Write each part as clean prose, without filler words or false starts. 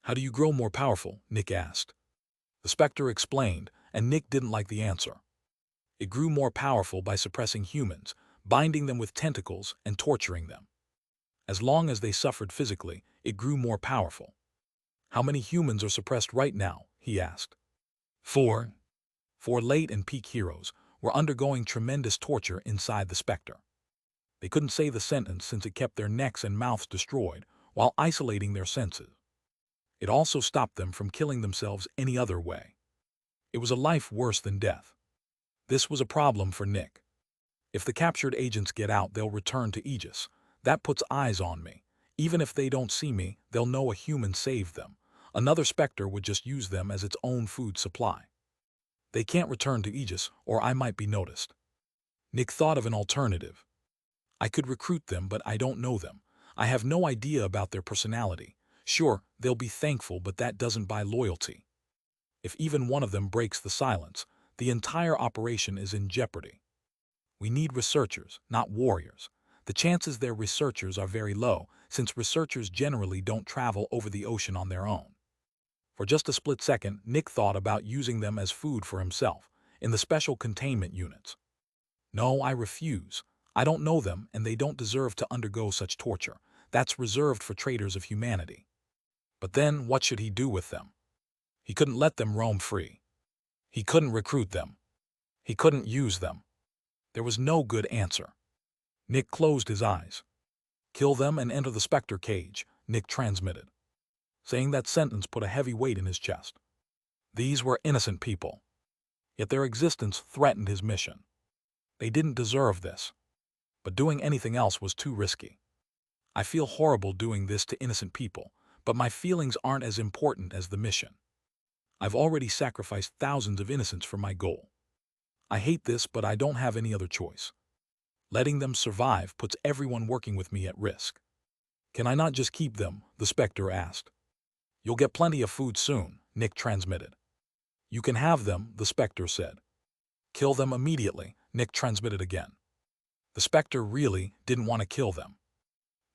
"How do you grow more powerful?" Nick asked. The Specter explained, and Nick didn't like the answer. It grew more powerful by suppressing humans, binding them with tentacles and torturing them. As long as they suffered physically, it grew more powerful. "How many humans are suppressed right now?" he asked. "4." 4 late and peak heroes were undergoing tremendous torture inside the Specter. They couldn't say the sentence since it kept their necks and mouths destroyed while isolating their senses. It also stopped them from killing themselves any other way. It was a life worse than death. This was a problem for Nick. If the captured agents get out, they'll return to Aegis. That puts eyes on me. Even if they don't see me, they'll know a human saved them. Another Specter would just use them as its own food supply. They can't return to Aegis, or I might be noticed. Nick thought of an alternative. I could recruit them, but I don't know them. I have no idea about their personality. Sure, they'll be thankful, but that doesn't buy loyalty. If even one of them breaks the silence, the entire operation is in jeopardy. We need researchers, not warriors. The chances they're researchers are very low, since researchers generally don't travel over the ocean on their own. For just a split second, Nick thought about using them as food for himself, in the special containment units. No, I refuse. I don't know them, and they don't deserve to undergo such torture. That's reserved for traitors of humanity. But then, what should he do with them? He couldn't let them roam free. He couldn't recruit them. He couldn't use them. There was no good answer. Nick closed his eyes. "Kill them and enter the Specter cage," Nick transmitted. Saying that sentence put a heavy weight in his chest. These were innocent people. Yet their existence threatened his mission. They didn't deserve this. But doing anything else was too risky. I feel horrible doing this to innocent people, but my feelings aren't as important as the mission. I've already sacrificed thousands of innocents for my goal. I hate this, but I don't have any other choice. Letting them survive puts everyone working with me at risk. "Can I not just keep them?" the Specter asked. "You'll get plenty of food soon," Nick transmitted. "You can have them," the Specter said. "Kill them immediately," Nick transmitted again. The Specter really didn't want to kill them.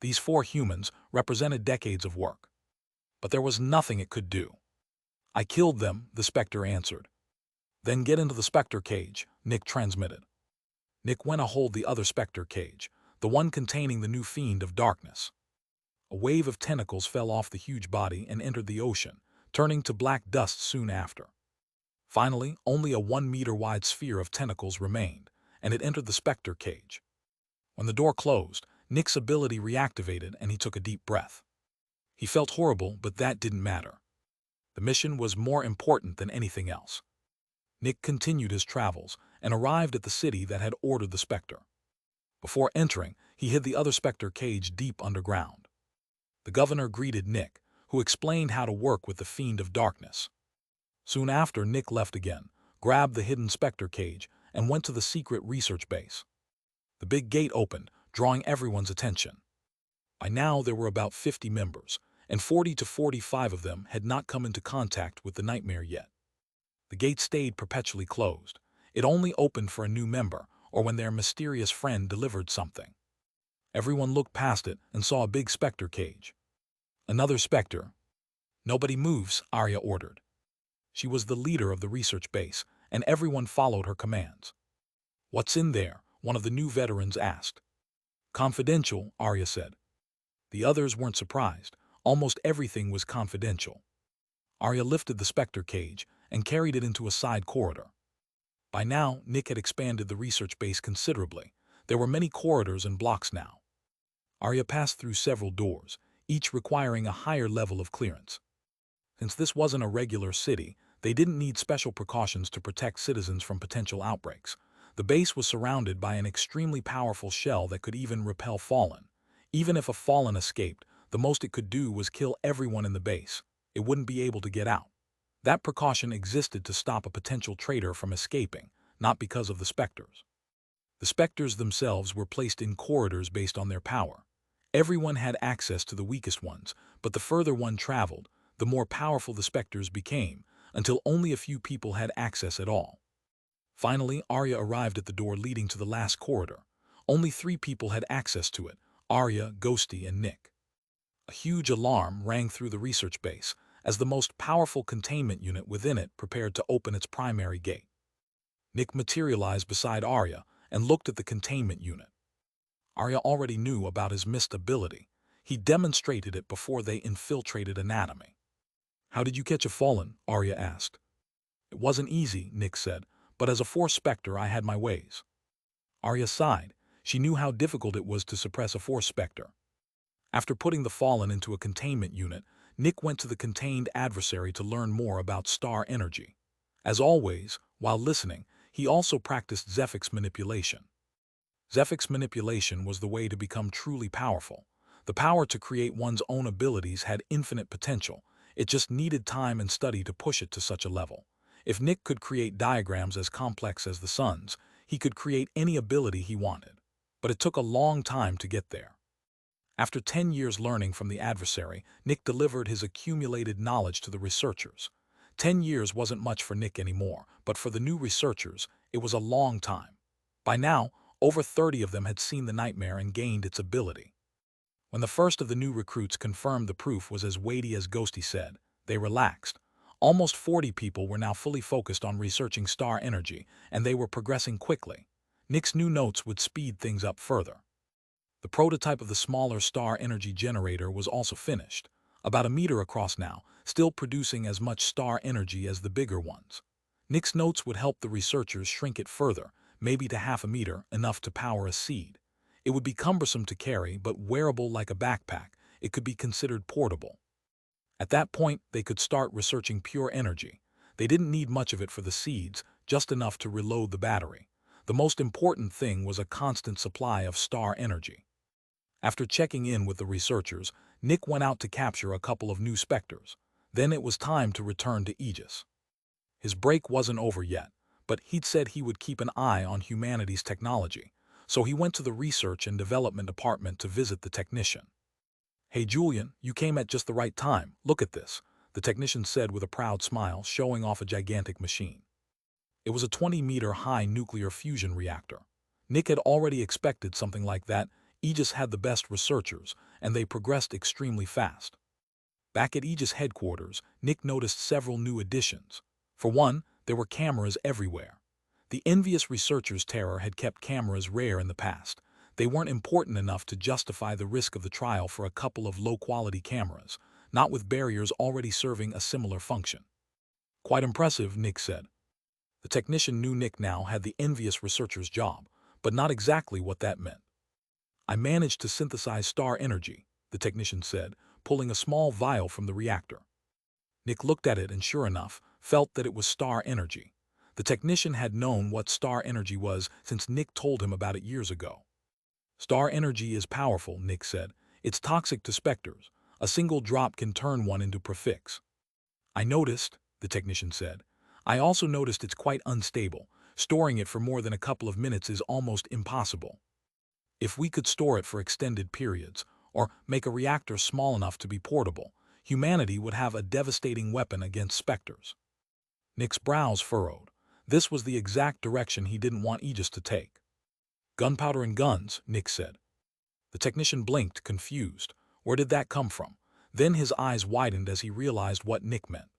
These 4 humans represented decades of work. But there was nothing it could do. "I killed them," the Specter answered. "Then get into the Specter cage," Nick transmitted. Nick went to hold the other Specter cage, the one containing the new fiend of darkness. A wave of tentacles fell off the huge body and entered the ocean, turning to black dust soon after. Finally, only a 1-meter-wide sphere of tentacles remained, and it entered the Specter cage. When the door closed, Nick's ability reactivated and he took a deep breath. He felt horrible, but that didn't matter. The mission was more important than anything else. Nick continued his travels and arrived at the city that had ordered the Specter. Before entering, he hid the other Specter cage deep underground. The governor greeted Nick, who explained how to work with the fiend of darkness. Soon after, Nick left again, grabbed the hidden Specter cage, and went to the secret research base. The big gate opened, drawing everyone's attention. By now, there were about 50 members, and 40 to 45 of them had not come into contact with the nightmare yet. The gate stayed perpetually closed. It only opened for a new member, or when their mysterious friend delivered something. Everyone looked past it and saw a big Specter cage. Another Specter. "Nobody moves," Arya ordered. She was the leader of the research base, and everyone followed her commands. "What's in there?" one of the new veterans asked. "Confidential," Arya said. The others weren't surprised. Almost everything was confidential. Arya lifted the Specter cage and carried it into a side corridor. By now, Nick had expanded the research base considerably. There were many corridors and blocks now. Arya passed through several doors, each requiring a higher level of clearance. Since this wasn't a regular city, they didn't need special precautions to protect citizens from potential outbreaks. The base was surrounded by an extremely powerful shell that could even repel Fallen. Even if a Fallen escaped, the most it could do was kill everyone in the base. It wouldn't be able to get out. That precaution existed to stop a potential traitor from escaping, not because of the Specters. The Specters themselves were placed in corridors based on their power. Everyone had access to the weakest ones, but the further one traveled, the more powerful the Specters became, until only a few people had access at all. Finally, Arya arrived at the door leading to the last corridor. Only 3 people had access to it: Arya, Ghosty, and Nick. A huge alarm rang through the research base, as the most powerful containment unit within it prepared to open its primary gate. Nick materialized beside Arya and looked at the containment unit. Arya already knew about his missed ability. He demonstrated it before they infiltrated anatomy. "How did you catch a fallen?" Arya asked. "It wasn't easy," Nick said, "but as a Force Specter I had my ways." Arya sighed. She knew how difficult it was to suppress a Force Specter. After putting the fallen into a containment unit, Nick went to the contained adversary to learn more about star energy. As always, while listening, he also practiced Zephyx manipulation. Zephyx manipulation was the way to become truly powerful. The power to create one's own abilities had infinite potential. It just needed time and study to push it to such a level. If Nick could create diagrams as complex as the sun's, he could create any ability he wanted. But it took a long time to get there. After 10 years learning from the adversary, Nick delivered his accumulated knowledge to the researchers. 10 years wasn't much for Nick anymore, but for the new researchers, it was a long time. By now, over 30 of them had seen the nightmare and gained its ability. When the first of the new recruits confirmed the proof was as weighty as Ghosty said, they relaxed. Almost 40 people were now fully focused on researching star energy, and they were progressing quickly. Nick's new notes would speed things up further. The prototype of the smaller star energy generator was also finished, about a meter across now, still producing as much star energy as the bigger ones. Nick's notes would help the researchers shrink it further, maybe to half a meter, enough to power a seed. It would be cumbersome to carry, but wearable like a backpack, it could be considered portable. At that point, they could start researching pure energy. They didn't need much of it for the seeds, just enough to reload the battery. The most important thing was a constant supply of star energy. After checking in with the researchers, Nick went out to capture a couple of new Specters. Then it was time to return to Aegis. His break wasn't over yet, but he'd said he would keep an eye on humanity's technology, so he went to the Research and Development Department to visit the technician. "Hey Julian, you came at just the right time. Look at this," the technician said with a proud smile, showing off a gigantic machine. It was a 20-meter-high nuclear fusion reactor. Nick had already expected something like that. Aegis had the best researchers, and they progressed extremely fast. Back at Aegis headquarters, Nick noticed several new additions. For one, there were cameras everywhere. The envious researchers' terror had kept cameras rare in the past. They weren't important enough to justify the risk of the trial for a couple of low-quality cameras, not with barriers already serving a similar function. "Quite impressive," Nick said. The technician knew Nick now had the envious researcher's job, but not exactly what that meant. "I managed to synthesize star energy," the technician said, pulling a small vial from the reactor. Nick looked at it and, sure enough, felt that it was star energy. The technician had known what star energy was since Nick told him about it years ago. "Star energy is powerful," Nick said. "It's toxic to Specters. A single drop can turn one into prefix." "I noticed," the technician said. "I also noticed it's quite unstable. Storing it for more than a couple of minutes is almost impossible. If we could store it for extended periods, or make a reactor small enough to be portable, humanity would have a devastating weapon against Specters." Nick's brows furrowed. This was the exact direction he didn't want Aegis to take. "Gunpowder and guns," Nick said. The technician blinked, confused. Where did that come from? Then his eyes widened as he realized what Nick meant.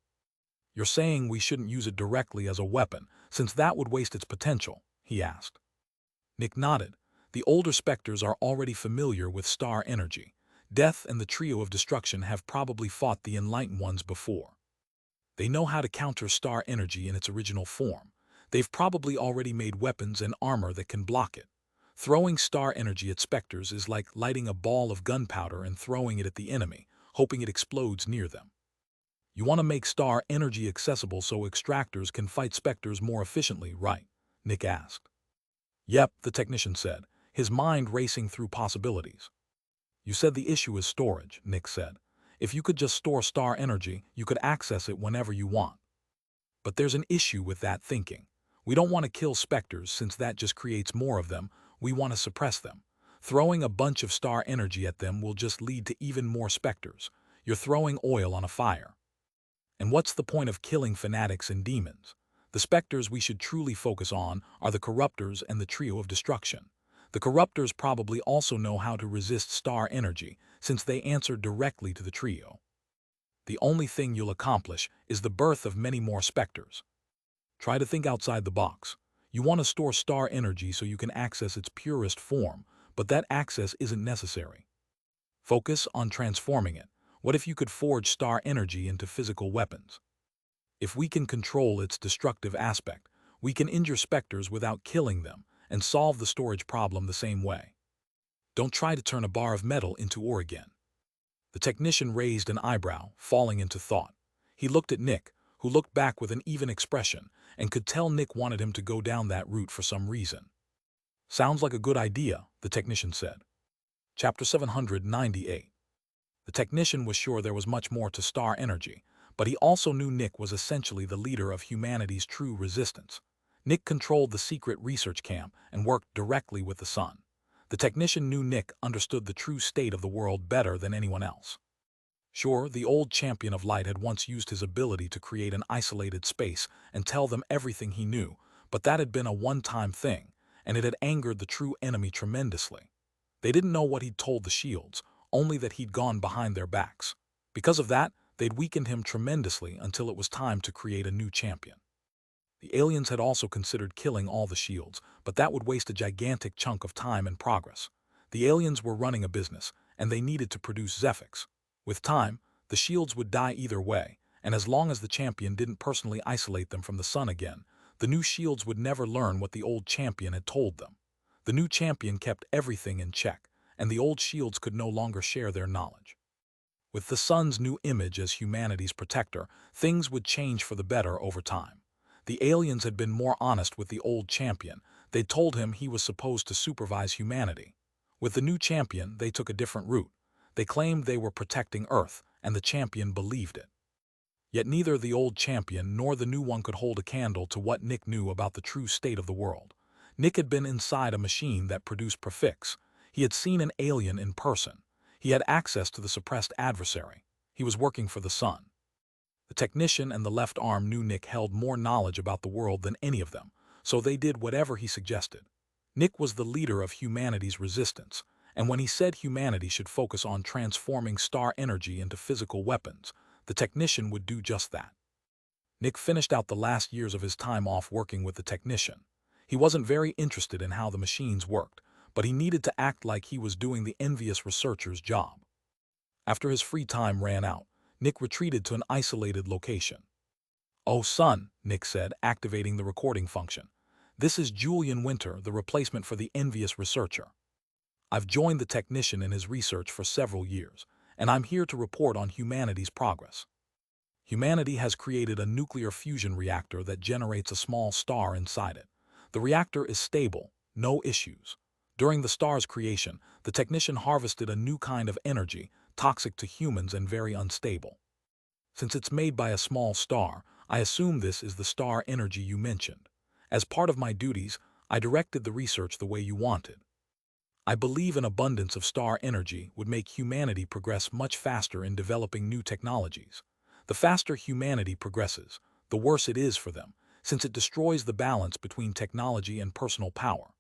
"You're saying we shouldn't use it directly as a weapon, since that would waste its potential?" he asked. Nick nodded. The older Specters are already familiar with star energy. Death and the Trio of Destruction have probably fought the Enlightened Ones before. They know how to counter star energy in its original form. They've probably already made weapons and armor that can block it. Throwing star energy at Specters is like lighting a ball of gunpowder and throwing it at the enemy, hoping it explodes near them. "You want to make star energy accessible so Extractors can fight Specters more efficiently, right?" Nick asked. "Yep," the technician said, his mind racing through possibilities. "You said the issue is storage," Nick said. "If you could just store star energy, you could access it whenever you want. But there's an issue with that thinking. We don't want to kill Specters since that just creates more of them. We want to suppress them. Throwing a bunch of star energy at them will just lead to even more Specters. You're throwing oil on a fire. And what's the point of killing fanatics and demons? The Specters we should truly focus on are the Corruptors and the Trio of Destruction. The Corruptors probably also know how to resist star energy, since they answer directly to the Trio." The only thing you'll accomplish is the birth of many more Specters. Try to think outside the box. You want to store star energy so you can access its purest form, but that access isn't necessary. Focus on transforming it. What if you could forge star energy into physical weapons? If we can control its destructive aspect, we can injure Specters without killing them and solve the storage problem the same way. Don't try to turn a bar of metal into ore again. The technician raised an eyebrow, falling into thought. He looked at Nick, who looked back with an even expression, and could tell Nick wanted him to go down that route for some reason. Sounds like a good idea, the technician said. Chapter 798. The technician was sure there was much more to star energy, but he also knew Nick was essentially the leader of humanity's true resistance. Nick controlled the secret research camp and worked directly with the Sun. The technician knew Nick understood the true state of the world better than anyone else. Sure, the old champion of light had once used his ability to create an isolated space and tell them everything he knew, but that had been a one-time thing, and it had angered the true enemy tremendously. They didn't know what he'd told the shields, only that he'd gone behind their backs. Because of that, they'd weakened him tremendously until it was time to create a new champion. The aliens had also considered killing all the shields, but that would waste a gigantic chunk of time and progress. The aliens were running a business, and they needed to produce Zephyx. With time, the shields would die either way, and as long as the champion didn't personally isolate them from the Sun again, the new shields would never learn what the old champion had told them. The new champion kept everything in check, and the old shields could no longer share their knowledge. With the Sun's new image as humanity's protector, things would change for the better over time. The aliens had been more honest with the old champion. They told him he was supposed to supervise humanity. With the new champion, they took a different route. They claimed they were protecting Earth, and the champion believed it. Yet neither the old champion nor the new one could hold a candle to what Nick knew about the true state of the world. Nick had been inside a machine that produced Profix. He had seen an alien in person. He had access to the suppressed adversary. He was working for the Sun. The technician and the left arm knew Nick held more knowledge about the world than any of them, so they did whatever he suggested. Nick was the leader of humanity's resistance, and when he said humanity should focus on transforming star energy into physical weapons, the technician would do just that. Nick finished out the last years of his time off working with the technician. He wasn't very interested in how the machines worked, but he needed to act like he was doing the envious researcher's job. After his free time ran out, Nick retreated to an isolated location. "Oh, son," Nick said, activating the recording function. "This is Julian Winter, the replacement for the envious researcher. I've joined the technician in his research for several years, and I'm here to report on humanity's progress. Humanity has created a nuclear fusion reactor that generates a small star inside it. The reactor is stable, no issues. During the star's creation, the technician harvested a new kind of energy, toxic to humans and very unstable. Since it's made by a small star, I assume this is the star energy you mentioned. As part of my duties, I directed the research the way you wanted. I believe an abundance of star energy would make humanity progress much faster in developing new technologies. The faster humanity progresses, the worse it is for them, since it destroys the balance between technology and personal power.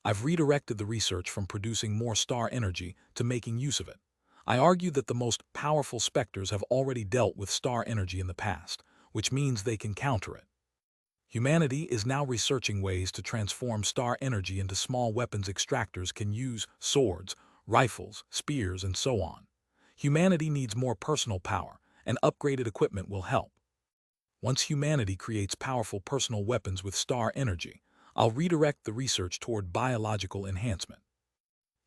I've redirected the research from producing more star energy to making use of it. I argue that the most powerful Specters have already dealt with star energy in the past, which means they can counter it. Humanity is now researching ways to transform star energy into small weapons Extractors can use: swords, rifles, spears, and so on. Humanity needs more personal power, and upgraded equipment will help. Once humanity creates powerful personal weapons with star energy, I'll redirect the research toward biological enhancement.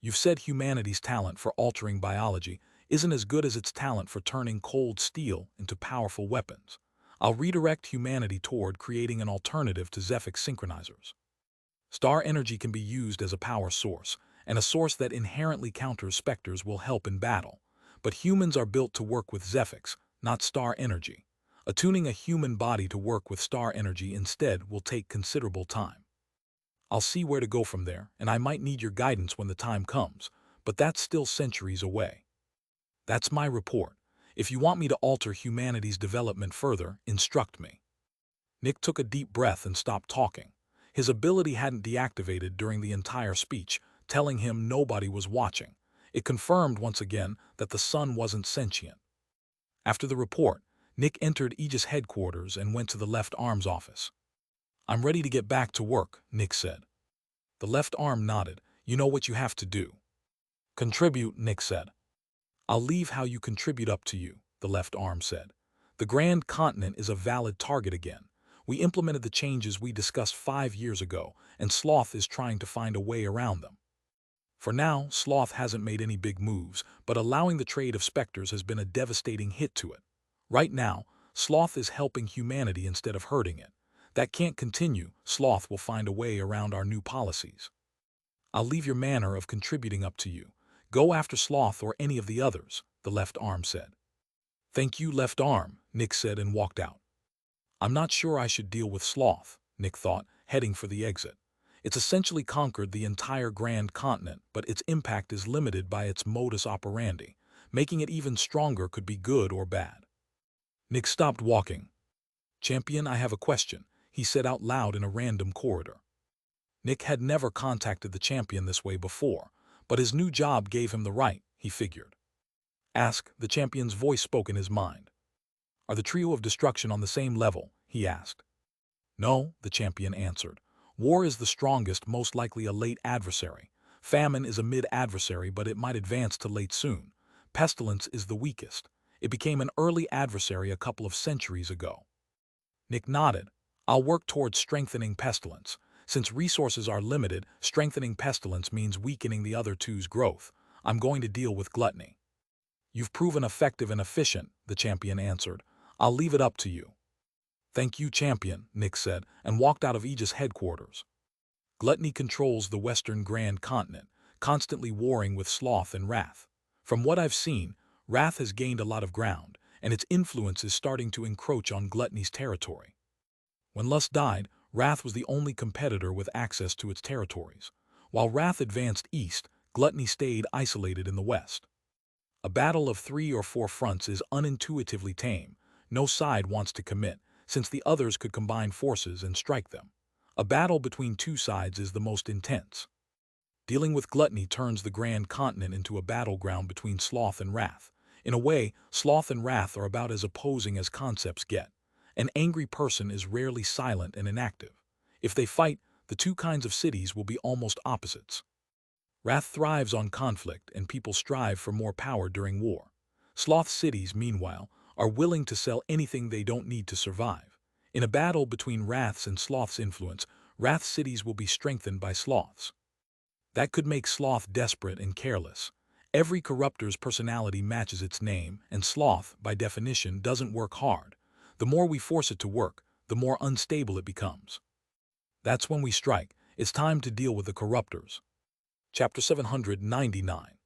You've said humanity's talent for altering biology isn't as good as its talent for turning cold steel into powerful weapons. I'll redirect humanity toward creating an alternative to Zephyx synchronizers. Star energy can be used as a power source, and a source that inherently counters Specters will help in battle. But humans are built to work with Zephyx, not star energy. Attuning a human body to work with star energy instead will take considerable time. I'll see where to go from there, and I might need your guidance when the time comes, but that's still centuries away. That's my report. If you want me to alter humanity's development further, instruct me." Nick took a deep breath and stopped talking. His ability hadn't deactivated during the entire speech, telling him nobody was watching. It confirmed once again that the Sun wasn't sentient. After the report, Nick entered Aegis headquarters and went to the left arm's office. "I'm ready to get back to work," Nick said. The left arm nodded. "You know what you have to do." "Contribute," Nick said. "I'll leave how you contribute up to you," the left arm said. "The Grand Continent is a valid target again. We implemented the changes we discussed 5 years ago, and Sloth is trying to find a way around them. For now, Sloth hasn't made any big moves, but allowing the trade of Specters has been a devastating hit to it. Right now, Sloth is helping humanity instead of hurting it. That can't continue. Sloth will find a way around our new policies. I'll leave your manner of contributing up to you. Go after Sloth or any of the others," the left arm said. "Thank you, left arm," Nick said and walked out. "I'm not sure I should deal with Sloth," Nick thought, heading for the exit. It's essentially conquered the entire Grand Continent, but its impact is limited by its modus operandi. Making it even stronger could be good or bad. Nick stopped walking. "Champion, I have a question," he said out loud in a random corridor. Nick had never contacted the champion this way before, but his new job gave him the right, he figured. "Ask," the champion's voice spoke in his mind. "Are the trio of destruction on the same level?" he asked. "No," the champion answered. "War is the strongest, most likely a late adversary. Famine is a mid-adversary, but it might advance to late soon. Pestilence is the weakest. It became an early adversary a couple of centuries ago." Nick nodded. "I'll work towards strengthening Pestilence. Since resources are limited, strengthening Pestilence means weakening the other two's growth. I'm going to deal with Gluttony." "You've proven effective and efficient," the champion answered. "I'll leave it up to you." "Thank you, champion," Nick said, and walked out of Aegis headquarters. Gluttony controls the Western Grand Continent, constantly warring with Sloth and Wrath. From what I've seen, Wrath has gained a lot of ground, and its influence is starting to encroach on Gluttony's territory. When Lust died, Wrath was the only competitor with access to its territories. While Wrath advanced east, Gluttony stayed isolated in the west. A battle of 3 or 4 fronts is unintuitively tame. No side wants to commit, since the others could combine forces and strike them. A battle between 2 sides is the most intense. Dealing with Gluttony turns the Grand Continent into a battleground between Sloth and Wrath. In a way, Sloth and Wrath are about as opposing as concepts get. An angry person is rarely silent and inactive. If they fight, the 2 kinds of cities will be almost opposites. Wrath thrives on conflict, and people strive for more power during war. Sloth cities, meanwhile, are willing to sell anything they don't need to survive. In a battle between Wrath's and Sloth's influence, Wrath cities will be strengthened by Sloth's. That could make Sloth desperate and careless. Every corruptor's personality matches its name, and Sloth, by definition, doesn't work hard. The more we force it to work, the more unstable it becomes. That's when we strike. It's time to deal with the corruptors. Chapter 799.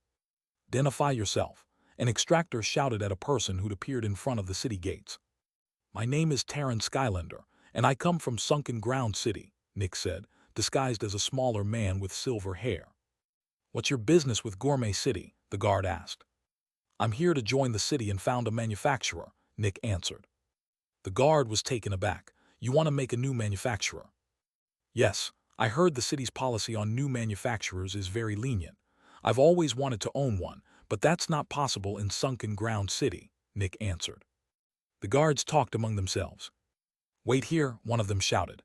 Identify yourself. An extractor shouted at a person who'd appeared in front of the city gates. "My name is Terran Skylander, and I come from Sunken Ground City," Nick said, disguised as a smaller man with silver hair. "What's your business with Gourmet City?" the guard asked. "I'm here to join the city and found a manufacturer," Nick answered. The guard was taken aback. "You want to make a new manufacturer?" "Yes, I heard the city's policy on new manufacturers is very lenient. I've always wanted to own one, but that's not possible in Sunken Ground City," Nick answered. The guards talked among themselves. "Wait here," one of them shouted.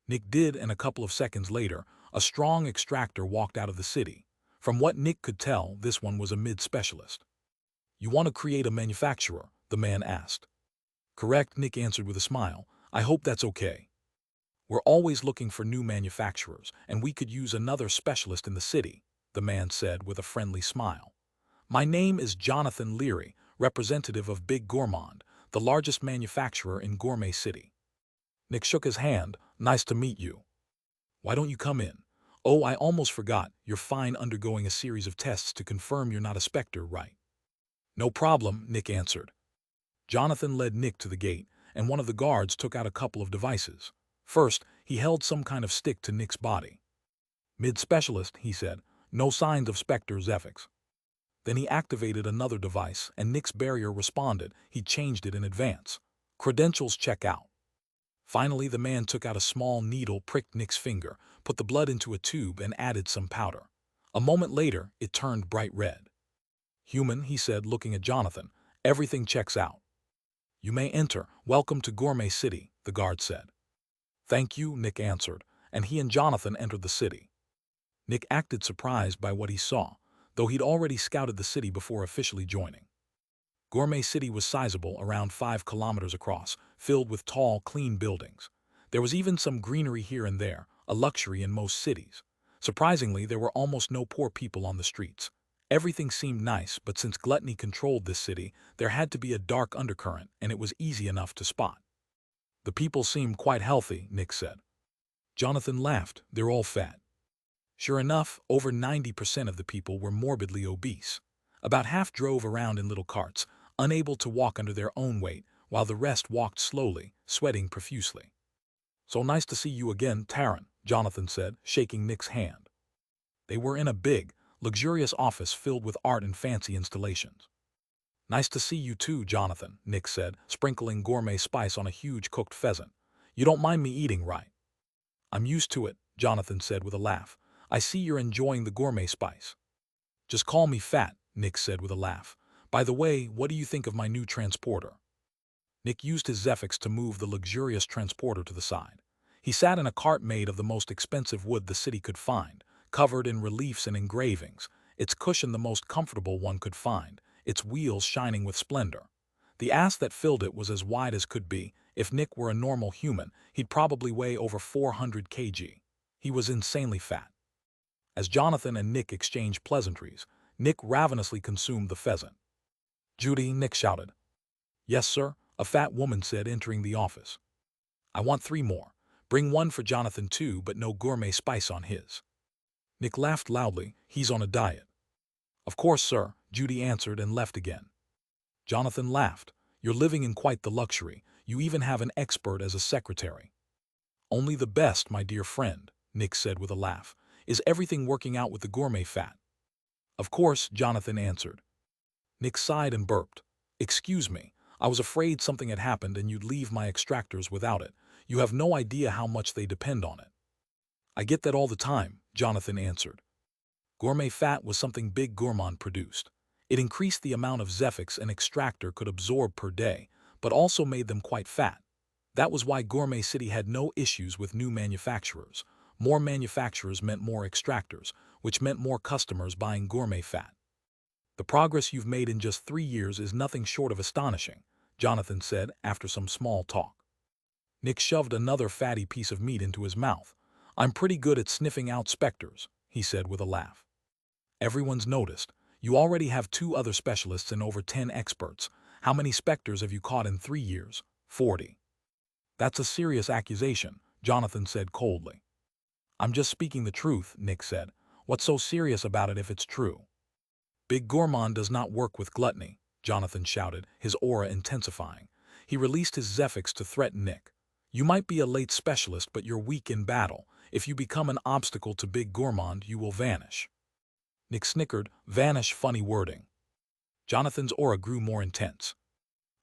Nick did, and a couple of seconds later, a strong extractor walked out of the city. From what Nick could tell, this one was a mid-specialist. "You want to create a manufacturer?" the man asked. "Correct," Nick answered with a smile. "I hope that's okay. We're always looking for new manufacturers, and we could use another specialist in the city," the man said with a friendly smile. "My name is Jonathan Leary, representative of Big Gourmand, the largest manufacturer in Gourmet City." Nick shook his hand. "Nice to meet you. Why don't you come in? Oh, I almost forgot, you're fine undergoing a series of tests to confirm you're not a Specter, right?" "No problem," Nick answered. Jonathan led Nick to the gate, and one of the guards took out a couple of devices. First, he held some kind of stick to Nick's body. "Mid-specialist," he said. "No signs of Specter Zephyx." Then he activated another device, and Nick's barrier responded. He changed it in advance. "Credentials check out." Finally, the man took out a small needle, pricked Nick's finger, put the blood into a tube, and added some powder. A moment later, it turned bright red. "Human," he said, looking at Jonathan. "Everything checks out." "You may enter. Welcome to Gourmet City," the guard said. "Thank you," Nick answered, and he and Jonathan entered the city. Nick acted surprised by what he saw, though he'd already scouted the city before officially joining. Gourmet City was sizable, around 5 kilometers across, filled with tall, clean buildings. There was even some greenery here and there, a luxury in most cities. Surprisingly, there were almost no poor people on the streets. Everything seemed nice, but since gluttony controlled this city, there had to be a dark undercurrent, and it was easy enough to spot. "The people seem quite healthy," Nick said. Jonathan laughed. "They're all fat." Sure enough, over 90% of the people were morbidly obese. About half drove around in little carts, unable to walk under their own weight, while the rest walked slowly, sweating profusely. "So nice to see you again, Taryn," Jonathan said, shaking Nick's hand. They were in a big, luxurious office filled with art and fancy installations. "Nice to see you too, Jonathan," Nick said, sprinkling gourmet spice on a huge cooked pheasant. "You don't mind me eating, right?" "I'm used to it," Jonathan said with a laugh. "I see you're enjoying the gourmet spice." "Just call me fat," Nick said with a laugh. "By the way, what do you think of my new transporter?" Nick used his Zephyx to move the luxurious transporter to the side. He sat in a cart made of the most expensive wood the city could find, covered in reliefs and engravings, its cushion the most comfortable one could find, its wheels shining with splendor. The ass that filled it was as wide as could be. If Nick were a normal human, he'd probably weigh over 400 kg. He was insanely fat. As Jonathan and Nick exchanged pleasantries, Nick ravenously consumed the pheasant. "Judy," Nick shouted. "Yes, sir," a fat woman said, entering the office. "I want 3 more. Bring 1 for Jonathan too, but no gourmet spice on his." Nick laughed loudly. "He's on a diet." "Of course, sir," Judy answered and left again. Jonathan laughed. "You're living in quite the luxury. You even have an expert as a secretary." "Only the best, my dear friend," Nick said with a laugh. "Is everything working out with the gourmet fat?" "Of course," Jonathan answered. Nick sighed and burped. "Excuse me. I was afraid something had happened and you'd leave my extractors without it. You have no idea how much they depend on it." "I get that all the time," Jonathan answered. Gourmet fat was something Big Gourmand produced. It increased the amount of Zephyx an extractor could absorb per day, but also made them quite fat. That was why Gourmet City had no issues with new manufacturers. More manufacturers meant more extractors, which meant more customers buying gourmet fat. "The progress you've made in just 3 years is nothing short of astonishing," Jonathan said after some small talk. Nick shoved another fatty piece of meat into his mouth. "I'm pretty good at sniffing out specters," he said with a laugh. "Everyone's noticed. You already have 2 other specialists and over 10 experts. How many specters have you caught in 3 years? 40. "That's a serious accusation," Jonathan said coldly. "I'm just speaking the truth," Nick said. "What's so serious about it if it's true?" "Big Gourmand does not work with gluttony," Jonathan shouted, his aura intensifying. He released his Zephyx to threaten Nick. "You might be a late specialist, but you're weak in battle. If you become an obstacle to Big Gourmand, you will vanish." Nick snickered. "Vanish, funny wording." Jonathan's aura grew more intense.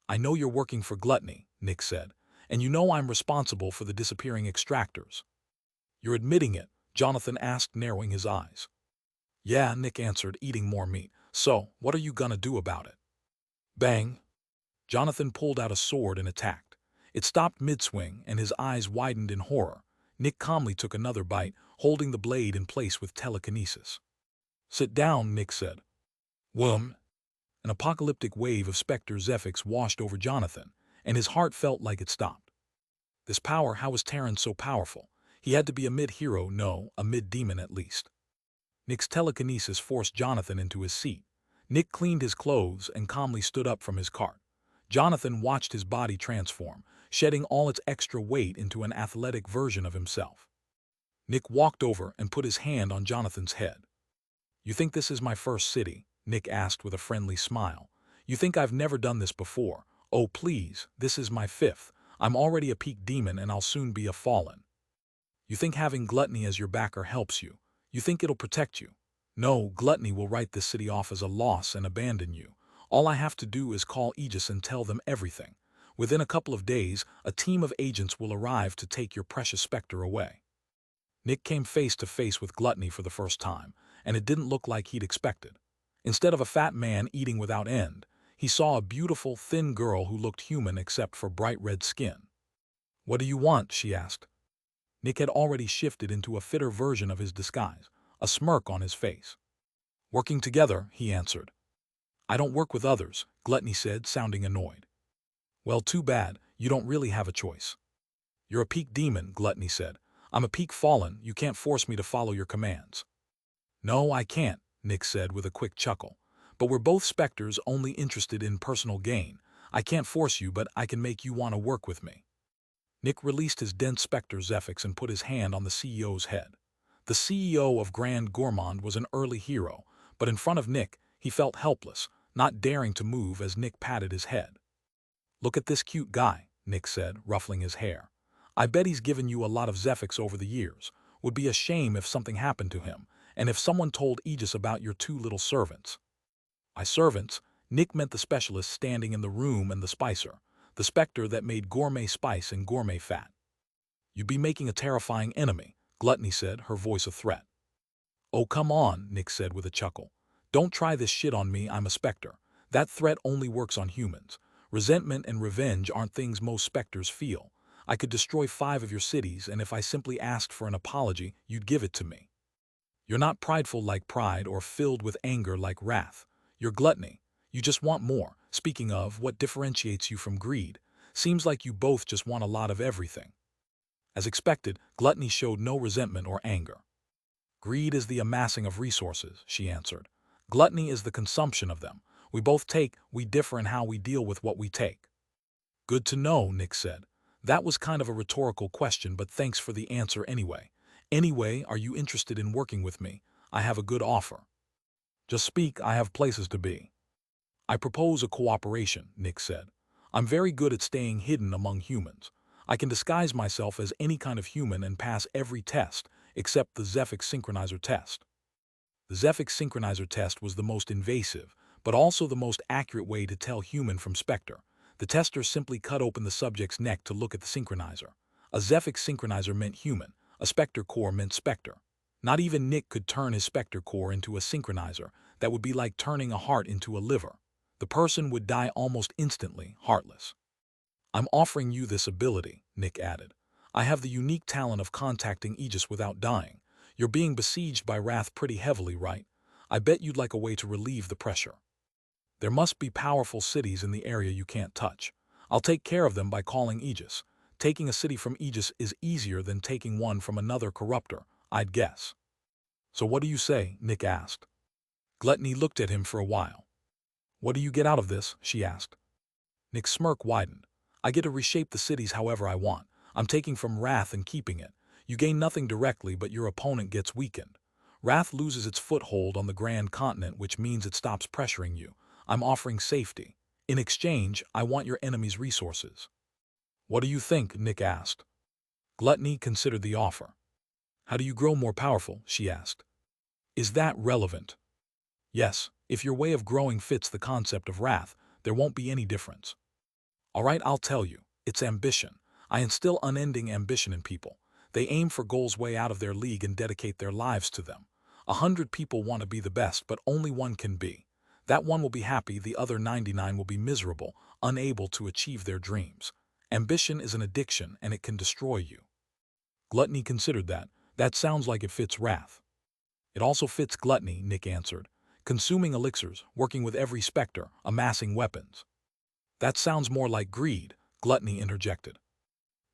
"I know you're working for gluttony," Nick said, "and you know I'm responsible for the disappearing extractors." "You're admitting it?" Jonathan asked, narrowing his eyes. "Yeah," Nick answered, eating more meat. "So, what are you gonna do about it?" Bang! Jonathan pulled out a sword and attacked. It stopped mid-swing, and his eyes widened in horror. Nick calmly took another bite, holding the blade in place with telekinesis. "Sit down," Nick said. "Whom?" An apocalyptic wave of Specter Zephyx washed over Jonathan, and his heart felt like it stopped. This power, how was Terran so powerful? He had to be a mid-hero, no, a mid-demon at least. Nick's telekinesis forced Jonathan into his seat. Nick cleaned his clothes and calmly stood up from his cart. Jonathan watched his body transform, shedding all its extra weight into an athletic version of himself. Nick walked over and put his hand on Jonathan's head. "You think this is my first city?" Nick asked with a friendly smile. "You think I've never done this before? Oh please, this is my 5th. I'm already a peak demon and I'll soon be a fallen. You think having gluttony as your backer helps you? You think it'll protect you? No, gluttony will write this city off as a loss and abandon you. All I have to do is call Aegis and tell them everything. Within a couple of days, a team of agents will arrive to take your precious Specter away." Nick came face to face with gluttony for the first time, and it didn't look like he'd expected. Instead of a fat man eating without end, he saw a beautiful, thin girl who looked human except for bright red skin. "What do you want?" she asked. Nick had already shifted into a fitter version of his disguise, a smirk on his face. "Working together," he answered. "I don't work with others," Gluttony said, sounding annoyed. "Well, too bad, you don't really have a choice." "You're a peak demon," Gluttony said. "I'm a peak fallen, you can't force me to follow your commands." "No, I can't," Nick said with a quick chuckle. "But we're both Specters only interested in personal gain. I can't force you, but I can make you want to work with me." Nick released his dense Specter Zephyx and put his hand on the CEO's head. The CEO of Grand Gourmand was an early hero, but in front of Nick, he felt helpless, not daring to move as Nick patted his head. "Look at this cute guy," Nick said, ruffling his hair. "I bet he's given you a lot of Zephyx over the years. Would be a shame if something happened to him, and if someone told Aegis about your two little servants." By servants, Nick meant the specialist standing in the room and the spicer, the Specter that made gourmet spice and gourmet fat. "You'd be making a terrifying enemy," Gluttony said, her voice a threat. "Oh, come on," Nick said with a chuckle. "Don't try this shit on me, I'm a Specter. That threat only works on humans. Resentment and revenge aren't things most Specters feel. I could destroy 5 of your cities, and if I simply asked for an apology, you'd give it to me. You're not prideful like pride or filled with anger like wrath. You're gluttony. You just want more. Speaking of, what differentiates you from greed? Seems like you both just want a lot of everything." As expected, Gluttony showed no resentment or anger. "Greed is the amassing of resources," she answered. "Gluttony is the consumption of them. We both take, we differ in how we deal with what we take." "Good to know," Nick said. "That was kind of a rhetorical question, but thanks for the answer anyway. Anyway, are you interested in working with me? I have a good offer." "Just speak, I have places to be." "I propose a cooperation," Nick said. "I'm very good at staying hidden among humans. I can disguise myself as any kind of human and pass every test, except the Zephyx Synchronizer test." The Zephyx Synchronizer test was the most invasive, but also the most accurate way to tell human from Specter. The tester simply cut open the subject's neck to look at the synchronizer. A Zephyx Synchronizer meant human, a Specter core meant Specter. Not even Nick could turn his Specter core into a synchronizer. That would be like turning a heart into a liver. The person would die almost instantly, heartless. "I'm offering you this ability," Nick added. "I have the unique talent of contacting Aegis without dying. You're being besieged by wrath pretty heavily, right? I bet you'd like a way to relieve the pressure. There must be powerful cities in the area you can't touch. I'll take care of them by calling Aegis. Taking a city from Aegis is easier than taking one from another corruptor, I'd guess." "So what do you say?" Nick asked. Gluttony looked at him for a while. "What do you get out of this?" she asked. Nick's smirk widened. "I get to reshape the cities however I want. I'm taking from wrath and keeping it. You gain nothing directly, but your opponent gets weakened. Wrath loses its foothold on the Grand Continent, which means it stops pressuring you. I'm offering safety. In exchange, I want your enemy's resources." "What do you think?" Nick asked. Gluttony considered the offer. "How do you grow more powerful?" she asked. "Is that relevant?" "Yes, if your way of growing fits the concept of wrath, there won't be any difference." "All right, I'll tell you. It's ambition. I instill unending ambition in people. They aim for goals way out of their league and dedicate their lives to them. 100 people want to be the best, but only one can be. That one will be happy, the other 99 will be miserable, unable to achieve their dreams. Ambition is an addiction, and it can destroy you." Gluttony considered that. "That sounds like it fits wrath." "It also fits gluttony," Nick answered. "Consuming elixirs, working with every Specter, amassing weapons." "That sounds more like greed," Gluttony interjected.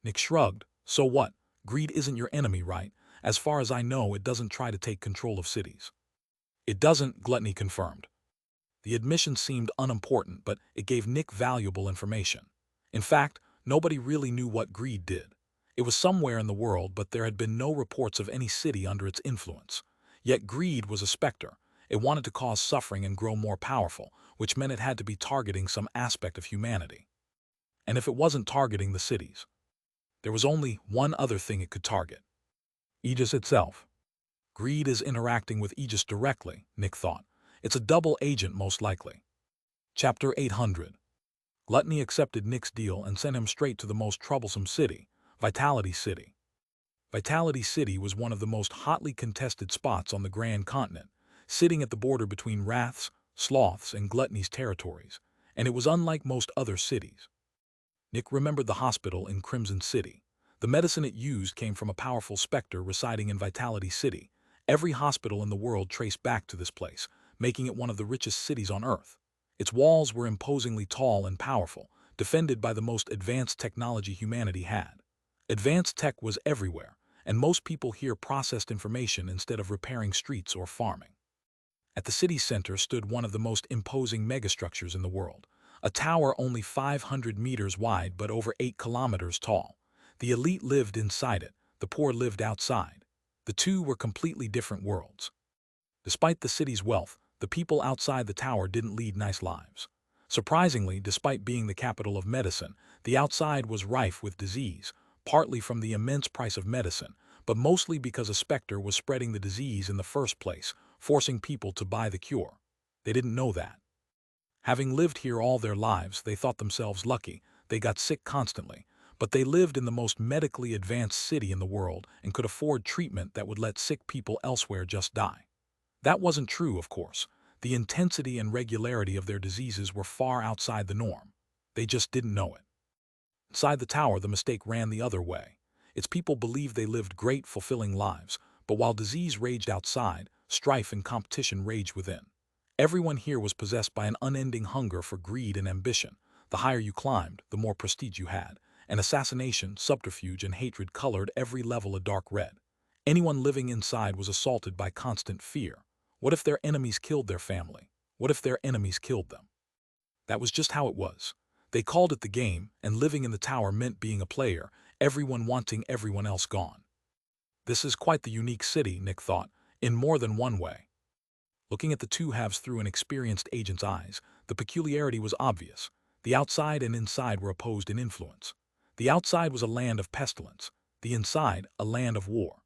Nick shrugged. "So what? Greed isn't your enemy, right? As far as I know, it doesn't try to take control of cities." "It doesn't," Gluttony confirmed. The admission seemed unimportant, but it gave Nick valuable information. In fact, nobody really knew what greed did. It was somewhere in the world, but there had been no reports of any city under its influence. Yet greed was a Specter. It wanted to cause suffering and grow more powerful, which meant it had to be targeting some aspect of humanity. And if it wasn't targeting the cities, there was only one other thing it could target: Aegis itself. Greed is interacting with Aegis directly, Nick thought. It's a double agent most likely. Chapter 800. Gluttony accepted Nick's deal and sent him straight to the most troublesome city, Vitality City. Vitality City was one of the most hotly contested spots on the Grand Continent, sitting at the border between Wrath's, Sloth's, and Gluttony's territories. and it was unlike most other cities. Nick remembered the hospital in Crimson City. The medicine it used came from a powerful Specter residing in Vitality City. Every hospital in the world traced back to this place, making it one of the richest cities on Earth. Its walls were imposingly tall and powerful, defended by the most advanced technology humanity had. Advanced tech was everywhere, and most people here processed information instead of repairing streets or farming. At the city center stood one of the most imposing megastructures in the world, a tower only 500 meters wide but over 8 kilometers tall. The elite lived inside it, the poor lived outside. The two were completely different worlds. Despite the city's wealth, the people outside the tower didn't lead nice lives. Surprisingly, despite being the capital of medicine, the outside was rife with disease, partly from the immense price of medicine, but mostly because a Specter was spreading the disease in the first place, forcing people to buy the cure. They didn't know that. Having lived here all their lives, they thought themselves lucky. They got sick constantly, but they lived in the most medically advanced city in the world and could afford treatment that would let sick people elsewhere just die. That wasn't true, of course. The intensity and regularity of their diseases were far outside the norm. They just didn't know it. Inside the tower, the mistake ran the other way. Its people believed they lived great, fulfilling lives, but while disease raged outside, strife and competition raged within. Everyone here was possessed by an unending hunger for greed and ambition. The higher you climbed, the more prestige you had, and assassination, subterfuge, and hatred colored every level a dark red. Anyone living inside was assaulted by constant fear. What if their enemies killed their family? What if their enemies killed them? That was just how it was. They called it the game, and living in the tower meant being a player, everyone wanting everyone else gone. This is quite the unique city, Nick thought, in more than one way. Looking at the two halves through an experienced agent's eyes, the peculiarity was obvious. The outside and inside were opposed in influence. The outside was a land of pestilence, the inside a land of war.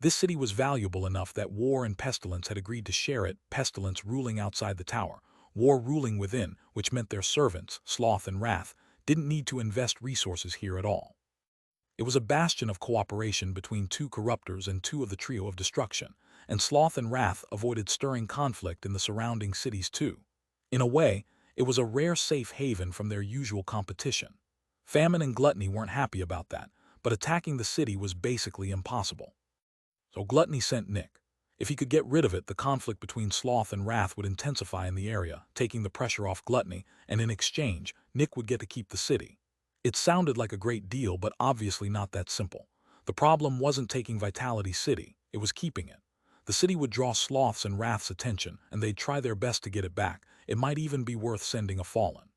This city was valuable enough that war and pestilence had agreed to share it, pestilence ruling outside the tower, war ruling within, which meant their servants, Sloth and Wrath, didn't need to invest resources here at all. It was a bastion of cooperation between two corruptors and two of the trio of destruction, and Sloth and Wrath avoided stirring conflict in the surrounding cities too. In a way, it was a rare safe haven from their usual competition. Famine and Gluttony weren't happy about that, but attacking the city was basically impossible. So Gluttony sent Nick. If he could get rid of it, the conflict between Sloth and Wrath would intensify in the area, taking the pressure off Gluttony, and in exchange, Nick would get to keep the city. It sounded like a great deal, but obviously not that simple. The problem wasn't taking Vitality City, it was keeping it. The city would draw Sloth's and Wrath's attention, and they'd try their best to get it back. It might even be worth sending a Fallen.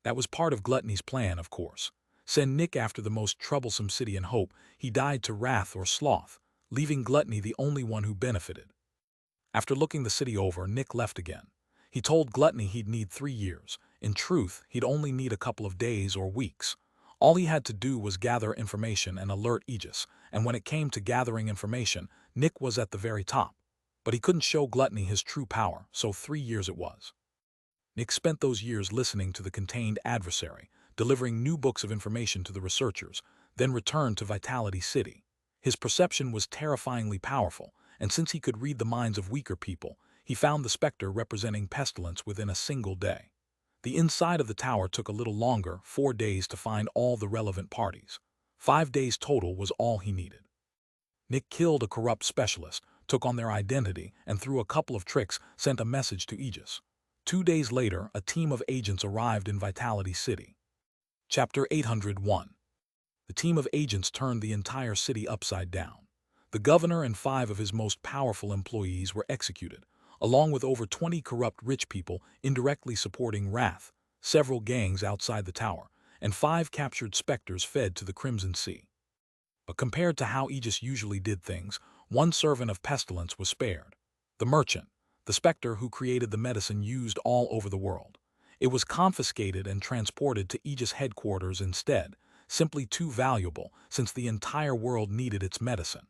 That was part of Gluttony's plan, of course. Send Nick after the most troublesome city in hope he died to Wrath or Sloth, leaving Gluttony the only one who benefited. After looking the city over, Nick left again. He told Gluttony he'd need 3 years. In truth, he'd only need a couple of days or weeks. All he had to do was gather information and alert Aegis, and when it came to gathering information, Nick was at the very top. But he couldn't show Gluttony his true power, so 3 years it was. Nick spent those years listening to the contained adversary, delivering new books of information to the researchers, then returned to Vitality City. His perception was terrifyingly powerful, and since he could read the minds of weaker people, he found the Specter representing pestilence within a single day. The inside of the tower took a little longer, 4 days to find all the relevant parties. 5 days total was all he needed. Nick killed a corrupt specialist, took on their identity, and through a couple of tricks sent a message to Aegis. 2 days later, a team of agents arrived in Vitality City. Chapter 801. The team of agents turned the entire city upside down. The governor and 5 of his most powerful employees were executed, along with over 20 corrupt rich people indirectly supporting Wrath, several gangs outside the tower, and 5 captured Specters fed to the Crimson Sea. But compared to how Aegis usually did things, one servant of pestilence was spared. The merchant, the Specter who created the medicine used all over the world. It was confiscated and transported to Aegis headquarters instead, simply too valuable since the entire world needed its medicine.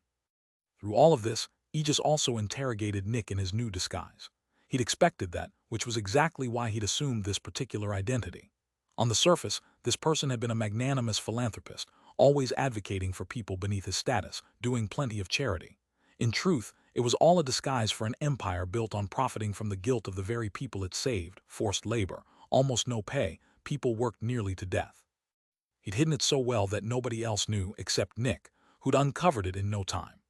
Through all of this, Aegis also interrogated Nick in his new disguise. He'd expected that, which was exactly why he'd assumed this particular identity. On the surface, this person had been a magnanimous philanthropist, always advocating for people beneath his status, doing plenty of charity. In truth, it was all a disguise for an empire built on profiting from the guilt of the very people it saved, forced labor, almost no pay, people worked nearly to death. He'd hidden it so well that nobody else knew except Nick, who'd uncovered it in no time.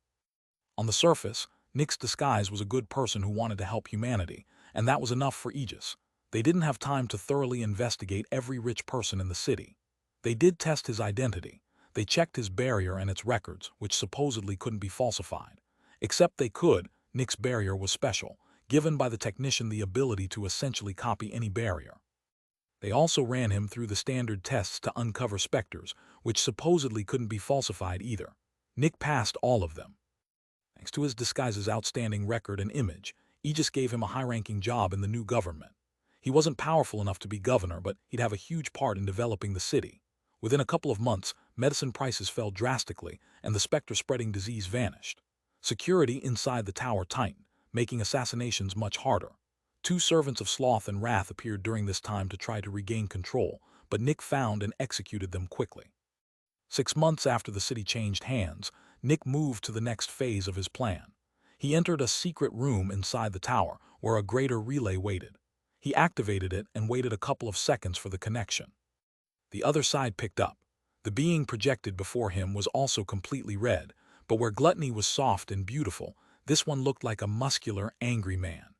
On the surface, Nick's disguise was a good person who wanted to help humanity, and that was enough for Aegis. They didn't have time to thoroughly investigate every rich person in the city. They did test his identity. They checked his barrier and its records, which supposedly couldn't be falsified. Except they could. Nick's barrier was special, given by the technician the ability to essentially copy any barrier. They also ran him through the standard tests to uncover Specters, which supposedly couldn't be falsified either. Nick passed all of them. Thanks to his disguise's outstanding record and image, Aegis gave him a high-ranking job in the new government. He wasn't powerful enough to be governor, but he'd have a huge part in developing the city. Within a couple of months, medicine prices fell drastically, and the Specter-spreading disease vanished. Security inside the tower tightened, making assassinations much harder. 2 servants of Sloth and Wrath appeared during this time to try to regain control, but Nick found and executed them quickly. 6 months after the city changed hands, Nick moved to the next phase of his plan. He entered a secret room inside the tower where a greater relay waited. He activated it and waited a couple of seconds for the connection. The other side picked up. The being projected before him was also completely red, but where Gluttony was soft and beautiful, this one looked like a muscular, angry man.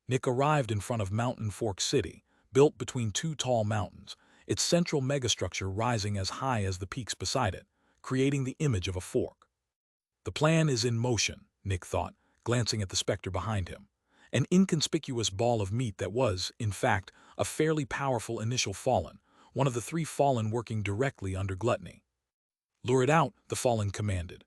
Nick arrived in front of Mountain Fork City, built between 2 tall mountains, its central megastructure rising as high as the peaks beside it, creating the image of a fork. The plan is in motion, Nick thought, glancing at the Specter behind him. An inconspicuous ball of meat that was, in fact, a fairly powerful initial Fallen, one of the 3 Fallen working directly under Gluttony. "Lure it out," the Fallen commanded.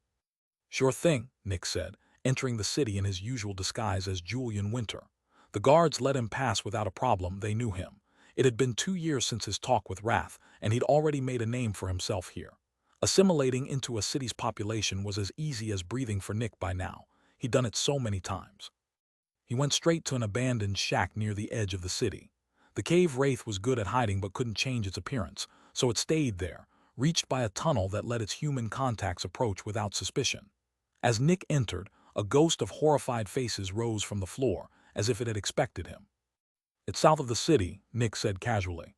"Sure thing," Nick said, entering the city in his usual disguise as Julian Winter. The guards let him pass without a problem. They knew him. It had been 2 years since his talk with Wrath, and he'd already made a name for himself here. Assimilating into a city's population was as easy as breathing for Nick by now. He'd done it so many times. He went straight to an abandoned shack near the edge of the city. The cave wraith was good at hiding but couldn't change its appearance, so it stayed there, reached by a tunnel that let its human contacts approach without suspicion. As Nick entered, a ghost of horrified faces rose from the floor, as if it had expected him. "It's south of the city," Nick said casually.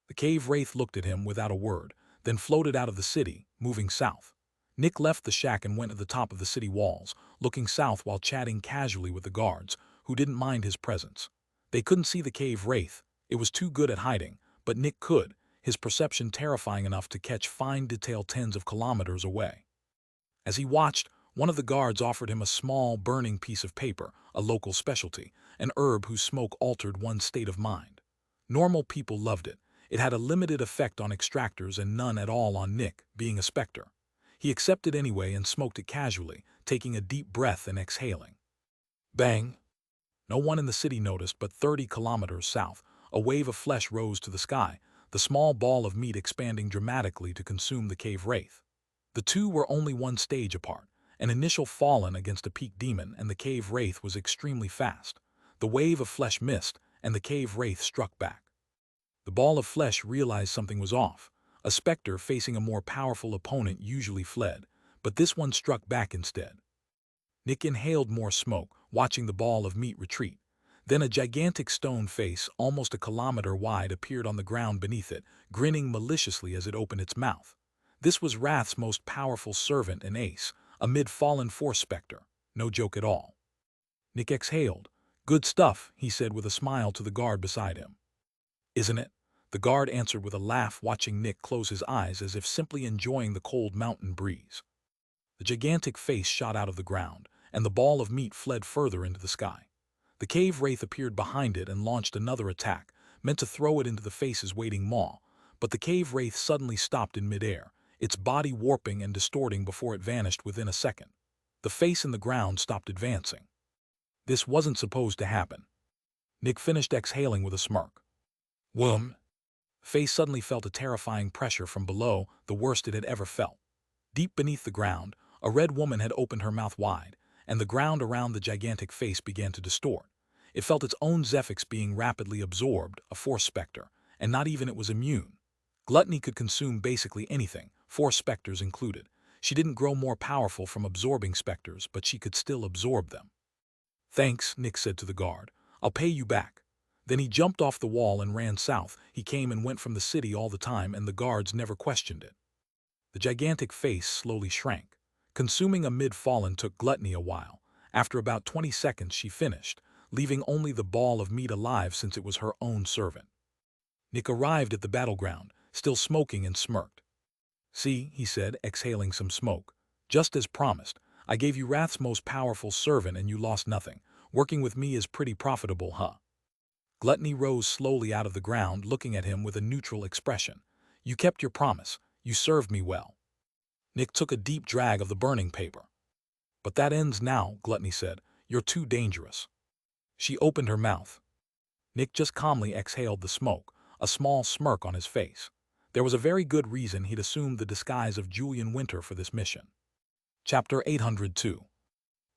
The cave wraith looked at him without a word, then floated out of the city, moving south. Nick left the shack and went to the top of the city walls, looking south while chatting casually with the guards, who didn't mind his presence. They couldn't see the cave wraith. It was too good at hiding, but Nick could, his perception terrifying enough to catch fine detail tens of kilometers away. As he watched, one of the guards offered him a small, burning piece of paper, a local specialty, an herb whose smoke altered one's state of mind. Normal people loved it. It had a limited effect on extractors and none at all on Nick, being a Specter. He accepted anyway and smoked it casually, taking a deep breath and exhaling. Bang! No one in the city noticed, but 30 kilometers south, a wave of flesh rose to the sky, the small ball of meat expanding dramatically to consume the cave wraith. The 2 were only 1 stage apart. An initial Fallen against a peak demon, and the cave wraith was extremely fast. The wave of flesh missed, and the cave wraith struck back. The ball of flesh realized something was off. A Specter facing a more powerful opponent usually fled, but this one struck back instead. Nick inhaled more smoke, watching the ball of meat retreat. Then a gigantic stone face, almost a kilometer wide, appeared on the ground beneath it, grinning maliciously as it opened its mouth. This was Wrath's most powerful servant and ace, a mid-Fallen Force Specter. No joke at all. Nick exhaled. "Good stuff," he said with a smile to the guard beside him. "Isn't it?" The guard answered with a laugh, watching Nick close his eyes as if simply enjoying the cold mountain breeze. The gigantic face shot out of the ground, and the ball of meat fled further into the sky. The cave wraith appeared behind it and launched another attack, meant to throw it into the face's waiting maw, but the cave wraith suddenly stopped in midair, its body warping and distorting before it vanished within a second. The face in the ground stopped advancing. This wasn't supposed to happen. Nick finished exhaling with a smirk. "Whom?" The face suddenly felt a terrifying pressure from below, the worst it had ever felt. Deep beneath the ground, a red woman had opened her mouth wide, and the ground around the gigantic face began to distort. It felt its own Zephyx being rapidly absorbed, a Force Specter, and not even it was immune. Gluttony could consume basically anything, Force Specters included. She didn't grow more powerful from absorbing Specters, but she could still absorb them. "Thanks," Nick said to the guard. "I'll pay you back." Then he jumped off the wall and ran south. He came and went from the city all the time, and the guards never questioned it. The gigantic face slowly shrank. Consuming a mid-fallen took Gluttony a while. After about 20 seconds she finished, leaving only the ball of meat alive since it was her own servant. Nick arrived at the battleground, still smoking, and smirked. "See," he said, exhaling some smoke. "Just as promised, I gave you Wrath's most powerful servant and you lost nothing. Working with me is pretty profitable, huh?" Gluttony rose slowly out of the ground, looking at him with a neutral expression. "You kept your promise. You served me well." Nick took a deep drag of the burning paper. "But that ends now," Gluttony said. "You're too dangerous." She opened her mouth. Nick just calmly exhaled the smoke, a small smirk on his face. There was a very good reason he'd assumed the disguise of Julian Winter for this mission. Chapter 802.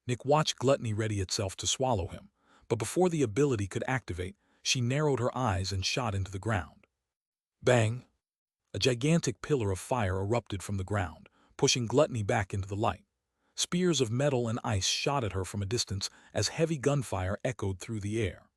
Nick watched Gluttony ready itself to swallow him, but before the ability could activate, she narrowed her eyes and shot into the ground. Bang! A gigantic pillar of fire erupted from the ground, pushing Gluttony back into the light. Spears of metal and ice shot at her from a distance as heavy gunfire echoed through the air.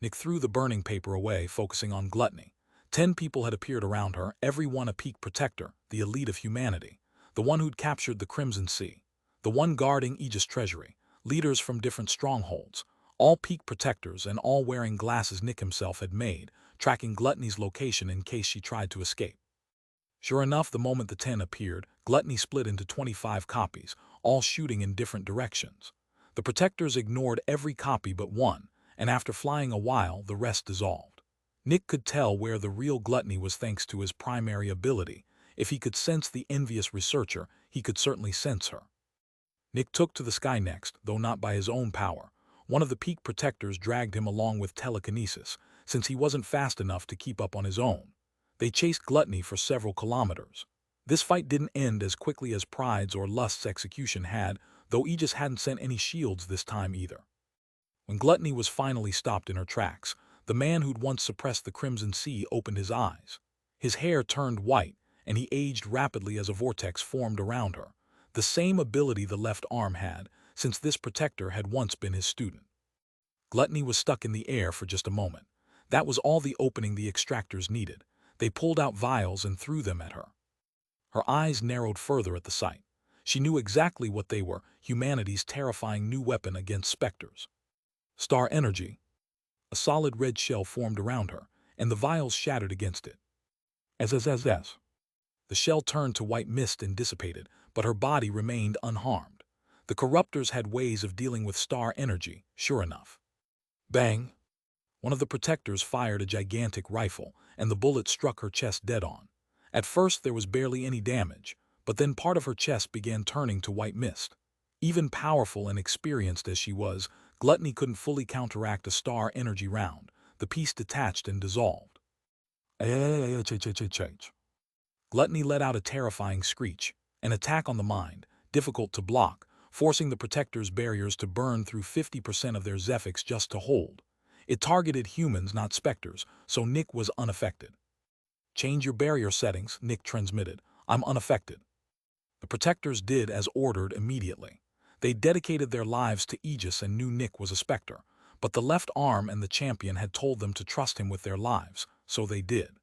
Nick threw the burning paper away, focusing on Gluttony. 10 people had appeared around her, every one a peak protector, the elite of humanity, the one who'd captured the Crimson Sea, the one guarding Aegis treasury, leaders from different strongholds, all peak protectors and all wearing glasses Nick himself had made, tracking Gluttony's location in case she tried to escape. Sure enough, the moment the 10 appeared, Gluttony split into 25 copies, all shooting in different directions. The protectors ignored every copy but one, and after flying a while, the rest dissolved. Nick could tell where the real Gluttony was thanks to his primary ability. If he could sense the envious researcher, he could certainly sense her. Nick took to the sky next, though not by his own power. One of the peak protectors dragged him along with telekinesis, since he wasn't fast enough to keep up on his own. They chased Gluttony for several kilometers. This fight didn't end as quickly as Pride's or Lust's execution had, though Aegis hadn't sent any shields this time either. When Gluttony was finally stopped in her tracks, the man who'd once suppressed the Crimson Sea opened his eyes. His hair turned white, and he aged rapidly as a vortex formed around her, the same ability the left arm had, since this protector had once been his student. Gluttony was stuck in the air for just a moment. That was all the opening the Extractors needed. They pulled out vials and threw them at her. Her eyes narrowed further at the sight. She knew exactly what they were, humanity's terrifying new weapon against Specters. Star energy. A solid red shell formed around her, and the vials shattered against it. The shell turned to white mist and dissipated, but her body remained unharmed. The corruptors had ways of dealing with star energy, sure enough. Bang! One of the protectors fired a gigantic rifle, and the bullet struck her chest dead on. At first there was barely any damage, but then part of her chest began turning to white mist. Even powerful and experienced as she was, Gluttony couldn't fully counteract a star energy round. The piece detached and dissolved. Gluttony let out a terrifying screech, an attack on the mind, difficult to block, forcing the protector's barriers to burn through 50% of their Zephyx just to hold. It targeted humans, not Specters, so Nick was unaffected. "Change your barrier settings," Nick transmitted. "I'm unaffected." The protectors did as ordered immediately. They dedicated their lives to Aegis and knew Nick was a Specter, but the left arm and the champion had told them to trust him with their lives, so they did.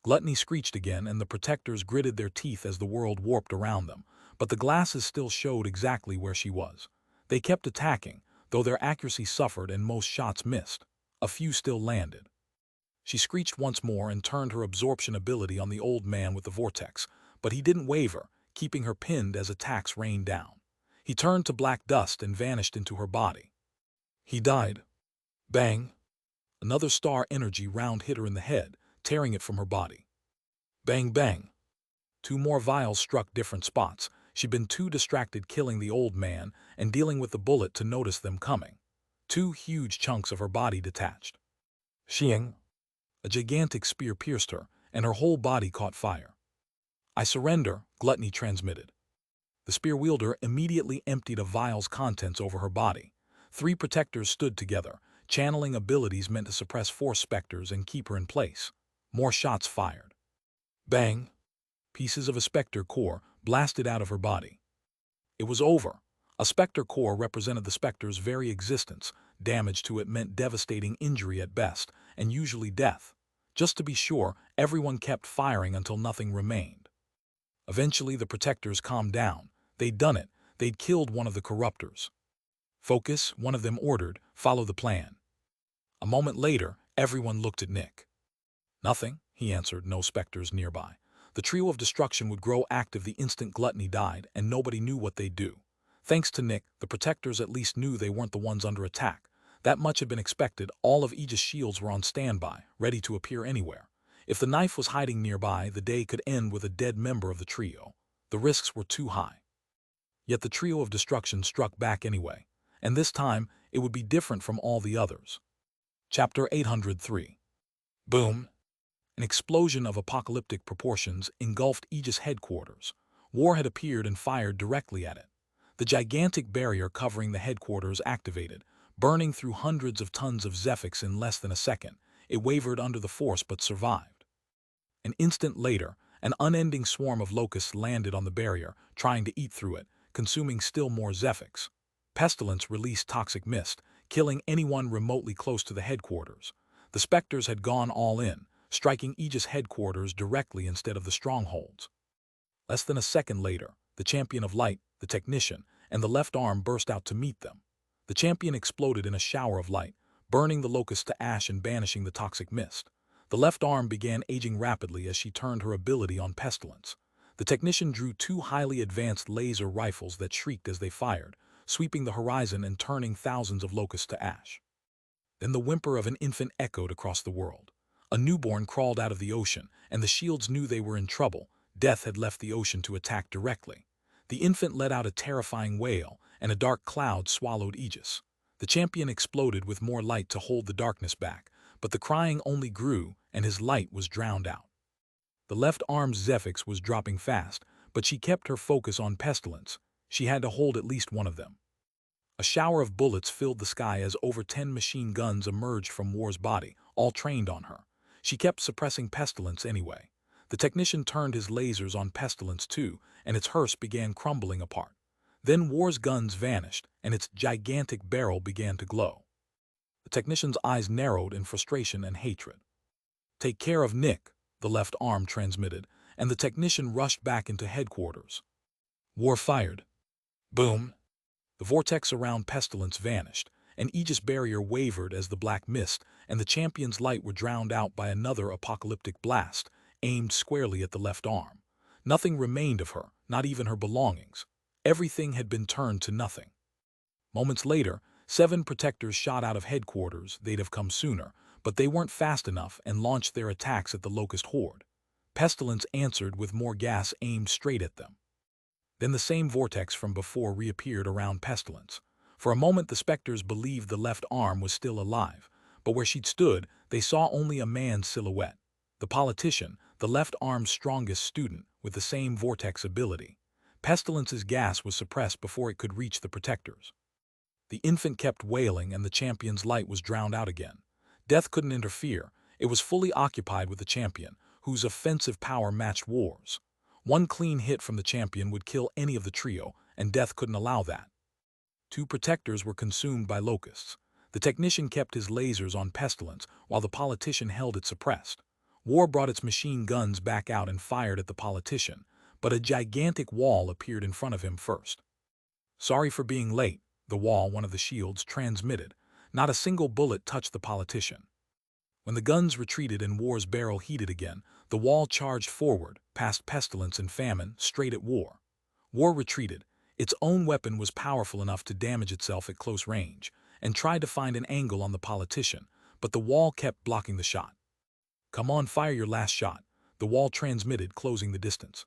Gluttony screeched again, and the protectors gritted their teeth as the world warped around them, but the glasses still showed exactly where she was. They kept attacking, though their accuracy suffered and most shots missed. A few still landed. She screeched once more and turned her absorption ability on the old man with the vortex, but he didn't waver, keeping her pinned as attacks rained down. He turned to black dust and vanished into her body. He died. Bang! Another star energy round hit her in the head, tearing it from her body. Bang bang! 2 more vials struck different spots. She'd been too distracted killing the old man and dealing with the bullet to notice them coming. 2 huge chunks of her body detached. Shing! A gigantic spear pierced her, and her whole body caught fire. "I surrender," Gluttony transmitted. The spear wielder immediately emptied a vial's contents over her body. 3 protectors stood together, channeling abilities meant to suppress 4 Specters and keep her in place. More shots fired. Bang! Pieces of a Specter core blasted out of her body. It was over. A Specter core represented the Specter's very existence, Damage to it meant devastating injury at best, and usually death. Just to be sure, everyone kept firing until nothing remained. Eventually, the protectors calmed down. They'd done it. They'd killed one of the corruptors. "Focus," one of them ordered. "Follow the plan." A moment later, everyone looked at Nick. "Nothing," he answered, no specters nearby. The trio of destruction would grow active the instant Gluttony died, and nobody knew what they'd do. Thanks to Nick, the protectors at least knew they weren't the ones under attack. That much had been expected. All of Aegis' shields were on standby, ready to appear anywhere. If the knife was hiding nearby, the day could end with a dead member of the trio. The risks were too high. Yet the trio of destruction struck back anyway, and this time it would be different from all the others. Chapter 803. Boom! An explosion of apocalyptic proportions engulfed Aegis headquarters. War had appeared and fired directly at it. The gigantic barrier covering the headquarters activated, burning through hundreds of tons of Zephyx in less than a second. It wavered under the force but survived. An instant later, an unending swarm of locusts landed on the barrier, trying to eat through it, consuming still more Zephyx. Pestilence released toxic mist, killing anyone remotely close to the headquarters. The Specters had gone all in, striking Aegis headquarters directly instead of the strongholds. Less than a second later, the Champion of Light, the Technician, and the left arm burst out to meet them. The Champion exploded in a shower of light, burning the locusts to ash and banishing the toxic mist. The left arm began aging rapidly as she turned her ability on Pestilence. The Technician drew two highly advanced laser rifles that shrieked as they fired, sweeping the horizon and turning thousands of locusts to ash. Then the whimper of an infant echoed across the world. A newborn crawled out of the ocean, and the shields knew they were in trouble. Death had left the ocean to attack directly. The infant let out a terrifying wail, and a dark cloud swallowed Aegis. The Champion exploded with more light to hold the darkness back, but the crying only grew, and his light was drowned out. The left arm's Zephyx was dropping fast, but she kept her focus on Pestilence. She had to hold at least one of them. A shower of bullets filled the sky as over 10 machine guns emerged from War's body, all trained on her. She kept suppressing Pestilence anyway. The Technician turned his lasers on Pestilence too, and its hearse began crumbling apart. Then War's guns vanished, and its gigantic barrel began to glow. The Technician's eyes narrowed in frustration and hatred. "Take care of Nick," the left arm transmitted, and the Technician rushed back into headquarters. War fired. Boom! The vortex around Pestilence vanished. An Aegis barrier wavered as the black mist and the Champion's light were drowned out by another apocalyptic blast, aimed squarely at the left arm. Nothing remained of her, not even her belongings. Everything had been turned to nothing. Moments later, 7 protectors shot out of headquarters. They'd have come sooner, but they weren't fast enough and launched their attacks at the Locust horde. Pestilence answered with more gas aimed straight at them. Then the same vortex from before reappeared around Pestilence. For a moment the Specters believed the left arm was still alive, but where she'd stood, they saw only a man's silhouette. The politician, the left arm's strongest student, with the same vortex ability. Pestilence's gas was suppressed before it could reach the protectors. The infant kept wailing and the Champion's light was drowned out again. Death couldn't interfere. It was fully occupied with the Champion, whose offensive power matched War's. One clean hit from the Champion would kill any of the trio, and Death couldn't allow that. 2 protectors were consumed by locusts. The Technician kept his lasers on Pestilence, while the politician held it suppressed. War brought its machine guns back out and fired at the politician, but a gigantic wall appeared in front of him first. "Sorry for being late," the wall, one of the shields, transmitted. Not a single bullet touched the politician. When the guns retreated and War's barrel heated again, the wall charged forward, past Pestilence and Famine, straight at War. War retreated. Its own weapon was powerful enough to damage itself at close range, and tried to find an angle on the politician, but the wall kept blocking the shot. "Come on, fire your last shot," the wall transmitted, closing the distance.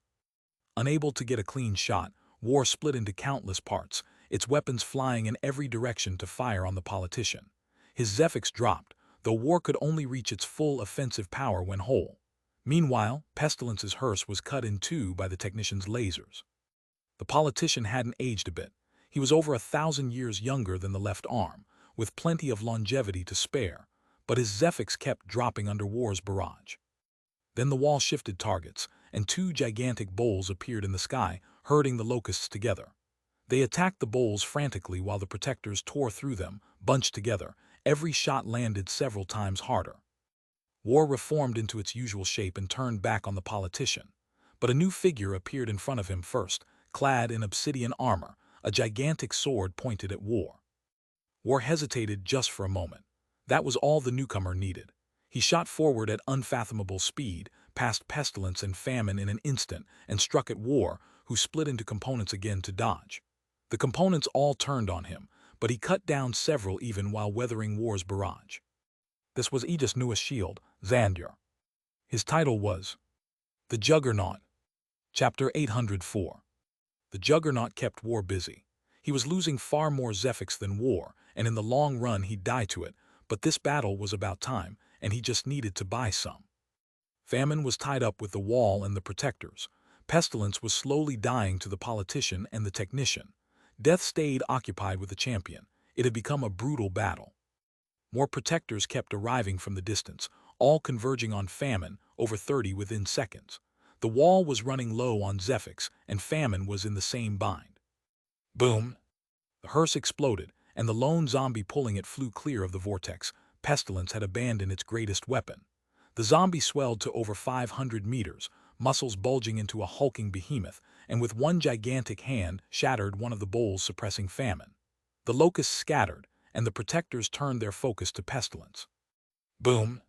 Unable to get a clean shot, War split into countless parts, its weapons flying in every direction to fire on the politician. His Zephyx dropped, though War could only reach its full offensive power when whole. Meanwhile, Pestilence's hearse was cut in two by the Technician's lasers. The politician hadn't aged a bit. He was over 1,000 years younger than the left arm, with plenty of longevity to spare, but his Zephyx kept dropping under War's barrage. Then the wall shifted targets, and 2 gigantic bowls appeared in the sky, herding the locusts together. They attacked the bowls frantically while the protectors tore through them, bunched together. Every shot landed several times harder. War reformed into its usual shape and turned back on the politician. But a new figure appeared in front of him first, clad in obsidian armor, a gigantic sword pointed at War. War hesitated just for a moment. That was all the newcomer needed. He shot forward at unfathomable speed, past pestilence and famine in an instant, and struck at War, who split into components again to dodge. The components all turned on him, but he cut down several even while weathering War's barrage. This was Aegis' newest shield, Xandur. His title was The Juggernaut. Chapter 804. The Juggernaut kept War busy. He was losing far more Zephyx than War, and in the long run he'd die to it, but this battle was about time, and he just needed to buy some. Famine was tied up with the wall and the protectors. Pestilence was slowly dying to the politician and the technician. Death stayed occupied with the champion. It had become a brutal battle. More protectors kept arriving from the distance, all converging on Famine, over 30 within seconds. The wall was running low on Zephyx, and Famine was in the same bind. Boom! The hearse exploded, and the lone zombie pulling it flew clear of the vortex. Pestilence had abandoned its greatest weapon. The zombie swelled to over 500 meters, muscles bulging into a hulking behemoth, and with one gigantic hand shattered one of the bowls suppressing Famine. The locusts scattered, and the protectors turned their focus to Pestilence. Boom!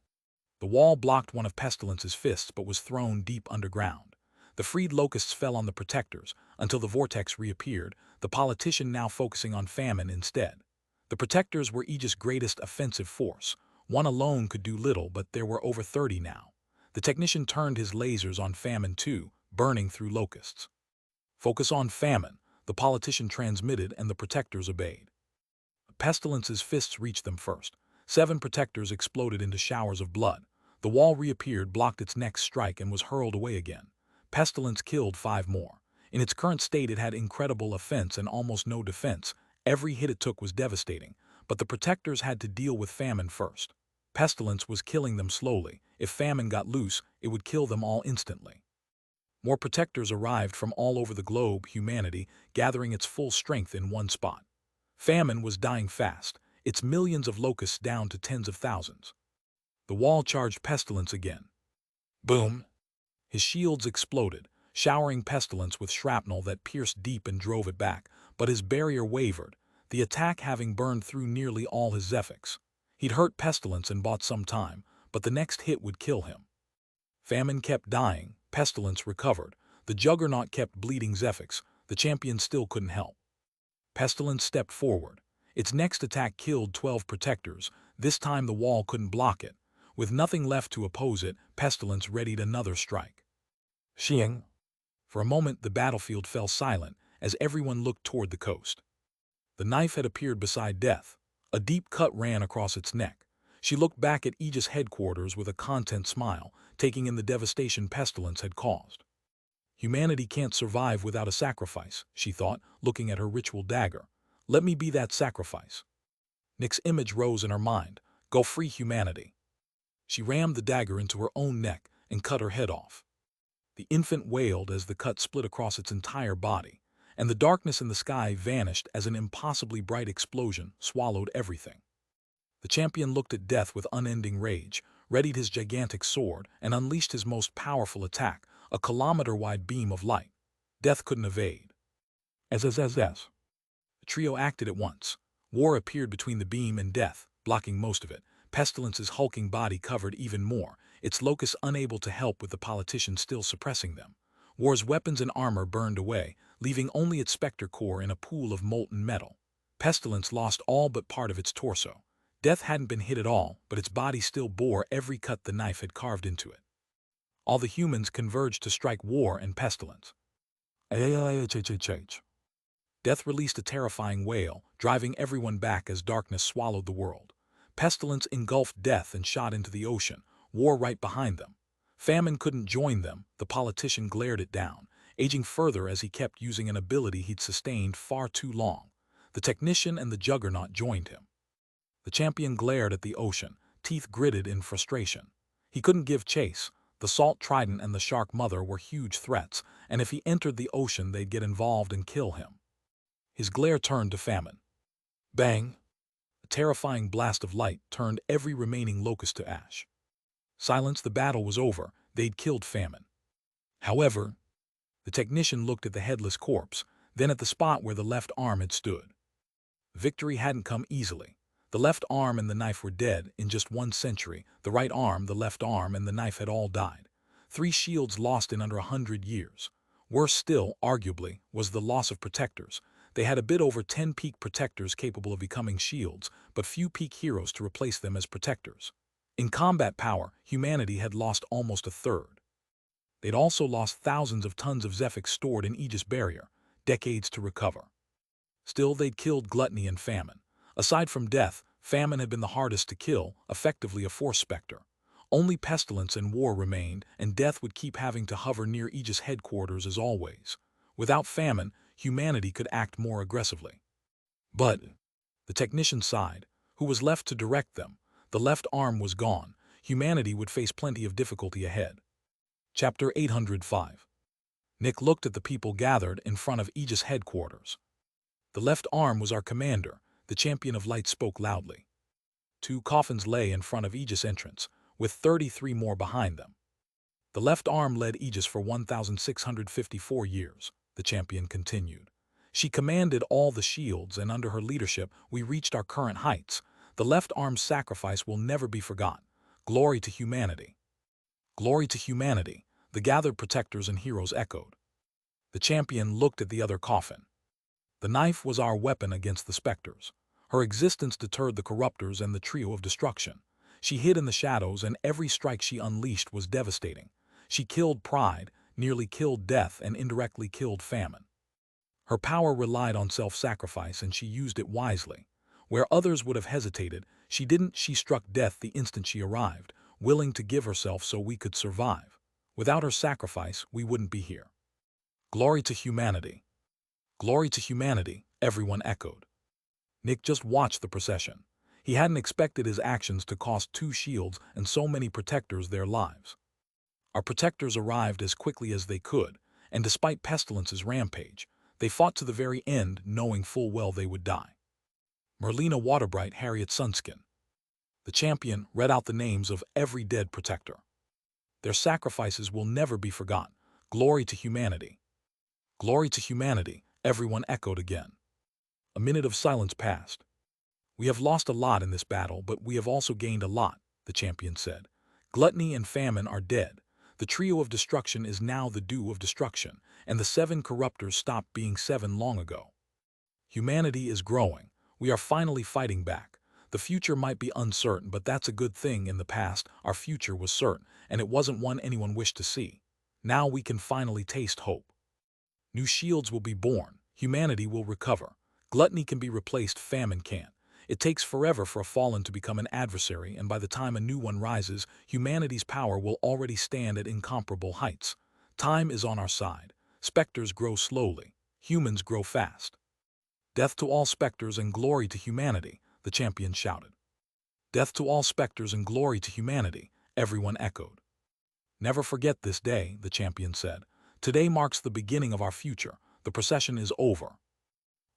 The wall blocked one of Pestilence's fists but was thrown deep underground. The freed locusts fell on the protectors, until the vortex reappeared, the politician now focusing on Famine instead. The protectors were Aegis' greatest offensive force. One alone could do little, but there were over 30 now. The technician turned his lasers on Famine too, burning through locusts. Focus on Famine, the politician transmitted, and the protectors obeyed. Pestilence's fists reached them first. 7 protectors exploded into showers of blood. The wall reappeared, blocked its next strike, and was hurled away again. Pestilence killed 5 more. In its current state, it had incredible offense and almost no defense. Every hit it took was devastating, but the protectors had to deal with Famine first. Pestilence was killing them slowly. If Famine got loose, it would kill them all instantly. More protectors arrived from all over the globe, humanity gathering its full strength in one spot. Famine was dying fast, its millions of locusts down to tens of thousands. The wall charged Pestilence again. Boom! His shields exploded, showering Pestilence with shrapnel that pierced deep and drove it back, but his barrier wavered, the attack having burned through nearly all his Zephyx. He'd hurt Pestilence and bought some time, but the next hit would kill him. Famine kept dying, Pestilence recovered, the Juggernaut kept bleeding Zephyx, the champion still couldn't help. Pestilence stepped forward. Its next attack killed 12 protectors. This time the wall couldn't block it. With nothing left to oppose it, Pestilence readied another strike. Shing! For a moment the battlefield fell silent as everyone looked toward the coast. The knife had appeared beside Death. A deep cut ran across its neck. She looked back at Aegis headquarters with a content smile, taking in the devastation Pestilence had caused. Humanity can't survive without a sacrifice, she thought, looking at her ritual dagger. Let me be that sacrifice. Nick's image rose in her mind. Go free humanity. She rammed the dagger into her own neck and cut her head off. The infant wailed as the cut split across its entire body, and the darkness in the sky vanished as an impossibly bright explosion swallowed everything. The champion looked at Death with unending rage, readied his gigantic sword, and unleashed his most powerful attack, a kilometer-wide beam of light. Death couldn't evade. The trio acted at once. War appeared between the beam and Death, blocking most of it. Pestilence's hulking body covered even more, its locusts unable to help with the politician still suppressing them. War's weapons and armor burned away, leaving only its Specter core in a pool of molten metal. Pestilence lost all but part of its torso. Death hadn't been hit at all, but its body still bore every cut the knife had carved into it. All the humans converged to strike War and Pestilence. Death released a terrifying wail, driving everyone back as darkness swallowed the world. Pestilence engulfed Death and shot into the ocean, War right behind them. Famine couldn't join them, the politician glared it down, aging further as he kept using an ability he'd sustained far too long. The technician and the Juggernaut joined him. The champion glared at the ocean, teeth gritted in frustration. He couldn't give chase. The Salt Trident and the Shark Mother were huge threats, and if he entered the ocean they'd get involved and kill him. His glare turned to famine. Bang! A terrifying blast of light turned every remaining locust to ash. Silence, the battle was over. They'd killed famine. However, the technician looked at the headless corpse, then at the spot where the left arm had stood. Victory hadn't come easily. The left arm and the knife were dead in just 1 century. The right arm, the left arm, and the knife had all died. 3 shields lost in under 100 years. Worse still, arguably, was the loss of protectors. They had a bit over 10 peak protectors capable of becoming shields, but few peak heroes to replace them as protectors. In combat power, humanity had lost almost a third. They'd also lost thousands of tons of Zephyx stored in Aegis barrier, decades to recover. Still, they'd killed gluttony and famine. Aside from death, famine had been the hardest to kill, effectively a force specter. Only pestilence and war remained, and death would keep having to hover near Aegis headquarters as always. Without famine, humanity could act more aggressively. But the technician sighed. Who was left to direct them? The left arm was gone. Humanity would face plenty of difficulty ahead. Chapter 805. Nick looked at the people gathered in front of Aegis headquarters. The left arm was our commander, the champion of light spoke loudly. 2 coffins lay in front of Aegis entrance, with 33 more behind them. The left arm led Aegis for 1,654 years, the champion continued. She commanded all the shields, and under her leadership we reached our current heights. The left arm's sacrifice will never be forgotten. Glory to humanity. Glory to humanity, the gathered protectors and heroes echoed. The champion looked at the other coffin. The knife was our weapon against the Specters. Her existence deterred the corruptors and the trio of destruction. She hid in the shadows, and every strike she unleashed was devastating. She killed pride, nearly killed death, and indirectly killed famine. Her power relied on self-sacrifice, and she used it wisely. Where others would have hesitated, she didn't. She struck death the instant she arrived, willing to give herself so we could survive. Without her sacrifice, we wouldn't be here. Glory to humanity. Glory to humanity, everyone echoed. Nick just watched the procession. He hadn't expected his actions to cost 2 shields and so many protectors their lives. Our protectors arrived as quickly as they could, and despite Pestilence's rampage, they fought to the very end, knowing full well they would die. Merlina Waterbright, Harriet Sunskin. The champion read out the names of every dead protector. Their sacrifices will never be forgotten. Glory to humanity. Glory to humanity, everyone echoed again. A minute of silence passed. We have lost a lot in this battle, but we have also gained a lot, the champion said. Gluttony and famine are dead. The trio of destruction is now the dew of destruction, and the 7 corruptors stopped being 7 long ago. Humanity is growing. We are finally fighting back. The future might be uncertain, but that's a good thing. In the past, our future was certain, and it wasn't one anyone wished to see. Now we can finally taste hope. New shields will be born. Humanity will recover. Gluttony can be replaced, famine can't. It takes forever for a fallen to become an adversary, and by the time a new one rises, humanity's power will already stand at incomparable heights. Time is on our side. Specters grow slowly. Humans grow fast. Death to all specters and glory to humanity, the champion shouted. Death to all specters and glory to humanity, everyone echoed. Never forget this day, the champion said. Today marks the beginning of our future. The procession is over.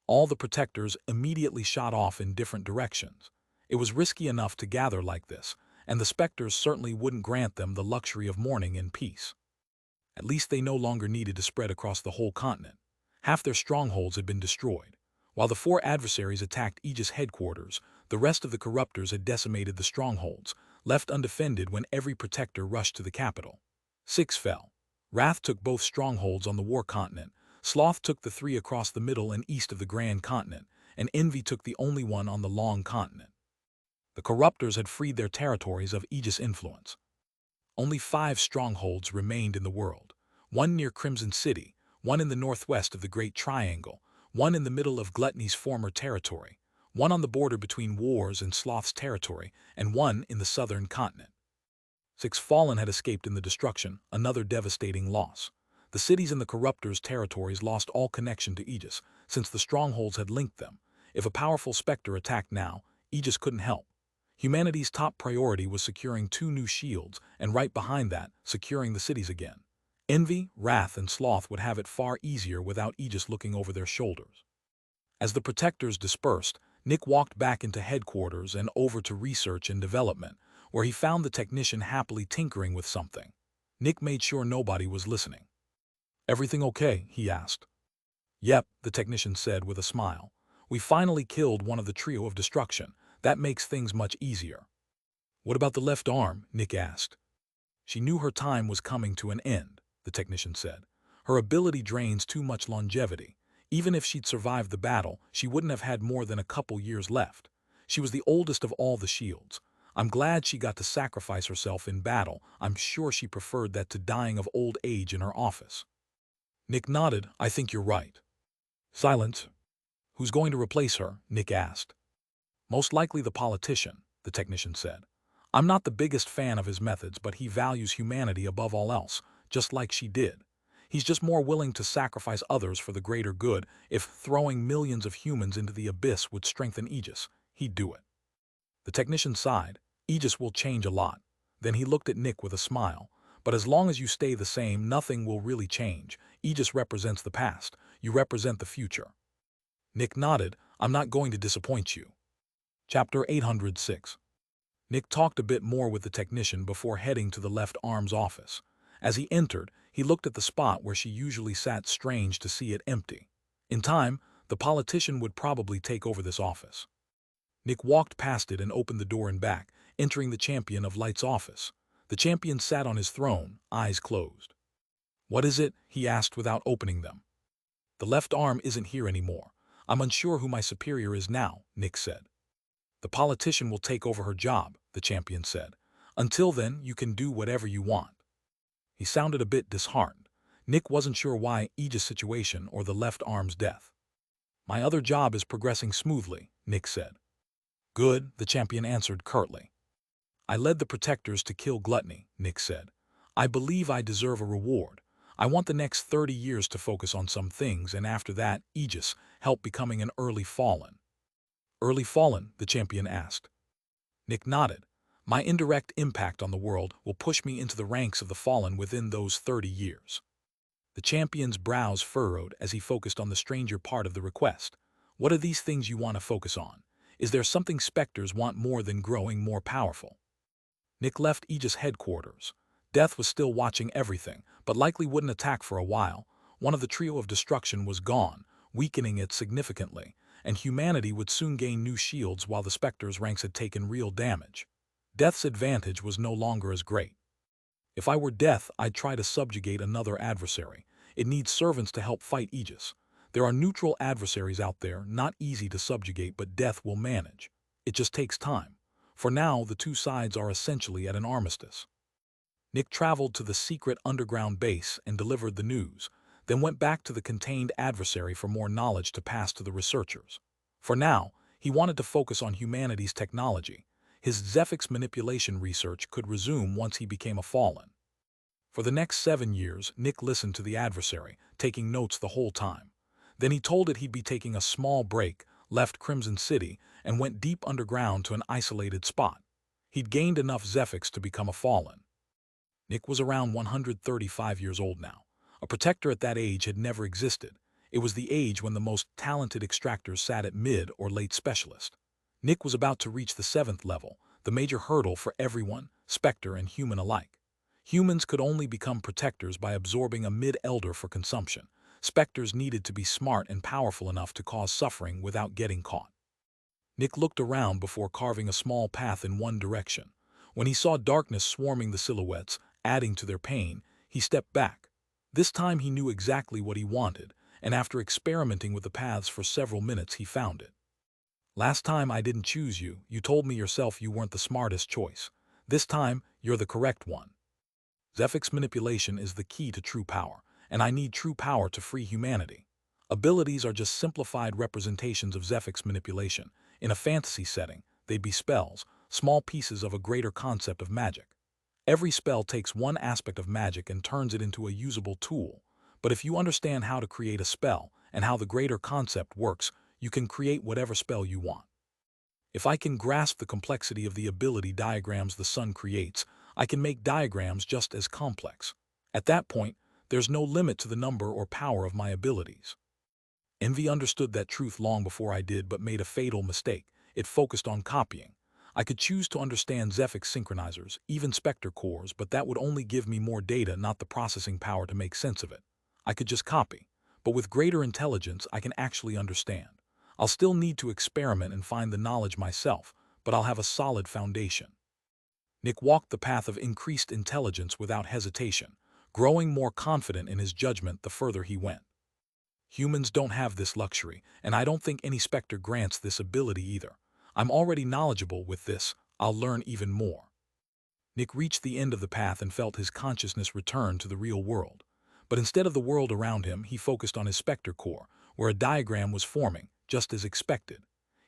All the protectors immediately shot off in different directions. It was risky enough to gather like this, and the Specters certainly wouldn't grant them the luxury of mourning in peace. At least they no longer needed to spread across the whole continent. Half their strongholds had been destroyed. While the 4 adversaries attacked Aegis headquarters, the rest of the corruptors had decimated the strongholds, left undefended when every protector rushed to the capital. 6 fell. Wrath took both strongholds on the war continent. Sloth took the 3 across the middle and east of the Grand Continent, and Envy took the only one on the Long Continent. The corruptors had freed their territories of Aegis influence. Only 5 strongholds remained in the world. 1 near Crimson City, 1 in the northwest of the Great Triangle, 1 in the middle of Gluttony's former territory, 1 on the border between Wars and Sloth's territory, and 1 in the southern continent. 6 fallen had escaped in the destruction, another devastating loss. The cities in the corruptors' territories lost all connection to Aegis, since the strongholds had linked them. If a powerful Specter attacked now, Aegis couldn't help. Humanity's top priority was securing 2 new shields, and right behind that, securing the cities again. Envy, Wrath, and Sloth would have it far easier without Aegis looking over their shoulders. As the protectors dispersed, Nick walked back into headquarters and over to research and development, where he found the technician happily tinkering with something. Nick made sure nobody was listening. "Everything okay?" he asked. "Yep," the technician said with a smile. "We finally killed one of the trio of destruction. That makes things much easier." "What about the left arm?" Nick asked. "She knew her time was coming to an end," the technician said. "Her ability drains too much longevity. Even if she'd survived the battle, she wouldn't have had more than a couple years left. She was the oldest of all the shields. I'm glad she got to sacrifice herself in battle. I'm sure she preferred that to dying of old age in her office." Nick nodded. "I think you're right." "Silence." "Who's going to replace her?" Nick asked. "Most likely the politician," the technician said. "I'm not the biggest fan of his methods, but he values humanity above all else, just like she did. He's just more willing to sacrifice others for the greater good. If throwing millions of humans into the abyss would strengthen Aegis, he'd do it." The technician sighed. "Aegis will change a lot." Then he looked at Nick with a smile. "But as long as you stay the same, nothing will really change. Aegis represents the past. You represent the future." Nick nodded. "I'm not going to disappoint you." Chapter 806. Nick talked a bit more with the technician before heading to the left arm's office. As he entered, he looked at the spot where she usually sat, strange to see it empty. In time, the politician would probably take over this office. Nick walked past it and opened the door and back, entering the champion of Light's office. The champion sat on his throne, eyes closed. "What is it?" he asked without opening them. "The left arm isn't here anymore. I'm unsure who my superior is now," Nick said. "The politician will take over her job," the champion said. "Until then, you can do whatever you want." He sounded a bit disheartened. Nick wasn't sure why Aegis' situation or the left arm's death. "My other job is progressing smoothly," Nick said. "Good," the champion answered curtly. "I led the protectors to kill gluttony," Nick said. "I believe I deserve a reward. I want the next 30 years to focus on some things, and after that, Aegis, help becoming an early fallen." "Early fallen?" the champion asked. Nick nodded. "My indirect impact on the world will push me into the ranks of the fallen within those 30 years. The champion's brows furrowed as he focused on the stranger part of the request. "What are these things you want to focus on? Is there something Specters want more than growing more powerful?" Nick left Aegis headquarters. Death was still watching everything, but likely wouldn't attack for a while. One of the trio of destruction was gone, weakening it significantly, and humanity would soon gain new shields while the Specters' ranks had taken real damage. Death's advantage was no longer as great. "If I were Death, I'd try to subjugate another adversary. It needs servants to help fight Aegis. There are neutral adversaries out there, not easy to subjugate, but Death will manage. It just takes time. For now, the two sides are essentially at an armistice." Nick traveled to the secret underground base and delivered the news, then went back to the contained adversary for more knowledge to pass to the researchers. For now, he wanted to focus on humanity's technology. His Zephyx manipulation research could resume once he became a fallen. For the next 7 years, Nick listened to the adversary, taking notes the whole time. Then he told it he'd be taking a small break, left Crimson City, and went deep underground to an isolated spot. He'd gained enough Zephyx to become a fallen. Nick was around 135 years old now. A protector at that age had never existed. It was the age when the most talented extractors sat at mid or late specialist. Nick was about to reach the 7th level, the major hurdle for everyone, Specter and human alike. Humans could only become protectors by absorbing a mid-elder for consumption. Specters needed to be smart and powerful enough to cause suffering without getting caught. Nick looked around before carving a small path in one direction. When he saw darkness swarming the silhouettes, adding to their pain, he stepped back. This time he knew exactly what he wanted, and after experimenting with the paths for several minutes, he found it. "Last time I didn't choose you. You told me yourself you weren't the smartest choice. This time, you're the correct one. Zephyx manipulation is the key to true power, and I need true power to free humanity. Abilities are just simplified representations of Zephyx manipulation. In a fantasy setting, they'd be spells, small pieces of a greater concept of magic. Every spell takes one aspect of magic and turns it into a usable tool. But if you understand how to create a spell and how the greater concept works, you can create whatever spell you want. If I can grasp the complexity of the ability diagrams the sun creates, I can make diagrams just as complex. At that point, there's no limit to the number or power of my abilities." Envy understood that truth long before I did but made a fatal mistake. It focused on copying. I could choose to understand Zephyx synchronizers, even Specter cores, but that would only give me more data, not the processing power to make sense of it. I could just copy. But with greater intelligence, I can actually understand. I'll still need to experiment and find the knowledge myself, but I'll have a solid foundation. Nick walked the path of increased intelligence without hesitation, growing more confident in his judgment the further he went. Humans don't have this luxury, and I don't think any Specter grants this ability either. I'm already knowledgeable with this, I'll learn even more. Nick reached the end of the path and felt his consciousness return to the real world. But instead of the world around him, he focused on his Specter core, where a diagram was forming, just as expected.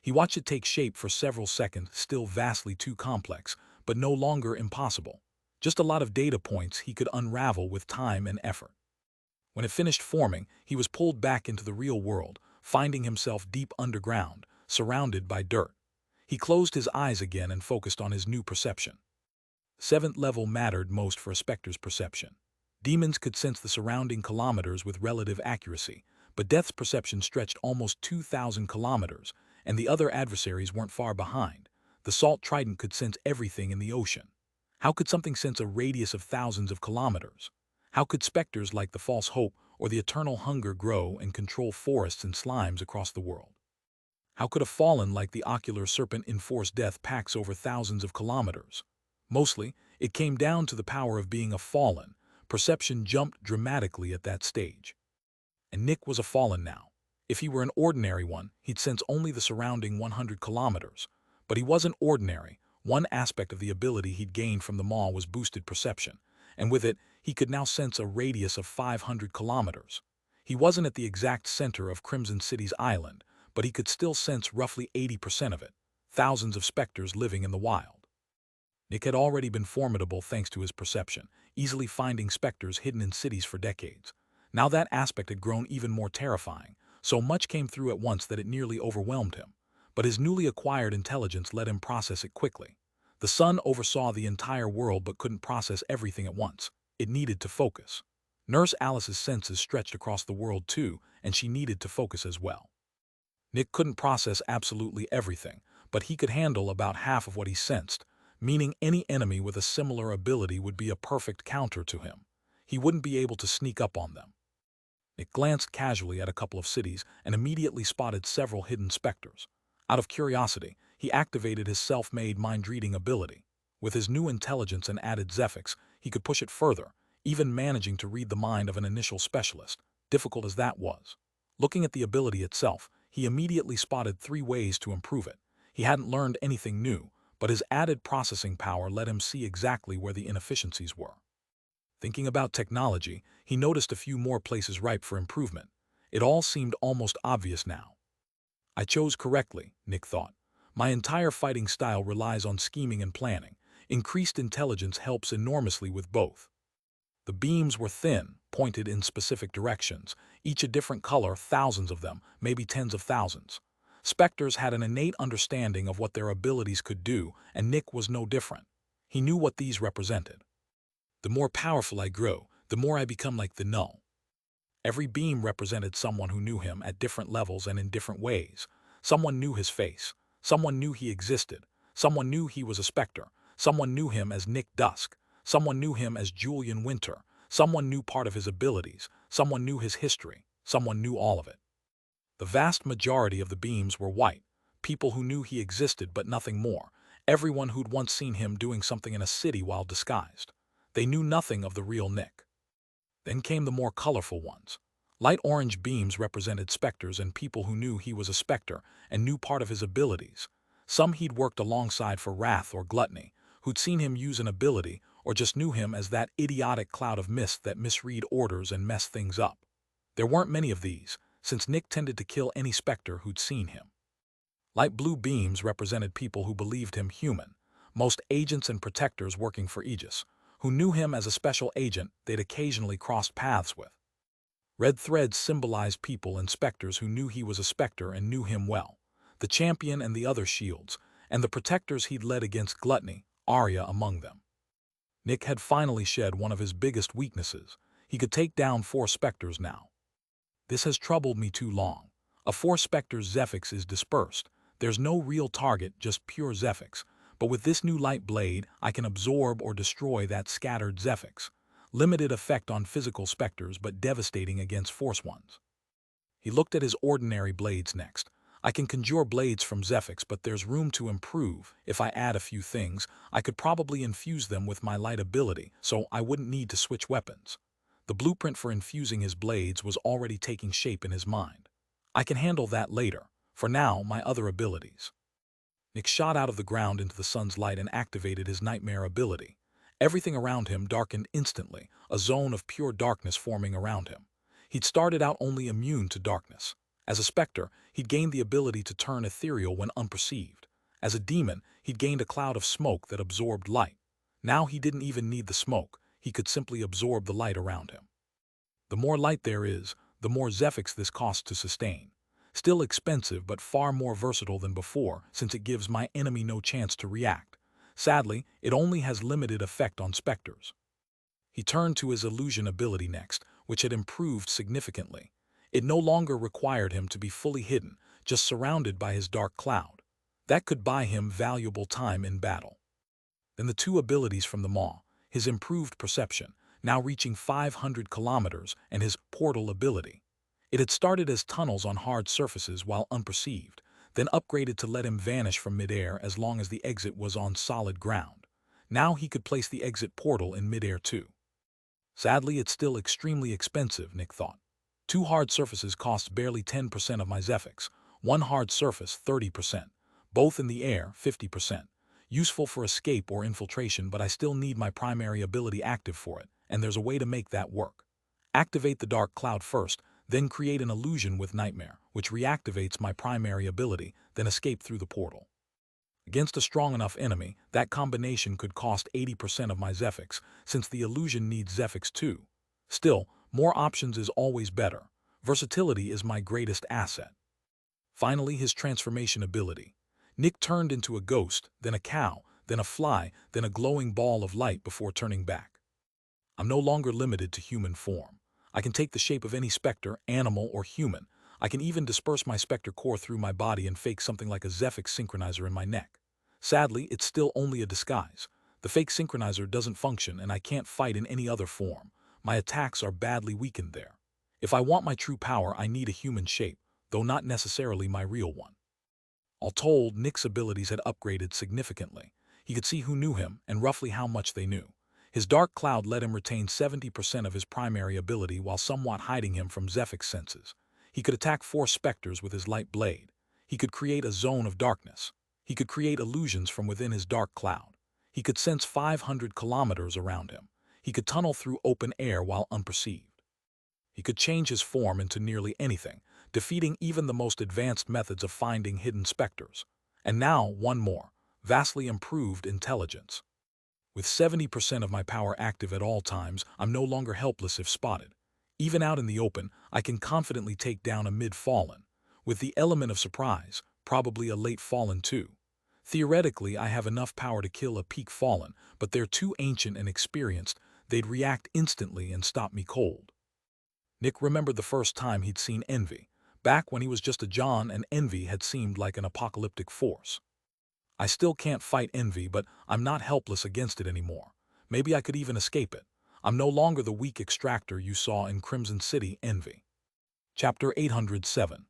He watched it take shape for several seconds, still vastly too complex, but no longer impossible. Just a lot of data points he could unravel with time and effort. When it finished forming, he was pulled back into the real world, finding himself deep underground, surrounded by dirt. He closed his eyes again and focused on his new perception. 7th level mattered most for a Specter's perception. Demons could sense the surrounding kilometers with relative accuracy, but Death's perception stretched almost 2,000 kilometers, and the other adversaries weren't far behind. The Salt Trident could sense everything in the ocean. How could something sense a radius of thousands of kilometers? How could Specters like the False Hope or the Eternal Hunger grow and control forests and slimes across the world? How could a Fallen like the Ocular Serpent enforce death packs over thousands of kilometers? Mostly, it came down to the power of being a Fallen. Perception jumped dramatically at that stage. And Nick was a Fallen now. If he were an ordinary one, he'd sense only the surrounding 100 kilometers. But he wasn't ordinary. One aspect of the ability he'd gained from the Maw was boosted perception, and with it, he could now sense a radius of 500 kilometers. He wasn't at the exact center of Crimson City's island, but he could still sense roughly 80% of it, thousands of Specters living in the wild. Nick had already been formidable thanks to his perception, easily finding Specters hidden in cities for decades. Now that aspect had grown even more terrifying, so much came through at once that it nearly overwhelmed him. But his newly acquired intelligence let him process it quickly. The sun oversaw the entire world but couldn't process everything at once. It needed to focus. Nurse Alice's senses stretched across the world too, and she needed to focus as well. Nick couldn't process absolutely everything, but he could handle about half of what he sensed, meaning any enemy with a similar ability would be a perfect counter to him. He wouldn't be able to sneak up on them. Nick glanced casually at a couple of cities and immediately spotted several hidden Specters. Out of curiosity, he activated his self-made mind-reading ability. With his new intelligence and added Zephyx, he could push it further, even managing to read the mind of an initial specialist, difficult as that was. Looking at the ability itself, he immediately spotted 3 ways to improve it. He hadn't learned anything new, but his added processing power let him see exactly where the inefficiencies were. Thinking about technology, he noticed a few more places ripe for improvement. It all seemed almost obvious now. I chose correctly, Nick thought. My entire fighting style relies on scheming and planning. Increased intelligence helps enormously with both. The beams were thin, pointed in specific directions, each a different color, thousands of them, maybe tens of thousands. Specters had an innate understanding of what their abilities could do, and Nick was no different. He knew what these represented. The more powerful I grow, the more I become like the null. Every beam represented someone who knew him at different levels and in different ways. Someone knew his face. Someone knew he existed. Someone knew he was a Specter. Someone knew him as Nick Dusk. Someone knew him as Julian Winter. Someone knew part of his abilities. Someone knew his history. Someone knew all of it. The vast majority of the beams were white, people who knew he existed but nothing more, everyone who'd once seen him doing something in a city while disguised. They knew nothing of the real Nick. Then came the more colorful ones. Light orange beams represented Specters and people who knew he was a Specter and knew part of his abilities. Some he'd worked alongside for wrath or gluttony, who'd seen him use an ability or just knew him as that idiotic cloud of mist that misread orders and mess things up. There weren't many of these, since Nick tended to kill any Specter who'd seen him. Light blue beams represented people who believed him human, most agents and protectors working for Aegis, who knew him as a special agent they'd occasionally crossed paths with. Red threads symbolized people and Specters who knew he was a Specter and knew him well, the champion and the other shields, and the protectors he'd led against gluttony, Arya among them. Nick had finally shed one of his biggest weaknesses. He could take down 4 Specters now. This has troubled me too long. A 4-Specter Zephyx is dispersed. There's no real target, just pure Zephyx. But with this new light blade, I can absorb or destroy that scattered Zephyx. Limited effect on physical Specters, but devastating against force ones. He looked at his ordinary blades next. I can conjure blades from Zephyx, but there's room to improve. If I add a few things, I could probably infuse them with my light ability, so I wouldn't need to switch weapons. The blueprint for infusing his blades was already taking shape in his mind. I can handle that later. For now, my other abilities. Nick shot out of the ground into the sun's light and activated his nightmare ability. Everything around him darkened instantly, a zone of pure darkness forming around him. He'd started out only immune to darkness. As a Specter, he'd gained the ability to turn ethereal when unperceived. As a demon, he'd gained a cloud of smoke that absorbed light. Now he didn't even need the smoke, he could simply absorb the light around him. The more light there is, the more Zephyx this costs to sustain. Still expensive, but far more versatile than before, since it gives my enemy no chance to react. Sadly, it only has limited effect on Specters. He turned to his illusion ability next, which had improved significantly. It no longer required him to be fully hidden, just surrounded by his dark cloud. That could buy him valuable time in battle. Then the two abilities from the Maw, his improved perception, now reaching 500 kilometers, and his portal ability. It had started as tunnels on hard surfaces while unperceived, then upgraded to let him vanish from midair as long as the exit was on solid ground. Now he could place the exit portal in midair too. Sadly, it's still extremely expensive, Nick thought. 2 hard surfaces cost barely 10% of my Zephyx, 1 hard surface 30%, both in the air 50%. Useful for escape or infiltration, but I still need my primary ability active for it, and there's a way to make that work. Activate the dark cloud first, then create an illusion with Nightmare, which reactivates my primary ability, then escape through the portal. Against a strong enough enemy, that combination could cost 80% of my Zephyx, since the illusion needs Zephyx too. Still, more options is always better. Versatility is my greatest asset. Finally, his transformation ability. Nick turned into a ghost, then a cow, then a fly, then a glowing ball of light before turning back. I'm no longer limited to human form. I can take the shape of any Specter, animal, or human. I can even disperse my Specter core through my body and fake something like a Zephyx synchronizer in my neck. Sadly, it's still only a disguise. The fake synchronizer doesn't function and I can't fight in any other form. My attacks are badly weakened there. If I want my true power, I need a human shape, though not necessarily my real one. All told, Nick's abilities had upgraded significantly. He could see who knew him and roughly how much they knew. His dark cloud let him retain 70% of his primary ability while somewhat hiding him from Zephyx senses. He could attack 4 Specters with his light blade. He could create a zone of darkness. He could create illusions from within his dark cloud. He could sense 500 kilometers around him. He could tunnel through open air while unperceived. He could change his form into nearly anything, defeating even the most advanced methods of finding hidden Specters. And now, one more, vastly improved intelligence. With 70% of my power active at all times, I'm no longer helpless if spotted. Even out in the open, I can confidently take down a mid-fallen. With the element of surprise, probably a late fallen too. Theoretically, I have enough power to kill a peak fallen, but they're too ancient and experienced, they'd react instantly and stop me cold. Nick remembered the first time he'd seen Envy. Back when he was just a John, and Envy had seemed like an apocalyptic force. I still can't fight Envy, but I'm not helpless against it anymore. Maybe I could even escape it. I'm no longer the weak Extractor you saw in Crimson City, Envy. Chapter 807.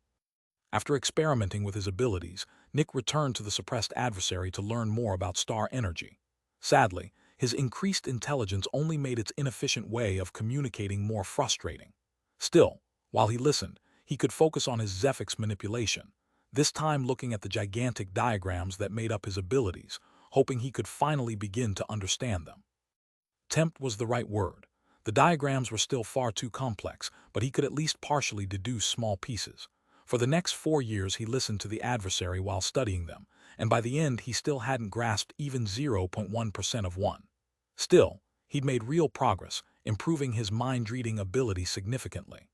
After experimenting with his abilities, Nick returned to the suppressed adversary to learn more about star energy. Sadly, his increased intelligence only made its inefficient way of communicating more frustrating. Still, while he listened, he could focus on his Zephyx manipulation, this time looking at the gigantic diagrams that made up his abilities, hoping he could finally begin to understand them. Tempt was the right word. The diagrams were still far too complex, but he could at least partially deduce small pieces. For the next 4 years he listened to the adversary while studying them, and by the end he still hadn't grasped even 0.1% of one. Still, he'd made real progress, improving his mind-reading ability significantly.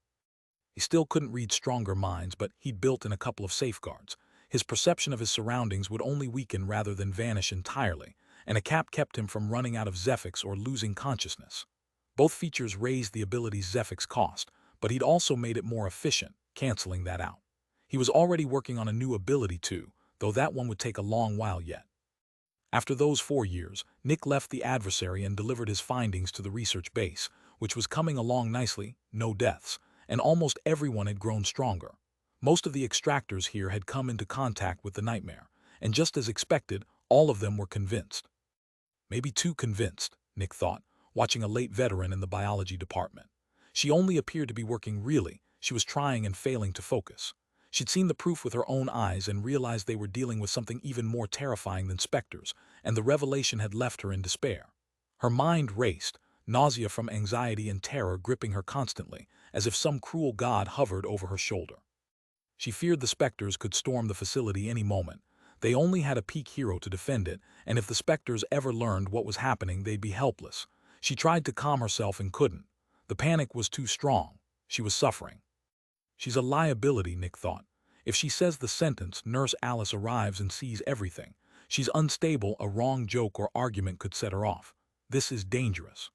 He still couldn't read stronger minds, but he'd built in a couple of safeguards. His perception of his surroundings would only weaken rather than vanish entirely, and a cap kept him from running out of Zephyx or losing consciousness. Both features raised the ability's Zephyx cost, but he'd also made it more efficient, canceling that out. He was already working on a new ability too, though that one would take a long while yet. After those 4 years, Nick left the adversary and delivered his findings to the research base, which was coming along nicely, no deaths, and almost everyone had grown stronger. Most of the extractors here had come into contact with the nightmare, and just as expected, all of them were convinced. Maybe too convinced, Nick thought, watching a late veteran in the biology department. She only appeared to be working really, she was trying and failing to focus. She'd seen the proof with her own eyes and realized they were dealing with something even more terrifying than specters, and the revelation had left her in despair. Her mind raced, nausea from anxiety and terror gripping her constantly, as if some cruel god hovered over her shoulder. She feared the Specters could storm the facility any moment. They only had a peak hero to defend it, and if the Specters ever learned what was happening, they'd be helpless. She tried to calm herself and couldn't. The panic was too strong. She was suffering. She's a liability, Nick thought. If she says the sentence, Nurse Alice arrives and sees everything. She's unstable, a wrong joke or argument could set her off. This is dangerous.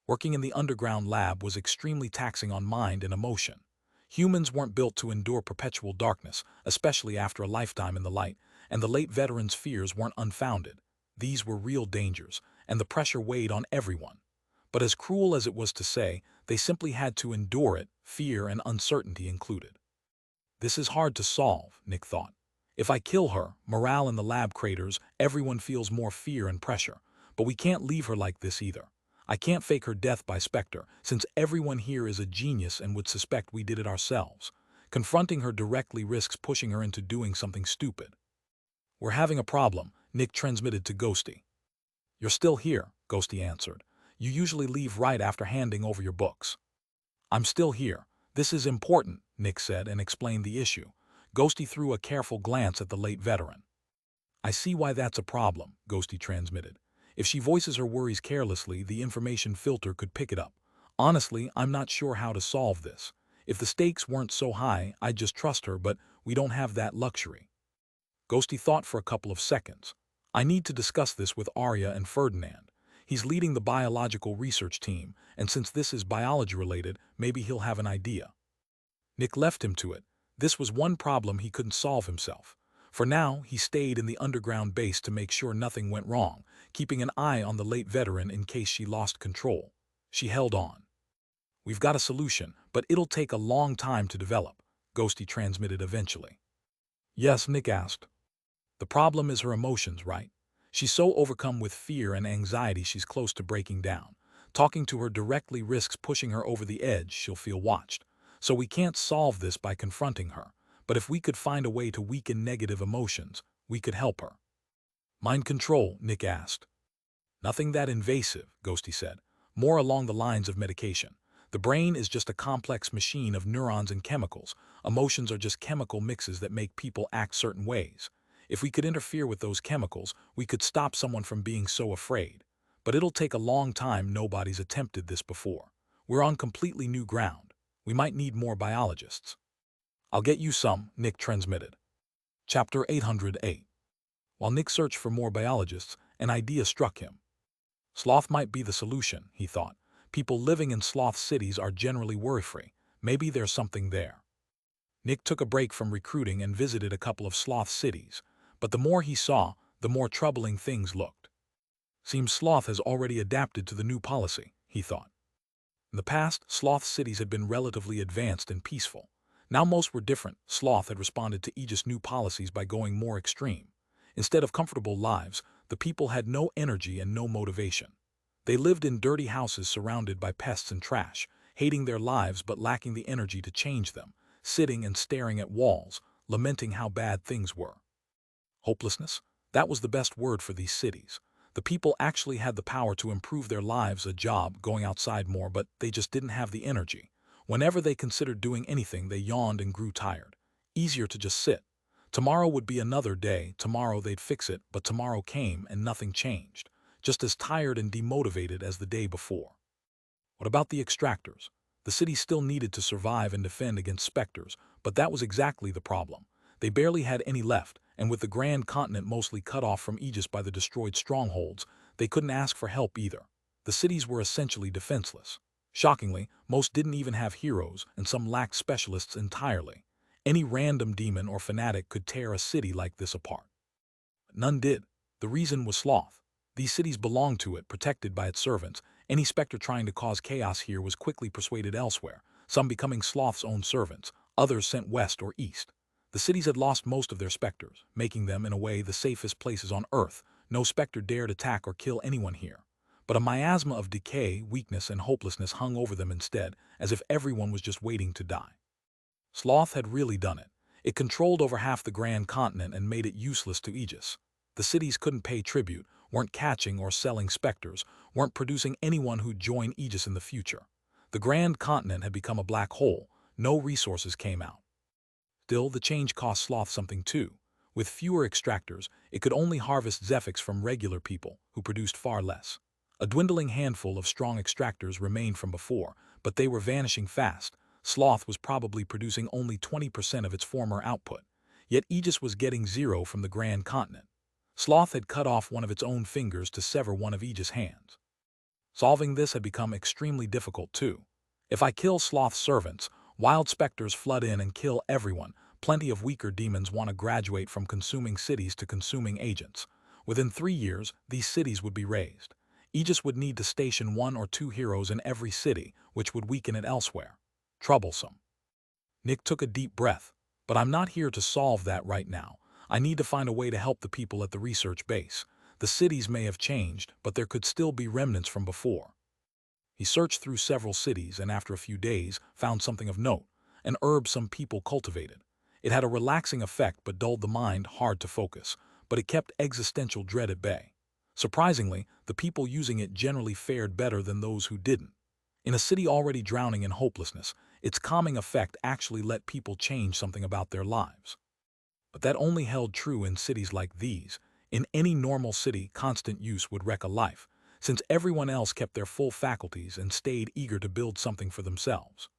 Working in the underground lab was extremely taxing on mind and emotion. Humans weren't built to endure perpetual darkness, especially after a lifetime in the light, and the late veteran's fears weren't unfounded. These were real dangers, and the pressure weighed on everyone. But as cruel as it was to say, they simply had to endure it, fear and uncertainty included. This is hard to solve, Nick thought. If I kill her, morale in the lab craters, everyone feels more fear and pressure. But we can't leave her like this either. I can't fake her death by Specter, since everyone here is a genius and would suspect we did it ourselves. Confronting her directly risks pushing her into doing something stupid. We're having a problem, Nick transmitted to Ghosty. You're still here, Ghosty answered. You usually leave right after handing over your books. I'm still here. This is important, Nick said and explained the issue. Ghosty threw a careful glance at the late veteran. I see why that's a problem, Ghosty transmitted. If she voices her worries carelessly, the information filter could pick it up. Honestly, I'm not sure how to solve this. If the stakes weren't so high, I'd just trust her, but we don't have that luxury. Ghosty thought for a couple of seconds. I need to discuss this with Arya and Ferdinand. He's leading the biological research team, and since this is biology-related, maybe he'll have an idea. Nick left him to it. This was one problem he couldn't solve himself. For now, he stayed in the underground base to make sure nothing went wrong, keeping an eye on the late veteran in case she lost control. She held on. We've got a solution, but it'll take a long time to develop, Ghosty transmitted eventually. Yes, Nick asked. The problem is her emotions, right? She's so overcome with fear and anxiety she's close to breaking down. Talking to her directly risks pushing her over the edge. She'll feel watched. So we can't solve this by confronting her. But if we could find a way to weaken negative emotions, we could help her. Mind control, Nick asked. Nothing that invasive, Ghosty said. More along the lines of medication. The brain is just a complex machine of neurons and chemicals. Emotions are just chemical mixes that make people act certain ways. If we could interfere with those chemicals, we could stop someone from being so afraid. But it'll take a long time. Nobody's attempted this before. We're on completely new ground. We might need more biologists. I'll get you some, Nick transmitted. Chapter 808. While Nick searched for more biologists, an idea struck him. Sloth might be the solution, he thought. People living in sloth cities are generally worry-free. Maybe there's something there. Nick took a break from recruiting and visited a couple of sloth cities, but the more he saw, the more troubling things looked. Seems Sloth has already adapted to the new policy, he thought. In the past, sloth cities had been relatively advanced and peaceful. Now most were different. Sloth had responded to Aegis' new policies by going more extreme. Instead of comfortable lives, the people had no energy and no motivation. They lived in dirty houses surrounded by pests and trash, hating their lives but lacking the energy to change them, sitting and staring at walls, lamenting how bad things were. Hopelessness? That was the best word for these cities. The people actually had the power to improve their lives, a job, going outside more, but they just didn't have the energy. Whenever they considered doing anything, they yawned and grew tired. Easier to just sit. Tomorrow would be another day, tomorrow they'd fix it, but tomorrow came and nothing changed. Just as tired and demotivated as the day before. What about the Extractors? The city still needed to survive and defend against Specters, but that was exactly the problem. They barely had any left, and with the Grand Continent mostly cut off from Aegis by the destroyed strongholds, they couldn't ask for help either. The cities were essentially defenseless. Shockingly, most didn't even have heroes, and some lacked specialists entirely. Any random demon or fanatic could tear a city like this apart. But none did. The reason was sloth. These cities belonged to it, protected by its servants. Any specter trying to cause chaos here was quickly persuaded elsewhere, some becoming sloth's own servants, others sent west or east. The cities had lost most of their specters, making them, in a way, the safest places on Earth. No specter dared attack or kill anyone here. But a miasma of decay, weakness, and hopelessness hung over them instead, as if everyone was just waiting to die. Sloth had really done it. It controlled over half the grand continent and made it useless to Aegis. The cities couldn't pay tribute, weren't catching or selling specters, weren't producing anyone who'd join Aegis in the future. The grand continent had become a black hole. No resources came out. Still, the change cost Sloth something too. With fewer extractors, it could only harvest Zephyx from regular people, who produced far less. A dwindling handful of strong extractors remained from before, but they were vanishing fast. Sloth was probably producing only 20% of its former output. Yet Aegis was getting zero from the grand continent. Sloth had cut off one of its own fingers to sever one of Aegis' hands. Solving this had become extremely difficult too. If I kill Sloth's servants, wild specters flood in and kill everyone. Plenty of weaker demons want to graduate from consuming cities to consuming agents. Within 3 years, these cities would be razed. Aegis would need to station 1 or 2 heroes in every city, which would weaken it elsewhere. Troublesome. Nick took a deep breath. But I'm not here to solve that right now. I need to find a way to help the people at the research base. The cities may have changed, but there could still be remnants from before. He searched through several cities and after a few days found something of note, an herb some people cultivated. It had a relaxing effect but dulled the mind, hard to focus, but it kept existential dread at bay. Surprisingly, the people using it generally fared better than those who didn't. In a city already drowning in hopelessness, its calming effect actually let people change something about their lives. But that only held true in cities like these. In any normal city, constant use would wreck a life, since everyone else kept their full faculties and stayed eager to build something for themselves.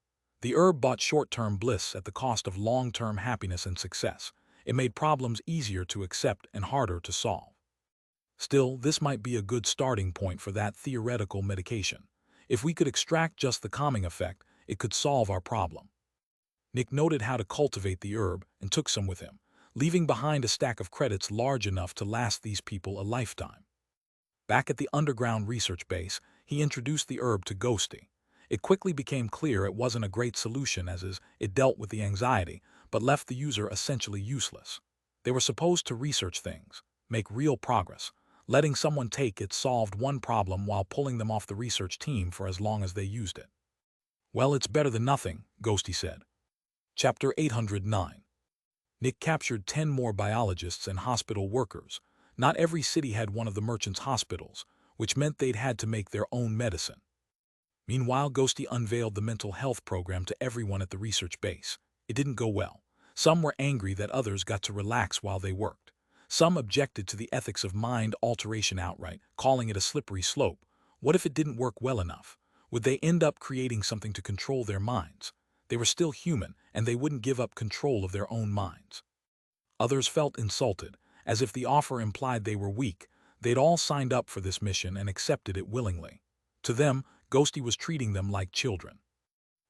The herb bought short-term bliss at the cost of long-term happiness and success. It made problems easier to accept and harder to solve. Still, this might be a good starting point for that theoretical medication. If we could extract just the calming effect, it could solve our problem. Nick noted how to cultivate the herb and took some with him, leaving behind a stack of credits large enough to last these people a lifetime. Back at the underground research base, he introduced the herb to Ghosty. It quickly became clear it wasn't a great solution as it dealt with the anxiety, but left the user essentially useless. They were supposed to research things, make real progress. Letting someone take it solved one problem while pulling them off the research team for as long as they used it. Well, it's better than nothing, Ghosty said. Chapter 809. Nick captured 10 more biologists and hospital workers. Not every city had one of the merchants' hospitals, which meant they'd had to make their own medicine. Meanwhile, Ghosty unveiled the mental health program to everyone at the research base. It didn't go well. Some were angry that others got to relax while they worked. Some objected to the ethics of mind alteration outright, calling it a slippery slope. What if it didn't work well enough? Would they end up creating something to control their minds? They were still human, and they wouldn't give up control of their own minds. Others felt insulted, as if the offer implied they were weak. They'd all signed up for this mission and accepted it willingly. To them, Ghosty was treating them like children.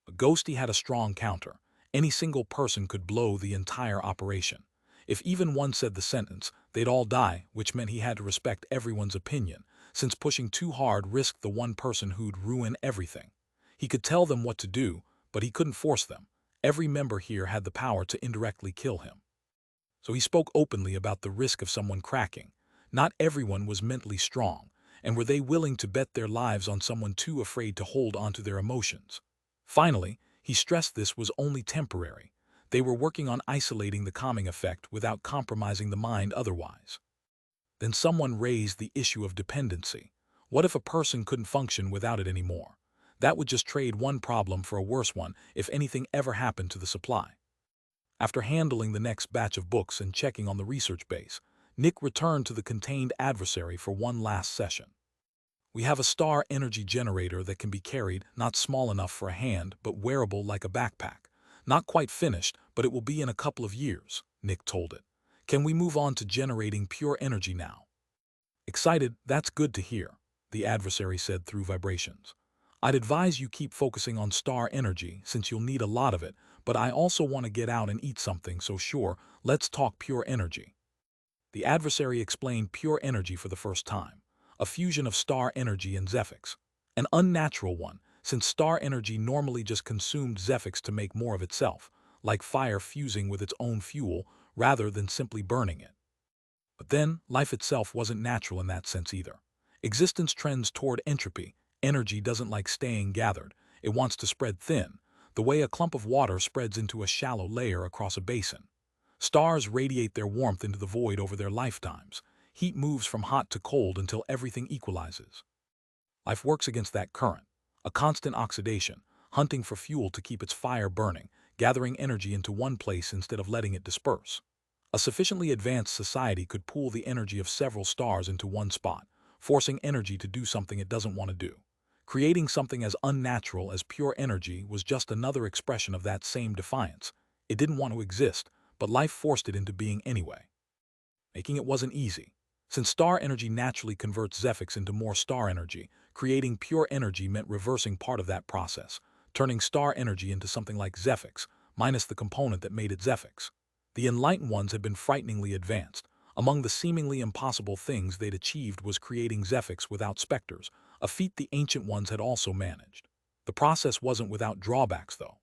But Ghosty had a strong counter. Any single person could blow the entire operation. If even one said the sentence, they'd all die, which meant he had to respect everyone's opinion, since pushing too hard risked the one person who'd ruin everything. He could tell them what to do, but he couldn't force them. Every member here had the power to indirectly kill him. So he spoke openly about the risk of someone cracking. Not everyone was mentally strong, and were they willing to bet their lives on someone too afraid to hold onto their emotions? Finally, he stressed this was only temporary. They were working on isolating the calming effect without compromising the mind otherwise. Then someone raised the issue of dependency. What if a person couldn't function without it anymore? That would just trade one problem for a worse one if anything ever happened to the supply. After handling the next batch of books and checking on the research base, Nick returned to the contained adversary for one last session. We have a star energy generator that can be carried, not small enough for a hand, but wearable like a backpack. Not quite finished, but it will be in a couple of years, Nick told it. Can we move on to generating pure energy now? Excited, that's good to hear, the adversary said through vibrations. I'd advise you keep focusing on star energy since you'll need a lot of it, but I also want to get out and eat something, so sure, let's talk pure energy. The adversary explained pure energy for the first time, a fusion of star energy and Zephyx. An unnatural one, since star energy normally just consumed Zephyx to make more of itself, like fire fusing with its own fuel rather than simply burning it. But then, life itself wasn't natural in that sense either. Existence trends toward entropy. Energy doesn't like staying gathered. It wants to spread thin, the way a clump of water spreads into a shallow layer across a basin. Stars radiate their warmth into the void over their lifetimes. Heat moves from hot to cold until everything equalizes. Life works against that current, a constant oxidation, hunting for fuel to keep its fire burning, gathering energy into one place instead of letting it disperse. A sufficiently advanced society could pool the energy of several stars into one spot, forcing energy to do something it doesn't want to do. Creating something as unnatural as pure energy was just another expression of that same defiance. It didn't want to exist, but life forced it into being anyway. Making it wasn't easy. Since star energy naturally converts Zephyx into more star energy, creating pure energy meant reversing part of that process, turning star energy into something like Zephyx, minus the component that made it Zephyx. The enlightened ones had been frighteningly advanced. Among the seemingly impossible things they'd achieved was creating Zephyx without Specters, a feat the ancient ones had also managed. The process wasn't without drawbacks, though.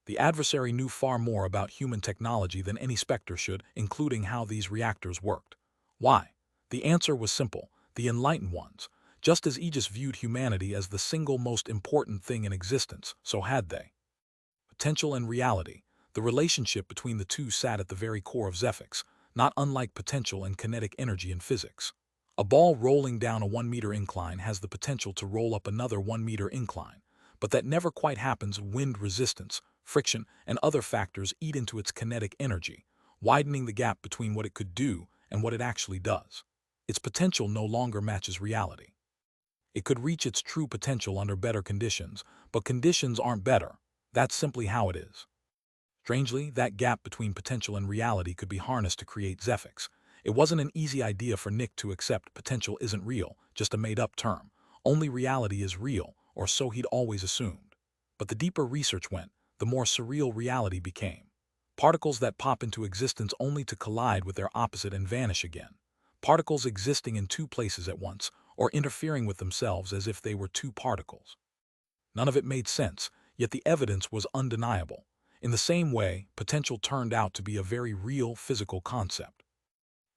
The adversary knew far more about human technology than any Specter should, including how these reactors worked. Why? The answer was simple: the enlightened ones. Just as Aegis viewed humanity as the single most important thing in existence, so had they. Potential and reality. The relationship between the two sat at the very core of Zephyx, not unlike potential and kinetic energy in physics. A ball rolling down a 1-meter incline has the potential to roll up another 1-meter incline, but that never quite happens. Wind resistance, friction, and other factors eat into its kinetic energy, widening the gap between what it could do and what it actually does. Its potential no longer matches reality. It could reach its true potential under better conditions, but conditions aren't better. That's simply how it is. Strangely, that gap between potential and reality could be harnessed to create Zephyx. It wasn't an easy idea for Nick to accept. Potential isn't real, just a made-up term. Only reality is real, or so he'd always assumed. But the deeper research went, the more surreal reality became. Particles that pop into existence only to collide with their opposite and vanish again. Particles existing in two places at once, or interfering with themselves as if they were two particles. None of it made sense, yet the evidence was undeniable. In the same way, potential turned out to be a very real physical concept.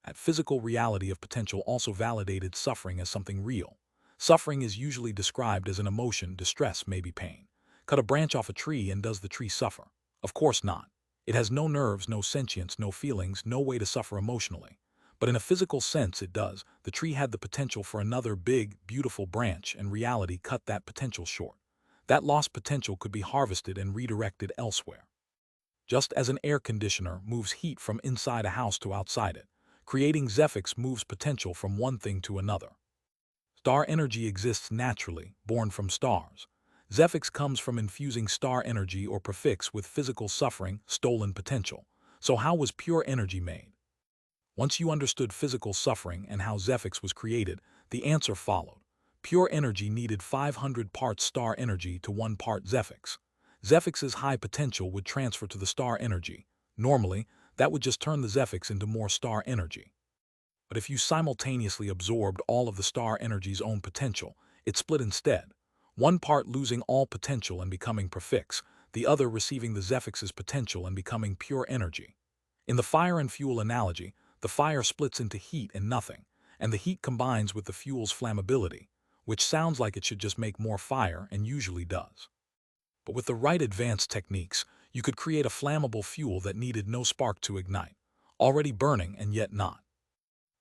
That physical reality of potential also validated suffering as something real. Suffering is usually described as an emotion, distress, maybe pain. Cut a branch off a tree and does the tree suffer? Of course not. It has no nerves, no sentience, no feelings, no way to suffer emotionally. But in a physical sense it does. The tree had the potential for another big, beautiful branch, and reality cut that potential short. That lost potential could be harvested and redirected elsewhere. Just as an air conditioner moves heat from inside a house to outside it, creating Zephyx moves potential from one thing to another. Star energy exists naturally, born from stars. Zephyx comes from infusing star energy or prefix with physical suffering, stolen potential. So how was pure energy made? Once you understood physical suffering and how Zephyx was created, the answer followed. Pure energy needed 500 parts star energy to 1 part Zephyx. Zephyx's high potential would transfer to the star energy. Normally, that would just turn the Zephyx into more star energy. But if you simultaneously absorbed all of the star energy's own potential, it split instead. 1 part losing all potential and becoming prefix, the other receiving the Zephyx's potential and becoming pure energy. In the fire and fuel analogy, the fire splits into heat and nothing, and the heat combines with the fuel's flammability, which sounds like it should just make more fire and usually does. But with the right advanced techniques, you could create a flammable fuel that needed no spark to ignite, already burning and yet not.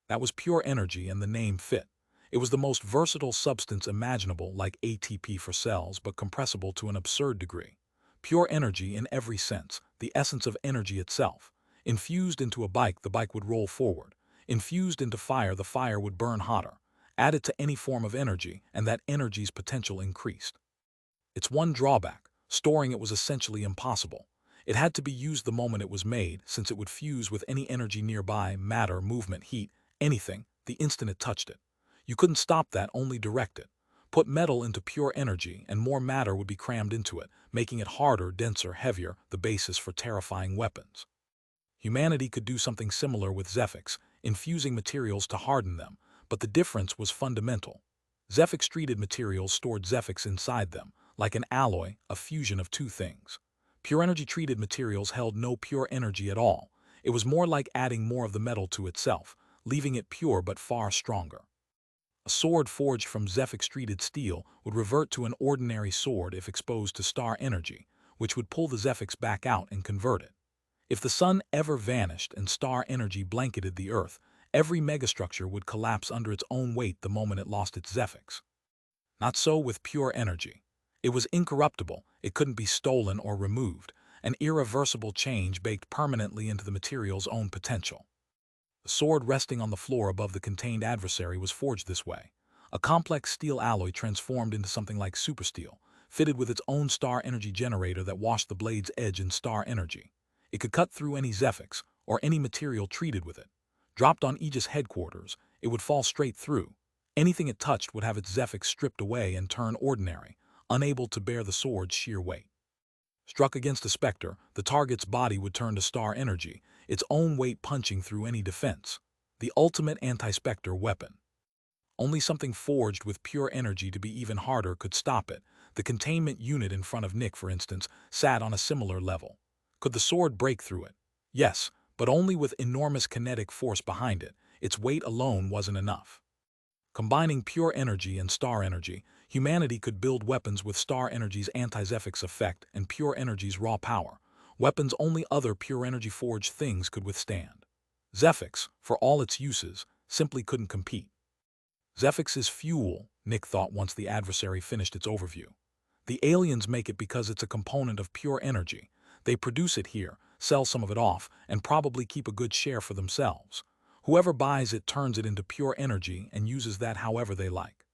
That was pure energy, and the name fit. It was the most versatile substance imaginable, like ATP for cells, but compressible to an absurd degree. Pure energy in every sense, the essence of energy itself. Infused into a bike, the bike would roll forward. Infused into fire, the fire would burn hotter. Added to any form of energy, and that energy's potential increased. Its one drawback: storing it was essentially impossible. It had to be used the moment it was made, since it would fuse with any energy nearby, matter, movement, heat, anything, the instant it touched it. You couldn't stop that, only direct it. Put metal into pure energy and more matter would be crammed into it, making it harder, denser, heavier, the basis for terrifying weapons. Humanity could do something similar with Zephyx, infusing materials to harden them, but the difference was fundamental. Zephyx-treated materials stored Zephyx inside them, like an alloy, a fusion of two things. Pure energy-treated materials held no pure energy at all. It was more like adding more of the metal to itself, leaving it pure but far stronger. A sword forged from Zephyx-treated steel would revert to an ordinary sword if exposed to star energy, which would pull the Zephyx back out and convert it. If the sun ever vanished and star energy blanketed the Earth, every megastructure would collapse under its own weight the moment it lost its Zephyx. Not so with pure energy. It was incorruptible, it couldn't be stolen or removed, an irreversible change baked permanently into the material's own potential. The sword resting on the floor above the contained adversary was forged this way. A complex steel alloy transformed into something like supersteel, fitted with its own star energy generator that washed the blade's edge in star energy. It could cut through any Zephyx, or any material treated with it. Dropped on Aegis headquarters, it would fall straight through. Anything it touched would have its Zephyx stripped away and turn ordinary, unable to bear the sword's sheer weight. Struck against a Specter, the target's body would turn to star energy, its own weight punching through any defense. The ultimate anti-Specter weapon. Only something forged with pure energy to be even harder could stop it. The containment unit in front of Nick, for instance, sat on a similar level. Could the sword break through it? Yes, but only with enormous kinetic force behind it. Its weight alone wasn't enough. Combining pure energy and star energy, humanity could build weapons with star energy's anti-Zephyx effect and pure energy's raw power, weapons only other pure energy forged things could withstand. Zephyx, for all its uses, simply couldn't compete. Zephyx is fuel, Nick thought once the adversary finished its overview. The aliens make it because it's a component of pure energy. They produce it here, sell some of it off, and probably keep a good share for themselves. Whoever buys it turns it into pure energy and uses that however they like.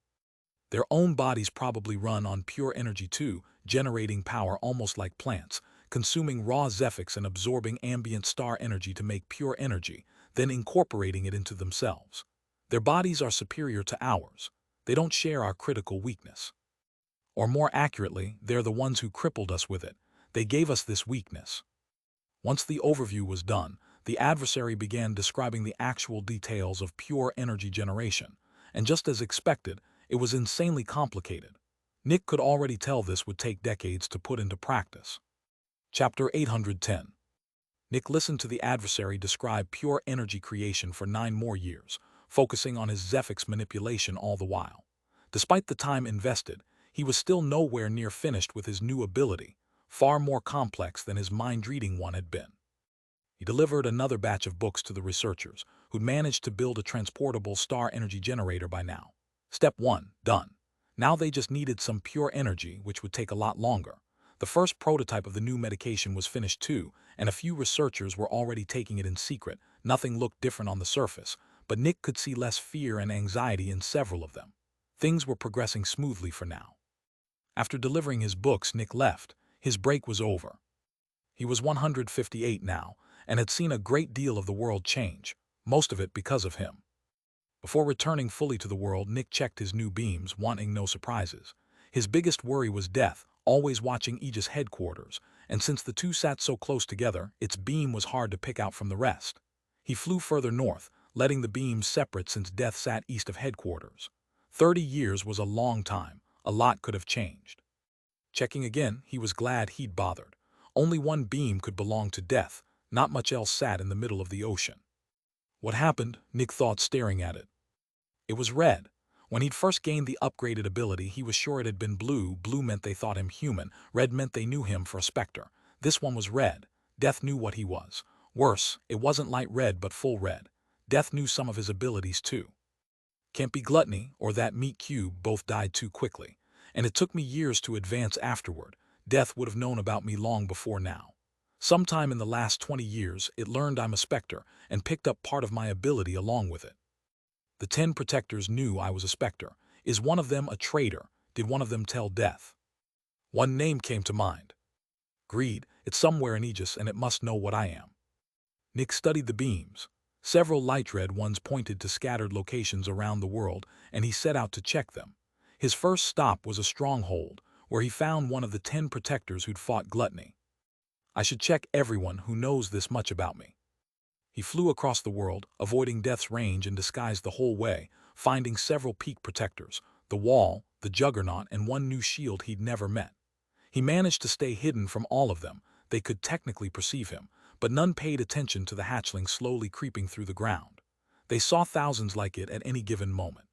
Their own bodies probably run on pure energy too, generating power almost like plants, consuming raw Zephyx and absorbing ambient star energy to make pure energy, then incorporating it into themselves. Their bodies are superior to ours. They don't share our critical weakness. Or more accurately, they're the ones who crippled us with it. They gave us this weakness. Once the overview was done, the adversary began describing the actual details of pure energy generation, and just as expected, it was insanely complicated. Nick could already tell this would take decades to put into practice. Chapter 810. Nick listened to the adversary describe pure energy creation for 9 more years, focusing on his Zephyx manipulation all the while. Despite the time invested, he was still nowhere near finished with his new ability, far more complex than his mind-reading one had been. He delivered another batch of books to the researchers, who'd managed to build a transportable star energy generator by now. Step 1, done. Now they just needed some pure energy, which would take a lot longer. The first prototype of the new medication was finished too, and a few researchers were already taking it in secret. Nothing looked different on the surface, but Nick could see less fear and anxiety in several of them. Things were progressing smoothly for now. After delivering his books, Nick left. His break was over. He was 158 now, and had seen a great deal of the world change, most of it because of him. Before returning fully to the world, Nick checked his new beams, wanting no surprises. His biggest worry was death, always watching Aegis headquarters, and since the two sat so close together, its beam was hard to pick out from the rest. He flew further north, letting the beams separate since death sat east of headquarters. 30 years was a long time. A lot could have changed. Checking again, he was glad he'd bothered. Only one beam could belong to death, not much else sat in the middle of the ocean. What happened? Nick thought, staring at it. It was red. When he'd first gained the upgraded ability, he was sure it had been blue. Blue meant they thought him human. Red meant they knew him for a Specter. This one was red. Death knew what he was. Worse, it wasn't light red but full red. Death knew some of his abilities too. Can't be gluttony or that meat cube, both died too quickly. And it took me years to advance afterward. Death would have known about me long before now. Sometime in the last 20 years, it learned I'm a Specter and picked up part of my ability along with it. The 10 protectors knew I was a Specter. Is one of them a traitor? Did one of them tell Death? One name came to mind. Greed. It's somewhere in Aegis and it must know what I am. Nick studied the beams. Several light red ones pointed to scattered locations around the world, and he set out to check them. His first stop was a stronghold, where he found one of the 10 protectors who'd fought gluttony. I should check everyone who knows this much about me. He flew across the world, avoiding death's range and disguised the whole way, finding several peak protectors, the wall, the juggernaut, and one new shield he'd never met. He managed to stay hidden from all of them. They could technically perceive him, but none paid attention to the hatchling slowly creeping through the ground. They saw thousands like it at any given moment.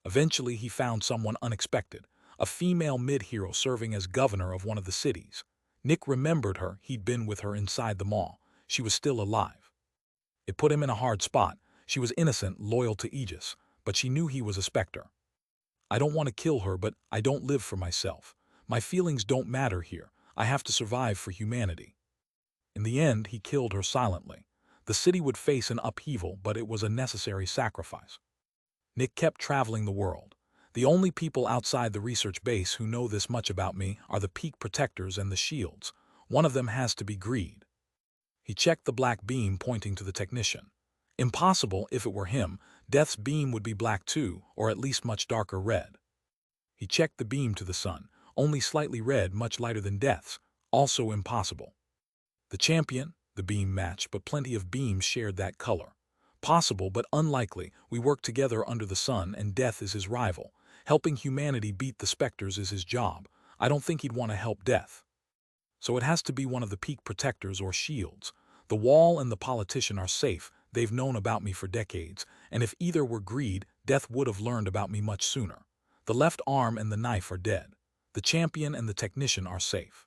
Eventually, he found someone unexpected, a female mid-hero serving as governor of one of the cities. Nick remembered her. He'd been with her inside the mall. She was still alive. It put him in a hard spot. She was innocent, loyal to Aegis, but she knew he was a Specter. I don't want to kill her, but I don't live for myself. My feelings don't matter here. I have to survive for humanity. In the end, he killed her silently. The city would face an upheaval, but it was a necessary sacrifice. Nick kept traveling the world. The only people outside the research base who know this much about me are the peak protectors and the shields. One of them has to be Greed. He checked the black beam pointing to the technician. Impossible. If it were him, Death's beam would be black too, or at least much darker red. He checked the beam to the sun, only slightly red, much lighter than Death's. Also impossible. The champion, the beam matched, but plenty of beams shared that color. Possible, but unlikely. We work together under the sun, and Death is his rival. Helping humanity beat the Specters is his job. I don't think he'd want to help Death. So it has to be one of the peak protectors or shields. The wall and the politician are safe. They've known about me for decades, and if either were Greed, Death would have learned about me much sooner. The left arm and the knife are dead. The champion and the technician are safe.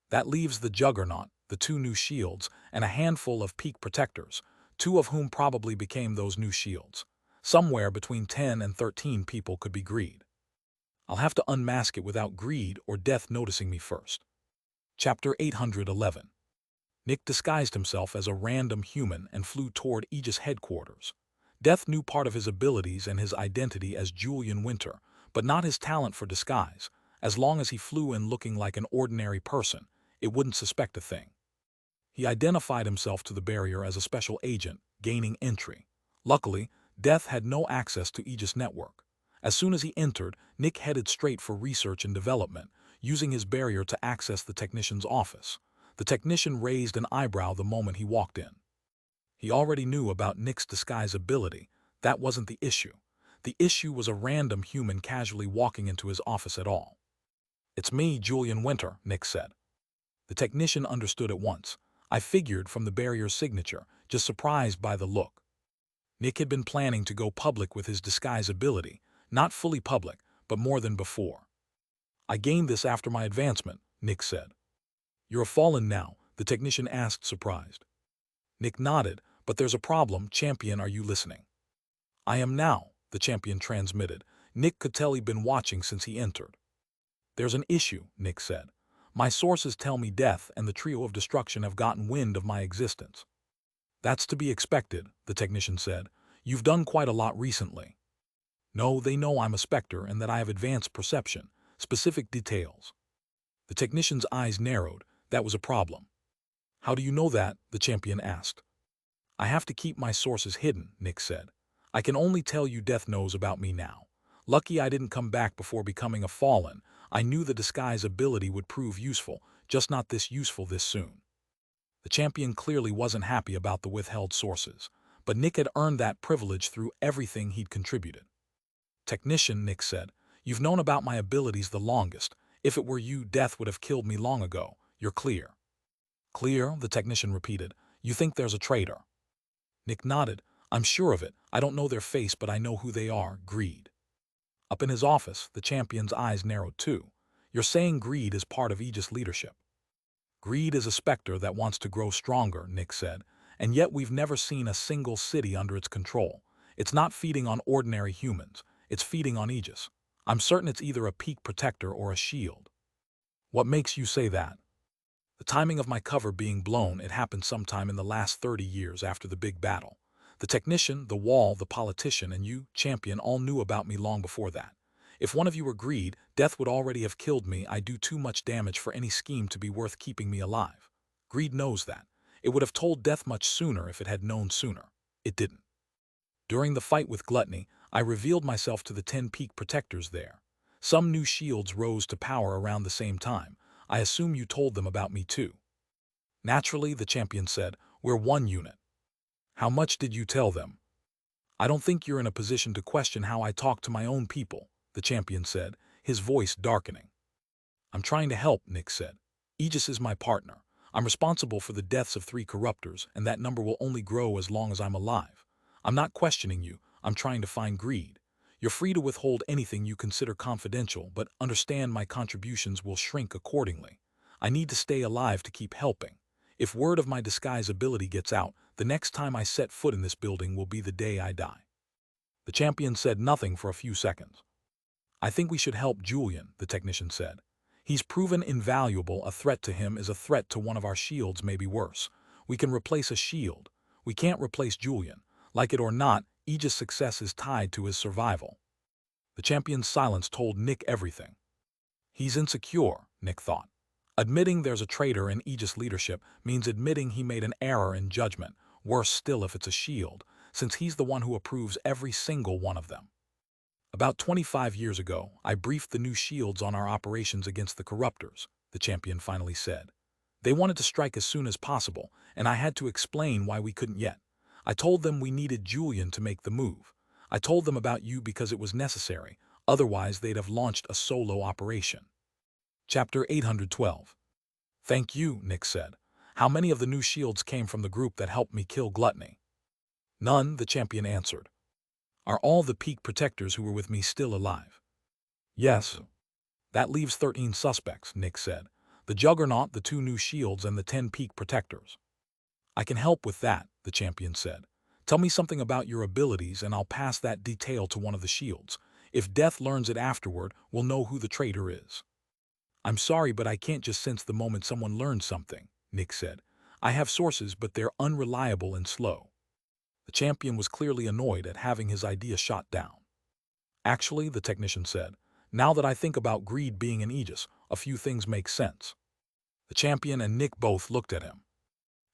That leaves the juggernaut, the 2 new shields, and a handful of peak protectors, 2 of whom probably became those new shields. Somewhere between 10 and 13 people could be Greed. I'll have to unmask it without Greed or Death noticing me first. Chapter 811. Nick disguised himself as a random human and flew toward Aegis headquarters. Death knew part of his abilities and his identity as Julian Winter, but not his talent for disguise. As long as he flew in looking like an ordinary person, it wouldn't suspect a thing. He identified himself to the barrier as a special agent, gaining entry. Luckily, Death had no access to Aegis network. As soon as he entered, Nick headed straight for research and development, using his barrier to access the technician's office. The technician raised an eyebrow the moment he walked in. He already knew about Nick's disguise ability. That wasn't the issue. The issue was a random human casually walking into his office at all. "It's me, Julian Winter," Nick said. The technician understood at once. I figured from the barrier's signature, just surprised by the look. Nick had been planning to go public with his disguise ability, not fully public, but more than before. "I gained this after my advancement," Nick said. "You're a Fallen now?" the technician asked, surprised. Nick nodded. "But there's a problem, champion. Are you listening?" "I am now," the champion transmitted. Nick could tell he'd been watching since he entered. "There's an issue," Nick said. "My sources tell me Death and the trio of destruction have gotten wind of my existence." "That's to be expected," the technician said. "You've done quite a lot recently." "No, they know I'm a Specter and that I have advanced perception, specific details." The technician's eyes narrowed. That was a problem. "How do you know that?" the champion asked. "I have to keep my sources hidden," Nick said. "I can only tell you Death knows about me now. Lucky I didn't come back before becoming a Fallen. I knew the disguise ability would prove useful, just not this useful this soon." The champion clearly wasn't happy about the withheld sources, but Nick had earned that privilege through everything he'd contributed. "Technician," Nick said, "you've known about my abilities the longest. If it were you, Death would have killed me long ago. You're clear." "Clear?" the technician repeated. "You think there's a traitor?" Nick nodded. "I'm sure of it. I don't know their face, but I know who they are. Greed." Up in his office, the champion's eyes narrowed too. "You're saying Greed is part of Aegis leadership?" "Greed is a Specter that wants to grow stronger," Nick said, "and yet we've never seen a single city under its control. It's not feeding on ordinary humans. It's feeding on Aegis. I'm certain it's either a peak protector or a shield." "What makes you say that?" "The timing of my cover being blown, it happened sometime in the last 30 years after the big battle. The technician, the wall, the politician, and you, champion, all knew about me long before that. If one of you were Greed, Death would already have killed me. I do too much damage for any scheme to be worth keeping me alive. Greed knows that. It would have told Death much sooner if it had known sooner. It didn't. During the fight with Gluttony, I revealed myself to the 10 peak protectors there. Some new shields rose to power around the same time. I assume you told them about me too. Naturally, the champion said, we're one unit. How much did you tell them? I don't think you're in a position to question how I talk to my own people, the champion said, his voice darkening. I'm trying to help, Nick said. Aegis is my partner. I'm responsible for the deaths of 3 corruptors, and that number will only grow as long as I'm alive. I'm not questioning you. I'm trying to find greed. You're free to withhold anything you consider confidential, but understand my contributions will shrink accordingly. I need to stay alive to keep helping. If word of my disguise ability gets out, the next time I set foot in this building will be the day I die. The champion said nothing for a few seconds. I think we should help Julian, the technician said. He's proven invaluable. A threat to him is a threat to one of our shields, maybe worse. We can replace a shield. We can't replace Julian. Like it or not, Aegis' success is tied to his survival. The champion's silence told Nick everything. He's insecure, Nick thought. Admitting there's a traitor in Aegis leadership means admitting he made an error in judgment, worse still if it's a shield, since he's the one who approves every single one of them. About 25 years ago, I briefed the new shields on our operations against the corruptors, the champion finally said. They wanted to strike as soon as possible, and I had to explain why we couldn't yet. I told them we needed Julian to make the move. I told them about you because it was necessary, otherwise they'd have launched a solo operation. Chapter 812. Thank you, Nick said. How many of the new shields came from the group that helped me kill Gluttony? None, the champion answered. Are all the peak protectors who were with me still alive? Yes. That leaves 13 suspects, Nick said. The Juggernaut, the 2 new shields, and the 10 peak protectors. I can help with that, the champion said. Tell me something about your abilities and I'll pass that detail to one of the shields. If Death learns it afterward, we'll know who the traitor is. I'm sorry, but I can't just sense the moment someone learns something, Nick said. I have sources, but they're unreliable and slow. The champion was clearly annoyed at having his idea shot down. Actually, the technician said, now that I think about greed being in Aegis, a few things make sense. The champion and Nick both looked at him.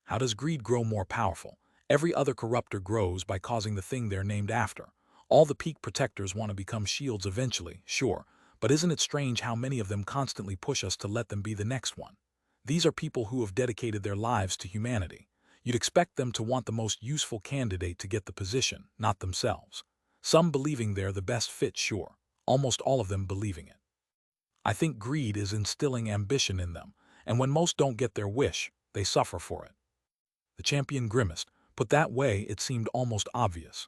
How does greed grow more powerful? Every other corruptor grows by causing the thing they're named after. All the peak protectors want to become shields eventually, sure, but isn't it strange how many of them constantly push us to let them be the next one? These are people who have dedicated their lives to humanity. You'd expect them to want the most useful candidate to get the position, not themselves. Some believing they're the best fit, sure, almost all of them believing it. I think greed is instilling ambition in them, and when most don't get their wish, they suffer for it. The champion grimaced. Put that way, it seemed almost obvious.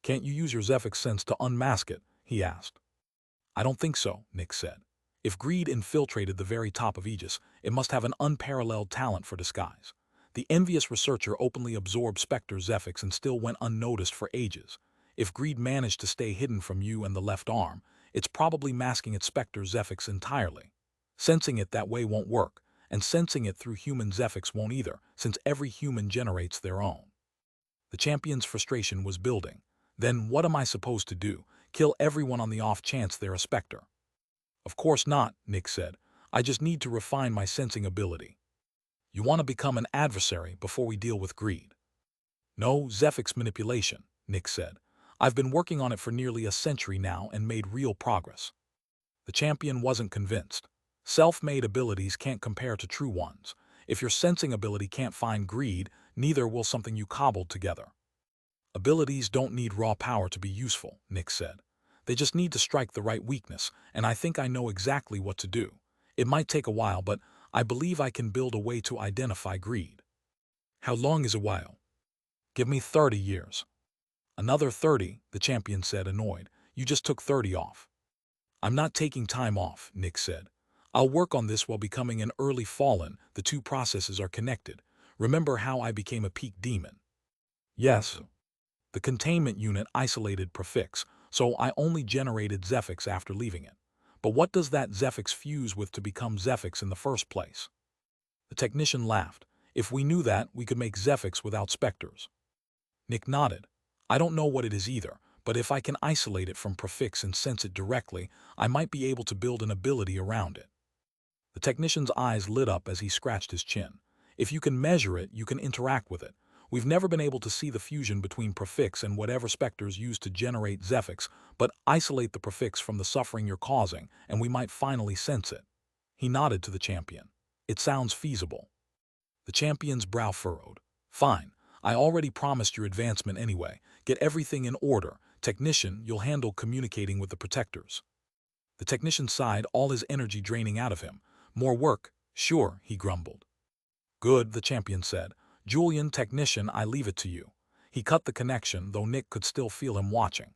Can't you use your Zephyx sense to unmask it? He asked. I don't think so, Nick said. If greed infiltrated the very top of Aegis, it must have an unparalleled talent for disguise. The envious researcher openly absorbed Specter Zephyx and still went unnoticed for ages. If greed managed to stay hidden from you and the left arm, it's probably masking its Specter Zephyx entirely. Sensing it that way won't work, and sensing it through human Zephyx won't either, since every human generates their own. The champion's frustration was building. Then what am I supposed to do? Kill everyone on the off chance they're a Specter? Of course not, Nick said. I just need to refine my sensing ability. You want to become an adversary before we deal with greed? No, Zephyx manipulation, Nick said. I've been working on it for nearly a century now and made real progress. The champion wasn't convinced. Self-made abilities can't compare to true ones. If your sensing ability can't find greed, neither will something you cobbled together. Abilities don't need raw power to be useful, Nick said. They just need to strike the right weakness, and I think I know exactly what to do. It might take a while, but I believe I can build a way to identify greed. How long is a while? Give me 30 years. Another 30, the champion said, annoyed. You just took 30 off. I'm not taking time off, Nick said. I'll work on this while becoming an early fallen. The two processes are connected. Remember how I became a peak demon? Yes. The containment unit isolated Prefix, so I only generated Zephyx after leaving it. But what does that Zephyx fuse with to become Zephyx in the first place? The technician laughed. If we knew that, we could make Zephyx without Specters. Nick nodded. I don't know what it is either, but if I can isolate it from Prefix and sense it directly, I might be able to build an ability around it. The technician's eyes lit up as he scratched his chin. If you can measure it, you can interact with it. We've never been able to see the fusion between prefix and whatever Specters use to generate Zephyx, but isolate the prefix from the suffering you're causing, and we might finally sense it." He nodded to the champion. "It sounds feasible." The champion's brow furrowed. "Fine. I already promised your advancement anyway. Get everything in order. Technician, you'll handle communicating with the protectors." The technician sighed, all his energy draining out of him. "More work? Sure," he grumbled. "Good," the champion said. "Julian, technician, I leave it to you." He cut the connection, though Nick could still feel him watching.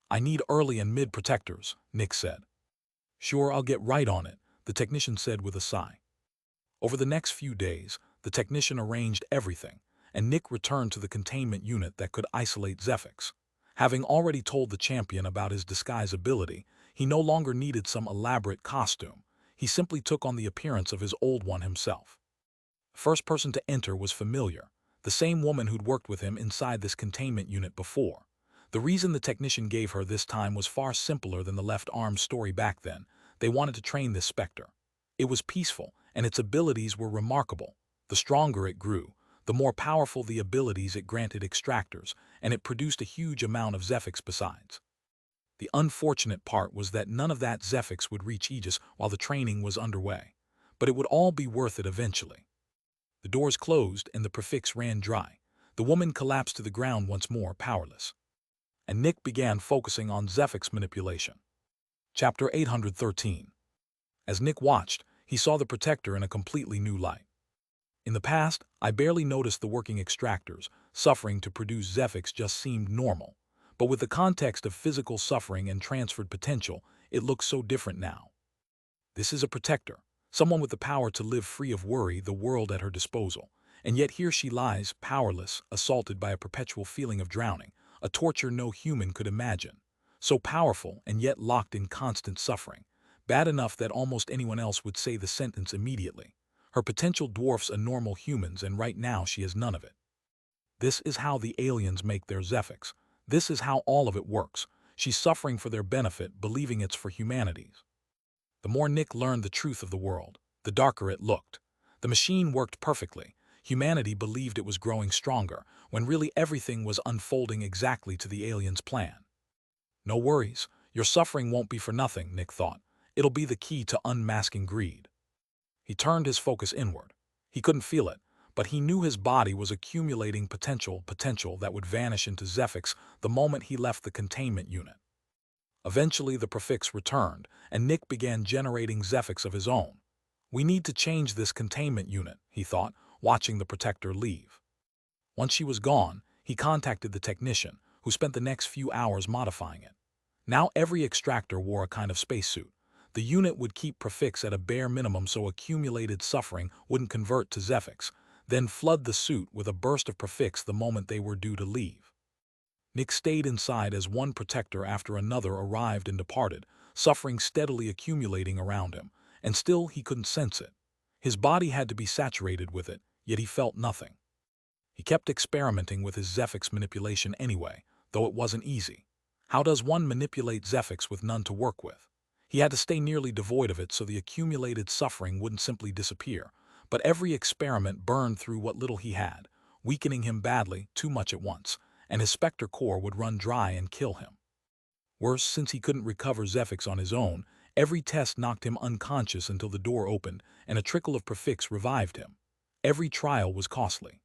"I need early and mid protectors," Nick said. "Sure, I'll get right on it," the technician said with a sigh. Over the next few days, the technician arranged everything, and Nick returned to the containment unit that could isolate Zephyx. Having already told the champion about his disguise ability, he no longer needed some elaborate costume. He simply took on the appearance of his old one himself. The first person to enter was familiar, the same woman who'd worked with him inside this containment unit before. The reason the technician gave her this time was far simpler than the left arm story back then. They wanted to train this Specter. It was peaceful, and its abilities were remarkable. The stronger it grew, the more powerful the abilities it granted Extractors, and it produced a huge amount of Zephyx besides. The unfortunate part was that none of that Zephyx would reach Aegis while the training was underway. But it would all be worth it eventually. The doors closed and the prefix ran dry. The woman collapsed to the ground once more, powerless. And Nick began focusing on Zephyx manipulation. Chapter 813. As Nick watched, he saw the Protector in a completely new light. In the past, I barely noticed the working Extractors. Suffering to produce Zephyx just seemed normal. But with the context of physical suffering and transferred potential, it looks so different now. This is a Protector, someone with the power to live free of worry, the world at her disposal. And yet here she lies, powerless, assaulted by a perpetual feeling of drowning, a torture no human could imagine. So powerful and yet locked in constant suffering. Bad enough that almost anyone else would say the sentence immediately. Her potential dwarfs a normal human's, and right now she has none of it. This is how the aliens make their Zephyx. This is how all of it works. She's suffering for their benefit, believing it's for humanity's. The more Nick learned the truth of the world, the darker it looked. The machine worked perfectly. Humanity believed it was growing stronger, when really everything was unfolding exactly to the aliens' plan. "No worries, your suffering won't be for nothing," Nick thought. "It'll be the key to unmasking greed." He turned his focus inward. He couldn't feel it, but he knew his body was accumulating potential that would vanish into Zephyx the moment he left the containment unit. Eventually the prefix returned, and Nick began generating Zephyx of his own. "We need to change this containment unit," he thought, watching the Protector leave. Once she was gone, he contacted the technician, who spent the next few hours modifying it. Now every Extractor wore a kind of spacesuit. The unit would keep prefix at a bare minimum so accumulated suffering wouldn't convert to Zephyx, then flood the suit with a burst of prefix the moment they were due to leave. Nick stayed inside as one Protector after another arrived and departed, suffering steadily accumulating around him, and still he couldn't sense it. His body had to be saturated with it, yet he felt nothing. He kept experimenting with his Zephyx manipulation anyway, though it wasn't easy. How does one manipulate Zephyx with none to work with? He had to stay nearly devoid of it so the accumulated suffering wouldn't simply disappear, but every experiment burned through what little he had, weakening him badly, too much at once, and his Specter core would run dry and kill him. Worse, since he couldn't recover Zephyx on his own, every test knocked him unconscious until the door opened and a trickle of prefix revived him. Every trial was costly.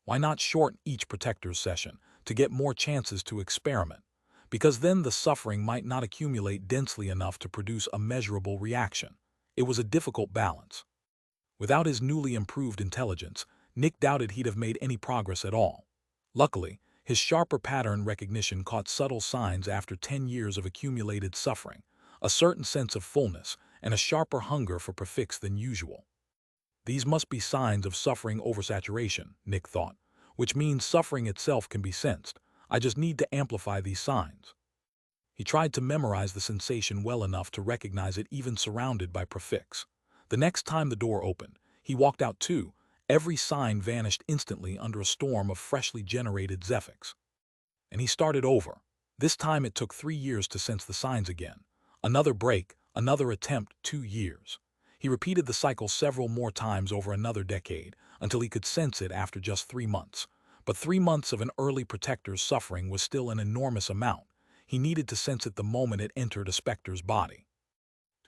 Why not shorten each Protector's session to get more chances to experiment? Because then the suffering might not accumulate densely enough to produce a measurable reaction. It was a difficult balance. Without his newly improved intelligence, Nick doubted he'd have made any progress at all. Luckily, his sharper pattern recognition caught subtle signs after 10 years of accumulated suffering, a certain sense of fullness, and a sharper hunger for prefix than usual. These must be signs of suffering oversaturation, Nick thought, which means suffering itself can be sensed. I just need to amplify these signs. He tried to memorize the sensation well enough to recognize it even surrounded by prefix. The next time the door opened, he walked out too. Every sign vanished instantly under a storm of freshly generated Zephyx. And he started over. This time it took 3 years to sense the signs again. Another break, another attempt, 2 years. He repeated the cycle several more times over another decade, until he could sense it after just 3 months. But 3 months of an early protector's suffering was still an enormous amount. He needed to sense it the moment it entered a Specter's body.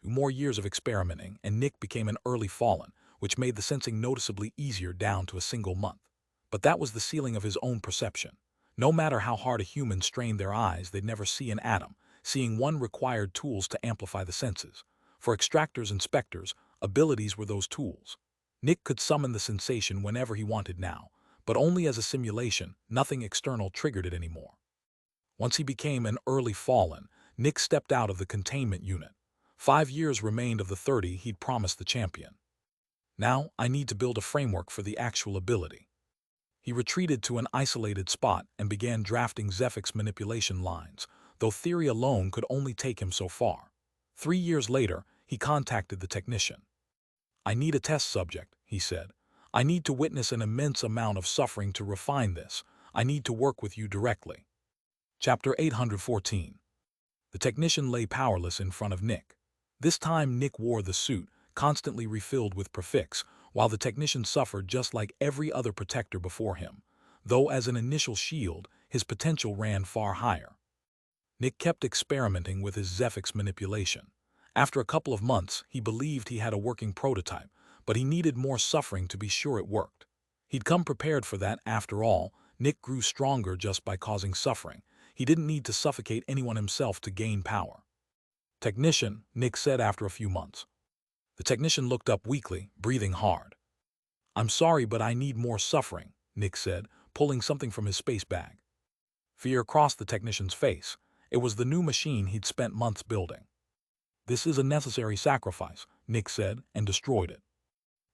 2 more years of experimenting, and Nick became an early fallen, which made the sensing noticeably easier down to a single month. But that was the ceiling of his own perception. No matter how hard a human strained their eyes, they'd never see an atom. Seeing one required tools to amplify the senses. For extractors and specters, abilities were those tools. Nick could summon the sensation whenever he wanted now, but only as a simulation. Nothing external triggered it anymore. Once he became an early fallen, Nick stepped out of the containment unit. 5 years remained of the 30 he'd promised the champion. Now, I need to build a framework for the actual ability. He retreated to an isolated spot and began drafting Zephyx manipulation lines, though theory alone could only take him so far. 3 years later, he contacted the technician. "I need a test subject," he said. "I need to witness an immense amount of suffering to refine this. I need to work with you directly." Chapter 814. The technician lay powerless in front of Nick. This time Nick wore the suit, constantly refilled with prefix, while the technician suffered just like every other protector before him, though as an initial shield, his potential ran far higher. Nick kept experimenting with his Zephyx manipulation. After a couple of months, he believed he had a working prototype, but he needed more suffering to be sure it worked. He'd come prepared for that. After all, Nick grew stronger just by causing suffering. He didn't need to suffocate anyone himself to gain power. "Technician," Nick said after a few months. The technician looked up weakly, breathing hard. "I'm sorry, but I need more suffering," Nick said, pulling something from his space bag. Fear crossed the technician's face. It was the new machine he'd spent months building. "This is a necessary sacrifice," Nick said, and destroyed it.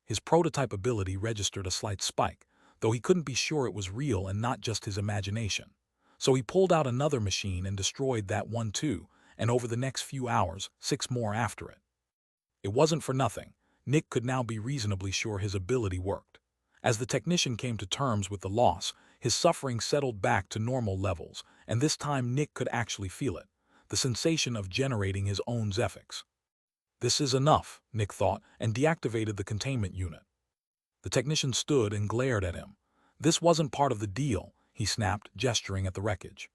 His prototype ability registered a slight spike, though he couldn't be sure it was real and not just his imagination. So he pulled out another machine and destroyed that one too, and over the next few hours, 6 more after it. It wasn't for nothing. Nick could now be reasonably sure his ability worked. As the technician came to terms with the loss, his suffering settled back to normal levels, and this time Nick could actually feel it, the sensation of generating his own Zephyx. "This is enough," Nick thought, and deactivated the containment unit. The technician stood and glared at him. "This wasn't part of the deal," he snapped, gesturing at the wreckage.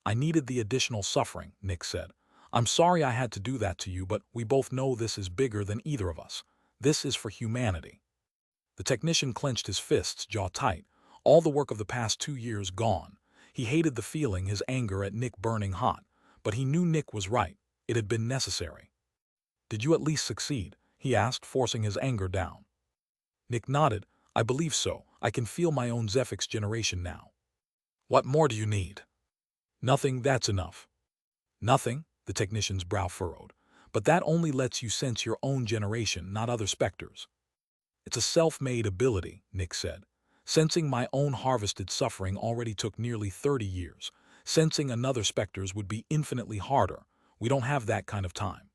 "I needed the additional suffering," Nick said. "I'm sorry I had to do that to you, but we both know this is bigger than either of us. This is for humanity." The technician clenched his fists, jaw tight. All the work of the past 2 years gone. He hated the feeling, his anger at Nick burning hot. But he knew Nick was right. It had been necessary. "Did you at least succeed?" he asked, forcing his anger down. Nick nodded. "I believe so. I can feel my own Zephyx generation now." "What more do you need?" "Nothing, that's enough." "Nothing?" The technician's brow furrowed. "But that only lets you sense your own generation, not other Specters." "It's a self-made ability," Nick said. "Sensing my own harvested suffering already took nearly 30 years. Sensing another Specter's would be infinitely harder. We don't have that kind of time."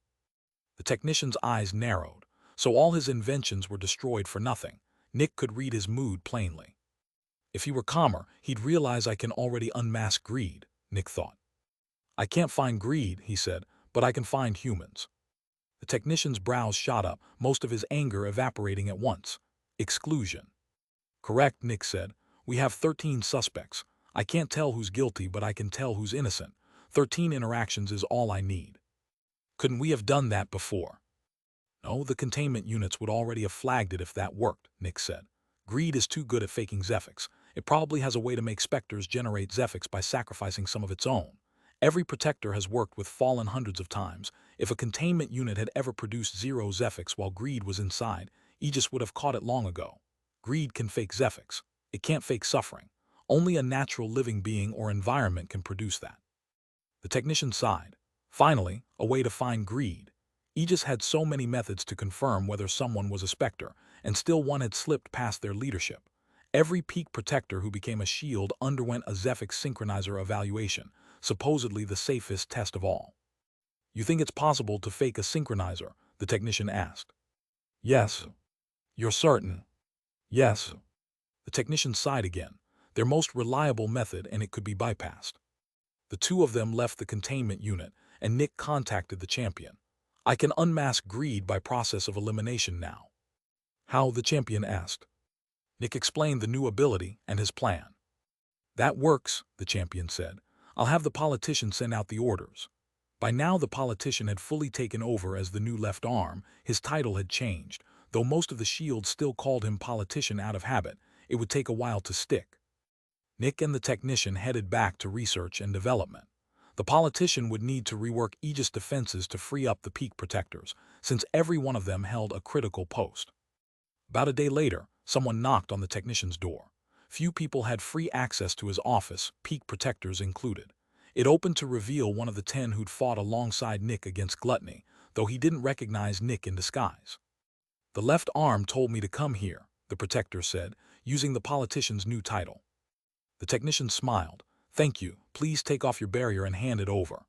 The technician's eyes narrowed. So all his inventions were destroyed for nothing. Nick could read his mood plainly. If he were calmer, he'd realize I can already unmask greed, Nick thought. "I can't find greed," he said, "but I can find humans." The technician's brows shot up, most of his anger evaporating at once. "Exclusion." "Correct," Nick said. "We have 13 suspects. I can't tell who's guilty, but I can tell who's innocent. 13 interactions is all I need." "Couldn't we have done that before?" "No, the containment units would already have flagged it if that worked," Nick said. "Greed is too good at faking Zephyx. It probably has a way to make Specters generate Zephyx by sacrificing some of its own. Every protector has worked with Fallen hundreds of times. If a containment unit had ever produced 0 Zephyx while Greed was inside, Aegis would have caught it long ago. Greed can fake Zephyx. It can't fake suffering. Only a natural living being or environment can produce that." The technician sighed. Finally, a way to find greed. Aegis had so many methods to confirm whether someone was a Specter, and still one had slipped past their leadership. Every peak protector who became a shield underwent a Zephyx synchronizer evaluation, supposedly the safest test of all. "You think it's possible to fake a synchronizer?" the technician asked. "Yes." "You're certain?" "Yes." The technician sighed again. Their most reliable method, and it could be bypassed. The two of them left the containment unit, and Nick contacted the champion. "I can unmask greed by process of elimination now." "How?" the champion asked. Nick explained the new ability and his plan. That works, the champion said. I'll have the politician send out the orders. By now the politician had fully taken over as the new left arm. His title had changed. Though most of the shield still called him politician out of habit, it would take a while to stick. Nick and the technician headed back to research and development. The politician would need to rework Aegis defenses to free up the peak protectors, since every one of them held a critical post. About a day later, someone knocked on the technician's door. Few people had free access to his office, peak protectors included. It opened to reveal one of the 10 who'd fought alongside Nick against Gluttony, though he didn't recognize Nick in disguise. The left arm told me to come here, the protector said, using the politician's new title. The technician smiled. Thank you, please take off your barrier and hand it over.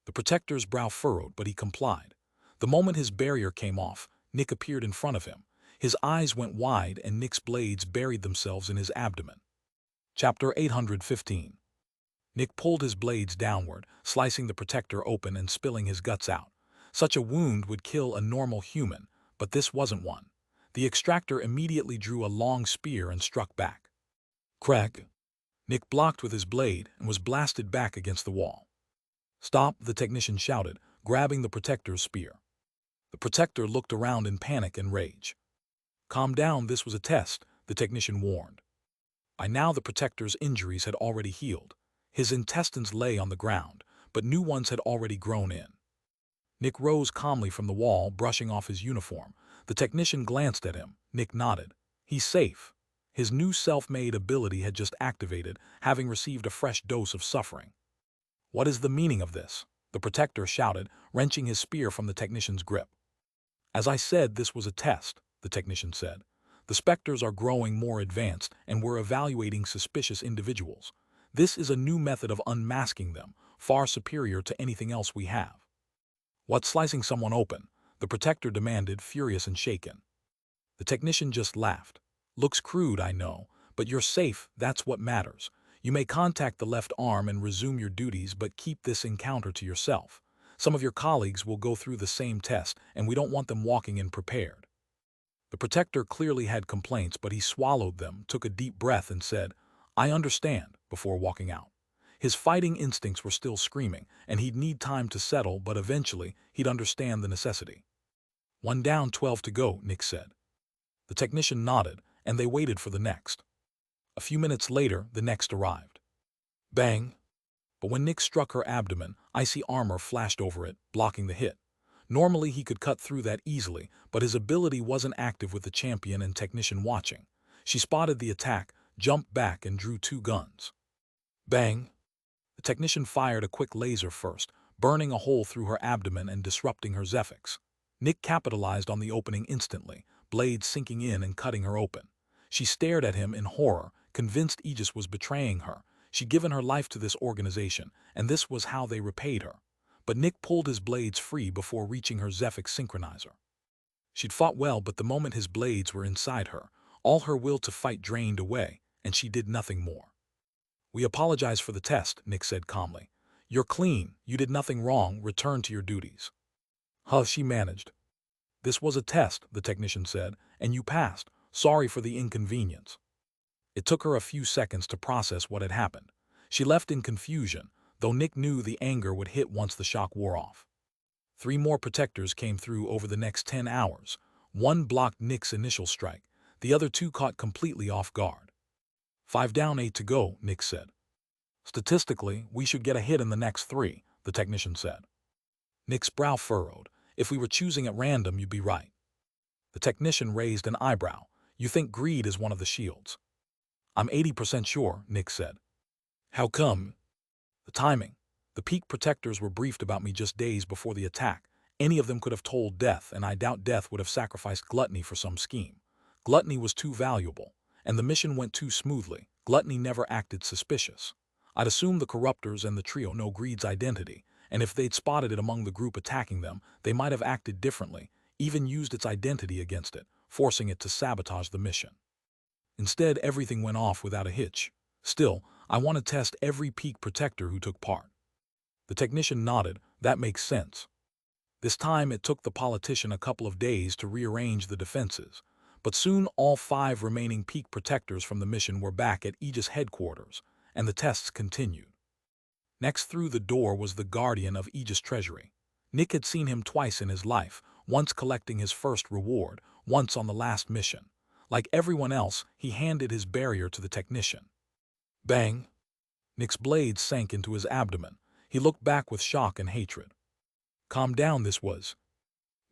The protector's brow furrowed, but he complied. The moment his barrier came off, Nick appeared in front of him. His eyes went wide and Nick's blades buried themselves in his abdomen. Chapter 815. Nick pulled his blades downward, slicing the protector open and spilling his guts out. Such a wound would kill a normal human, but this wasn't one. The extractor immediately drew a long spear and struck back. Crack! Nick blocked with his blade and was blasted back against the wall. Stop, the technician shouted, grabbing the protector's spear. The protector looked around in panic and rage. Calm down, this was a test, the technician warned. By now the protector's injuries had already healed. His intestines lay on the ground, but new ones had already grown in. Nick rose calmly from the wall, brushing off his uniform. The technician glanced at him. Nick nodded. He's safe. His new self-made ability had just activated, having received a fresh dose of suffering. What is the meaning of this? The protector shouted, wrenching his spear from the technician's grip. As I said, this was a test, the technician said. The Specters are growing more advanced, and we're evaluating suspicious individuals. This is a new method of unmasking them, far superior to anything else we have. What's slicing someone open? The protector demanded, furious and shaken. The technician just laughed. Looks crude, I know, but you're safe, that's what matters. You may contact the left arm and resume your duties, but keep this encounter to yourself. Some of your colleagues will go through the same test, and we don't want them walking in prepared. The protector clearly had complaints, but he swallowed them, took a deep breath, and said, I understand, before walking out. His fighting instincts were still screaming, and he'd need time to settle, but eventually he'd understand the necessity. 1 down, 12 to go, Nick said. The technician nodded, and they waited for the next. A few minutes later, the next arrived. Bang! But when Nick struck her abdomen, icy armor flashed over it, blocking the hit. Normally he could cut through that easily, but his ability wasn't active with the champion and technician watching. She spotted the attack, jumped back, and drew 2 guns. Bang! The technician fired a quick laser first, burning a hole through her abdomen and disrupting her Zephyx. Nick capitalized on the opening instantly, blades sinking in and cutting her open. She stared at him in horror, convinced Aegis was betraying her. She'd given her life to this organization, and this was how they repaid her. But Nick pulled his blades free before reaching her Zephyx synchronizer. She'd fought well, but the moment his blades were inside her, all her will to fight drained away, and she did nothing more. We apologize for the test, Nick said calmly. You're clean, you did nothing wrong, return to your duties. She managed. This was a test, the technician said, and you passed. Sorry for the inconvenience. It took her a few seconds to process what had happened. She left in confusion, though Nick knew the anger would hit once the shock wore off. 3 more protectors came through over the next 10 hours. 1 blocked Nick's initial strike, the other 2 caught completely off guard. 5 down, 8 to go, Nick said. Statistically, we should get a hit in the next 3, the technician said. Nick's brow furrowed. If we were choosing at random, you'd be right. The technician raised an eyebrow. You think greed is one of the shields? I'm 80% sure, Nick said. How come? The timing. The peak protectors were briefed about me just days before the attack. Any of them could have told Death, and I doubt Death would have sacrificed Gluttony for some scheme. Gluttony was too valuable, and the mission went too smoothly. Gluttony never acted suspicious. I'd assume the corruptors and the trio know greed's identity, and if they'd spotted it among the group attacking them, they might have acted differently, even used its identity against it, forcing it to sabotage the mission. Instead, everything went off without a hitch. Still, I want to test every peak protector who took part. The technician nodded. That makes sense. This time it took the politician a couple of days to rearrange the defenses, but soon all 5 remaining peak protectors from the mission were back at Aegis headquarters. and the tests continued. Next through the door was the guardian of Aegis Treasury. Nick had seen him twice in his life, once collecting his first reward, once on the last mission. Like everyone else, he handed his barrier to the technician. Bang! Nick's blade sank into his abdomen. He looked back with shock and hatred. Calm down, this was.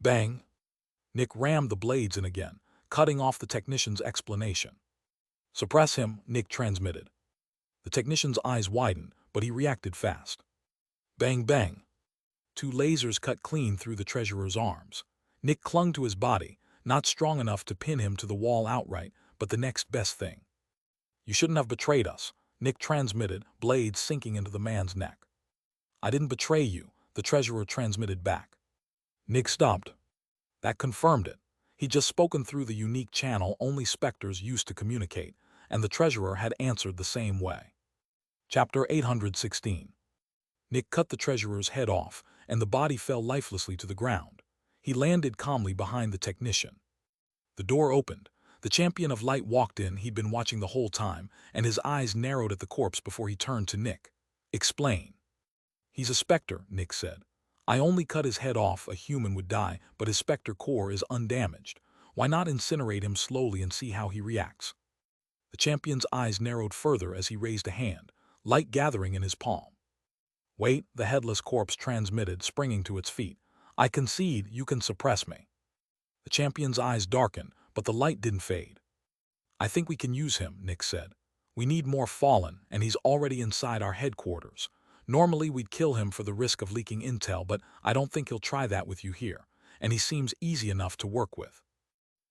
Bang! Nick rammed the blades in again, cutting off the technician's explanation. Suppress him, Nick transmitted. The technician's eyes widened, but he reacted fast. Bang bang. Two lasers cut clean through the treasurer's arms. Nick clung to his body, not strong enough to pin him to the wall outright, but the next best thing. You shouldn't have betrayed us, Nick transmitted, blades sinking into the man's neck. I didn't betray you, the treasurer transmitted back. Nick stopped. That confirmed it. He'd just spoken through the unique channel only Specters used to communicate, and the treasurer had answered the same way. Chapter 816. Nick cut the treasurer's head off, and the body fell lifelessly to the ground. He landed calmly behind the technician. The door opened. The champion of light walked in. He'd been watching the whole time, and his eyes narrowed at the corpse before he turned to Nick. Explain. He's a Specter, Nick said. I only cut his head off. A human would die, but his Specter core is undamaged. Why not incinerate him slowly and see how he reacts? The champion's eyes narrowed further as he raised a hand, light gathering in his palm. Wait, the headless corpse transmitted, springing to its feet. I concede you can suppress me. The champion's eyes darkened, but the light didn't fade. I think we can use him, Nick said. We need more fallen, and he's already inside our headquarters. Normally we'd kill him for the risk of leaking intel, but I don't think he'll try that with you here, and he seems easy enough to work with.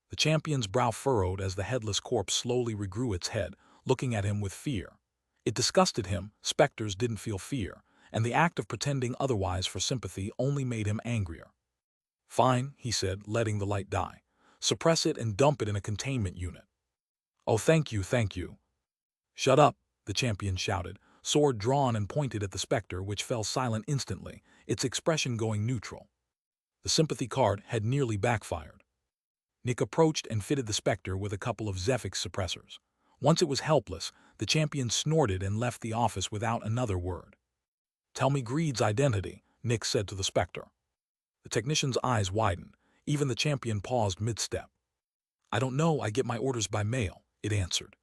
The champion's brow furrowed as the headless corpse slowly regrew its head, looking at him with fear. It disgusted him. Specters didn't feel fear, and the act of pretending otherwise for sympathy only made him angrier. Fine, he said, letting the light die. Suppress it and dump it in a containment unit. Oh, thank you, thank you. Shut up, the champion shouted, sword drawn and pointed at the Specter, which fell silent instantly, its expression going neutral. The sympathy card had nearly backfired. Nick approached and fitted the Specter with a couple of Zephyx suppressors. Once it was helpless, the champion snorted and left the office without another word. Tell me Greed's identity, Nick said to the Specter. The technician's eyes widened. Even the champion paused mid-step. I don't know, I get my orders by mail, it answered.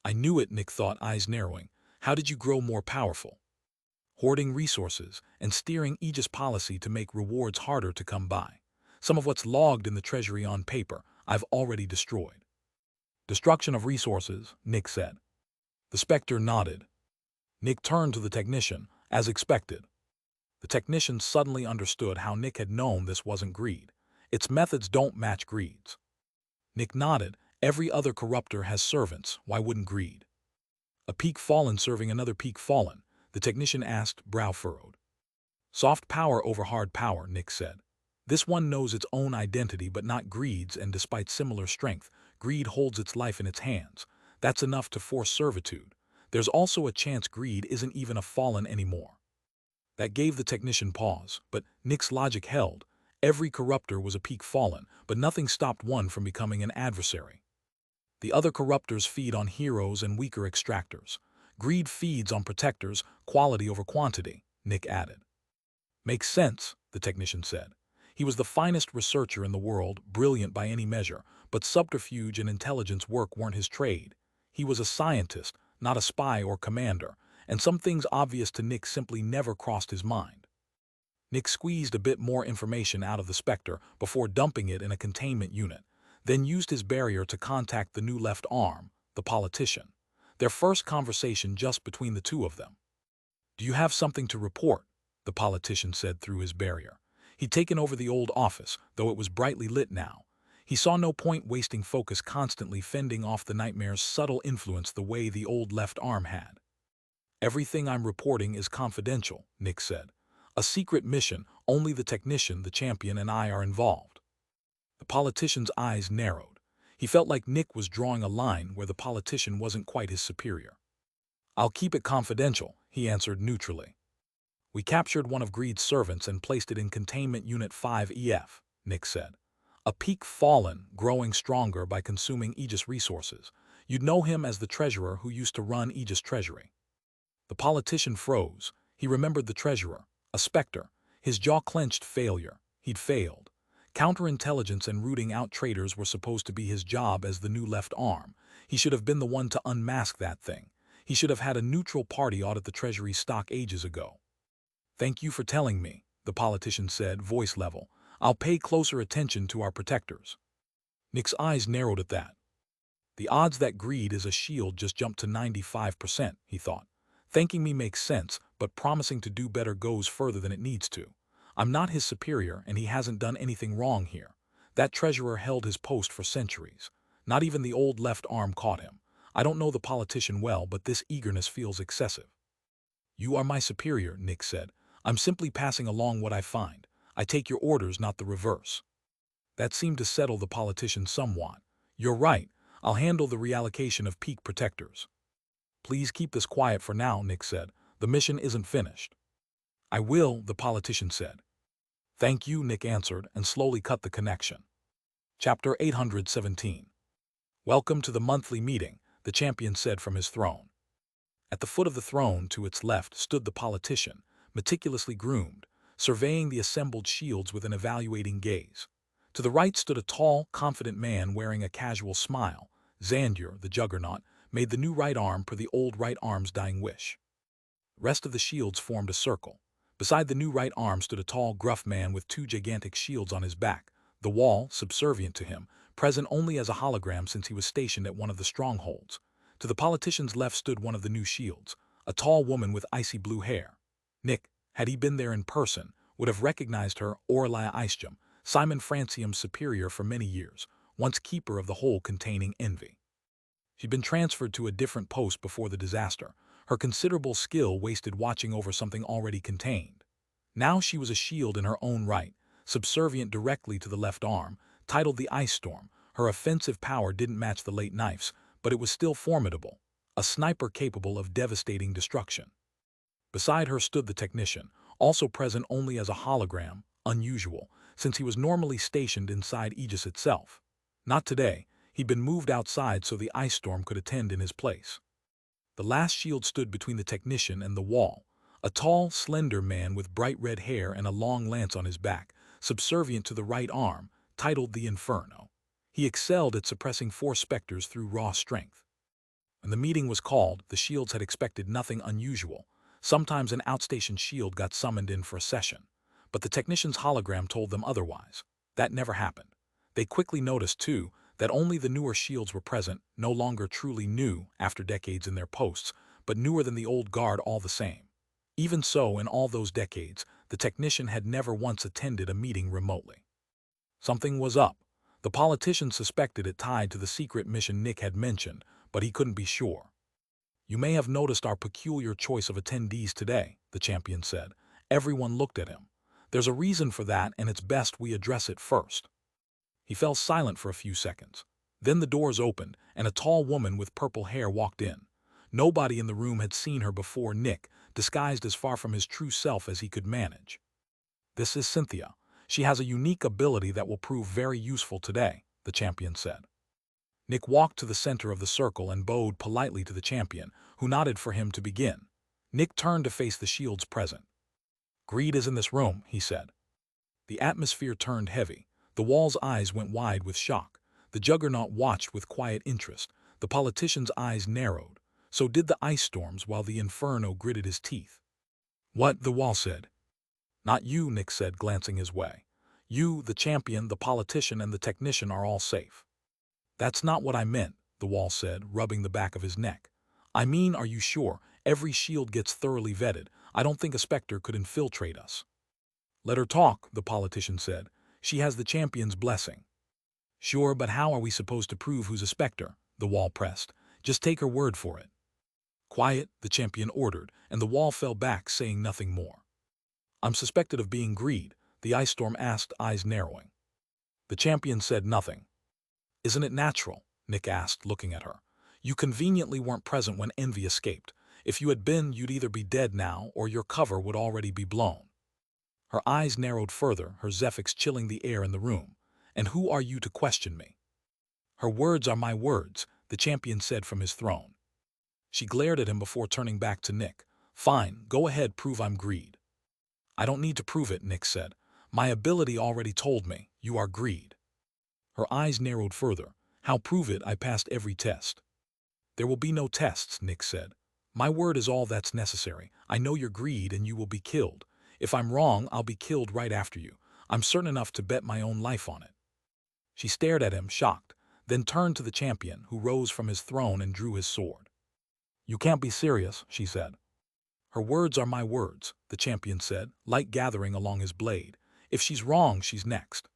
I knew it, Nick thought, eyes narrowing. How did you grow more powerful? Hoarding resources and steering Aegis policy to make rewards harder to come by. Some of what's logged in the treasury on paper, I've already destroyed. Destruction of resources, Nick said. The Specter nodded. Nick turned to the technician, as expected. The technician suddenly understood how Nick had known this wasn't greed. Its methods don't match Greed's. Nick nodded. Every other corruptor has servants, why wouldn't Greed? A peak fallen serving another peak fallen, the technician asked, brow furrowed. Soft power over hard power, Nick said. This one knows its own identity but not Greed's, and despite similar strength, Greed holds its life in its hands. That's enough to force servitude. There's also a chance Greed isn't even a fallen anymore. That gave the technician pause, but Nick's logic held. Every corruptor was a peak fallen, but nothing stopped one from becoming an adversary. The other corruptors feed on heroes and weaker extractors. Greed feeds on protectors, quality over quantity, Nick added. Makes sense, the technician said. He was the finest researcher in the world, brilliant by any measure, but subterfuge and intelligence work weren't his trade. He was a scientist, not a spy or commander, and some things obvious to Nick simply never crossed his mind. Nick squeezed a bit more information out of the Specter before dumping it in a containment unit, then used his barrier to contact the new left arm, the politician. Their first conversation just between the two of them. Do you have something to report? The politician said through his barrier. He'd taken over the old office, though it was brightly lit now. He saw no point wasting focus constantly fending off the nightmare's subtle influence the way the old left arm had. Everything I'm reporting is confidential, Nick said. A secret mission, only the technician, the champion, and I are involved. The politician's eyes narrowed. He felt like Nick was drawing a line where the politician wasn't quite his superior. I'll keep it confidential, he answered neutrally. We captured one of Greed's servants and placed it in Containment Unit 5EF, Nick said. A peak fallen, growing stronger by consuming Aegis resources. You'd know him as the treasurer who used to run Aegis Treasury. The politician froze. He remembered the treasurer, a Specter. His jaw clenched. Failure. He'd failed. Counterintelligence and rooting out traitors were supposed to be his job as the new left arm. He should have been the one to unmask that thing. He should have had a neutral party audit the treasury stock ages ago. "Thank you for telling me," the politician said, voice level. "I'll pay closer attention to our protectors." Nick's eyes narrowed at that. The odds that greed is a shield just jumped to 95%, he thought. Thanking me makes sense, but promising to do better goes further than it needs to. I'm not his superior, and he hasn't done anything wrong here. That treasurer held his post for centuries. Not even the old left arm caught him. I don't know the politician well, but this eagerness feels excessive. "You are my superior," Nick said. "I'm simply passing along what I find. I take your orders, not the reverse." That seemed to settle the politician somewhat. "You're right. I'll handle the reallocation of peak protectors." "Please keep this quiet for now," Nick said. "The mission isn't finished." "I will," the politician said. "Thank you," Nick answered, and slowly cut the connection. Chapter 817. "Welcome to the monthly meeting," the champion said from his throne. At the foot of the throne, to its left, stood the politician, meticulously groomed, surveying the assembled shields with an evaluating gaze. To the right stood a tall, confident man wearing a casual smile. Xandur, the juggernaut, made the new right arm per the old right arm's dying wish. The rest of the shields formed a circle. Beside the new right arm stood a tall, gruff man with two gigantic shields on his back, the wall, subservient to him, present only as a hologram since he was stationed at one of the strongholds. To the politician's left stood one of the new shields, a tall woman with icy blue hair. Nick, had he been there in person, would have recognized her, Aurelia Icegem, Simon Francium's superior for many years, once keeper of the hole containing envy. She'd been transferred to a different post before the disaster, her considerable skill wasted watching over something already contained. Now she was a shield in her own right, subservient directly to the left arm, titled the Ice Storm. Her offensive power didn't match the late knife's, but it was still formidable, a sniper capable of devastating destruction. Beside her stood the technician, also present only as a hologram, unusual, since he was normally stationed inside Aegis itself. Not today. He'd been moved outside so the Ice Storm could attend in his place. The last shield stood between the technician and the wall, a tall, slender man with bright red hair and a long lance on his back, subservient to the right arm, titled the Inferno. He excelled at suppressing 4 Specters through raw strength. When the meeting was called, the shields had expected nothing unusual. Sometimes an outstation shield got summoned in for a session, but the technician's hologram told them otherwise. That never happened. They quickly noticed, too, that only the newer shields were present, no longer truly new after decades in their posts, but newer than the old guard all the same. Even so, in all those decades, the technician had never once attended a meeting remotely. Something was up. The politician suspected it tied to the secret mission Nick had mentioned, but he couldn't be sure. "You may have noticed our peculiar choice of attendees today," the champion said. Everyone looked at him. "There's a reason for that, and it's best we address it first." He fell silent for a few seconds. Then the doors opened, and a tall woman with purple hair walked in. Nobody in the room had seen her before Nick, disguised as far from his true self as he could manage. "This is Cynthia. She has a unique ability that will prove very useful today," the champion said. Nick walked to the center of the circle and bowed politely to the champion, who nodded for him to begin. Nick turned to face the shields present. "Greed is in this room," he said. The atmosphere turned heavy. The wall's eyes went wide with shock. The juggernaut watched with quiet interest. The politician's eyes narrowed. So did the Ice Storm's, while the Inferno gritted his teeth. "What?" the wall said. "Not you," Nick said, glancing his way. "You, the champion, the politician, and the technician are all safe." "That's not what I meant," the wall said, rubbing the back of his neck. "I mean, are you sure? Every shield gets thoroughly vetted. I don't think a Specter could infiltrate us." "Let her talk," the politician said. "She has the champion's blessing." "Sure, but how are we supposed to prove who's a Specter?" the wall pressed. "Just take her word for it." "Quiet," the champion ordered, and the wall fell back, saying nothing more. "I'm suspected of being greed," the Ice Storm asked, eyes narrowing. The champion said nothing. "Isn't it natural?" Nick asked, looking at her. "You conveniently weren't present when envy escaped. If you had been, you'd either be dead now or your cover would already be blown." Her eyes narrowed further, her Zephyx chilling the air in the room. "And who are you to question me?" "Her words are my words," the champion said from his throne. She glared at him before turning back to Nick. Fine, go ahead, prove I'm greed. I don't need to prove it, Nick said. My ability already told me, you are greed. Her eyes narrowed further. How prove it? I passed every test. There will be no tests, Nick said. My word is all that's necessary. I know your greed and you will be killed. If I'm wrong, I'll be killed right after you. I'm certain enough to bet my own life on it. She stared at him, shocked, then turned to the champion, who rose from his throne and drew his sword. You can't be serious, she said. Her words are my words, the champion said, light gathering along his blade. If she's wrong, she's next.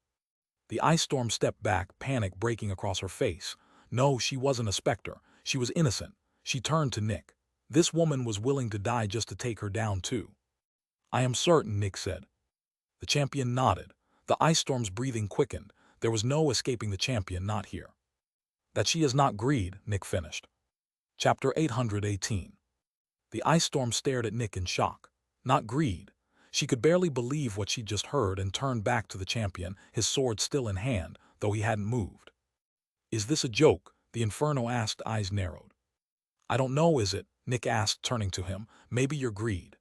The ice storm stepped back, panic breaking across her face. No, she wasn't a specter. She was innocent. She turned to Nick. This woman was willing to die just to take her down too. I am certain, Nick said. The champion nodded. The ice storm's breathing quickened. There was no escaping the champion, not here. That she is not greed, Nick finished. Chapter 818. The ice storm stared at Nick in shock. Not greed. She could barely believe what she'd just heard and turned back to the champion, his sword still in hand, though he hadn't moved. Is this a joke? The Inferno asked, eyes narrowed. I don't know, is it? Nick asked, turning to him. Maybe your greed.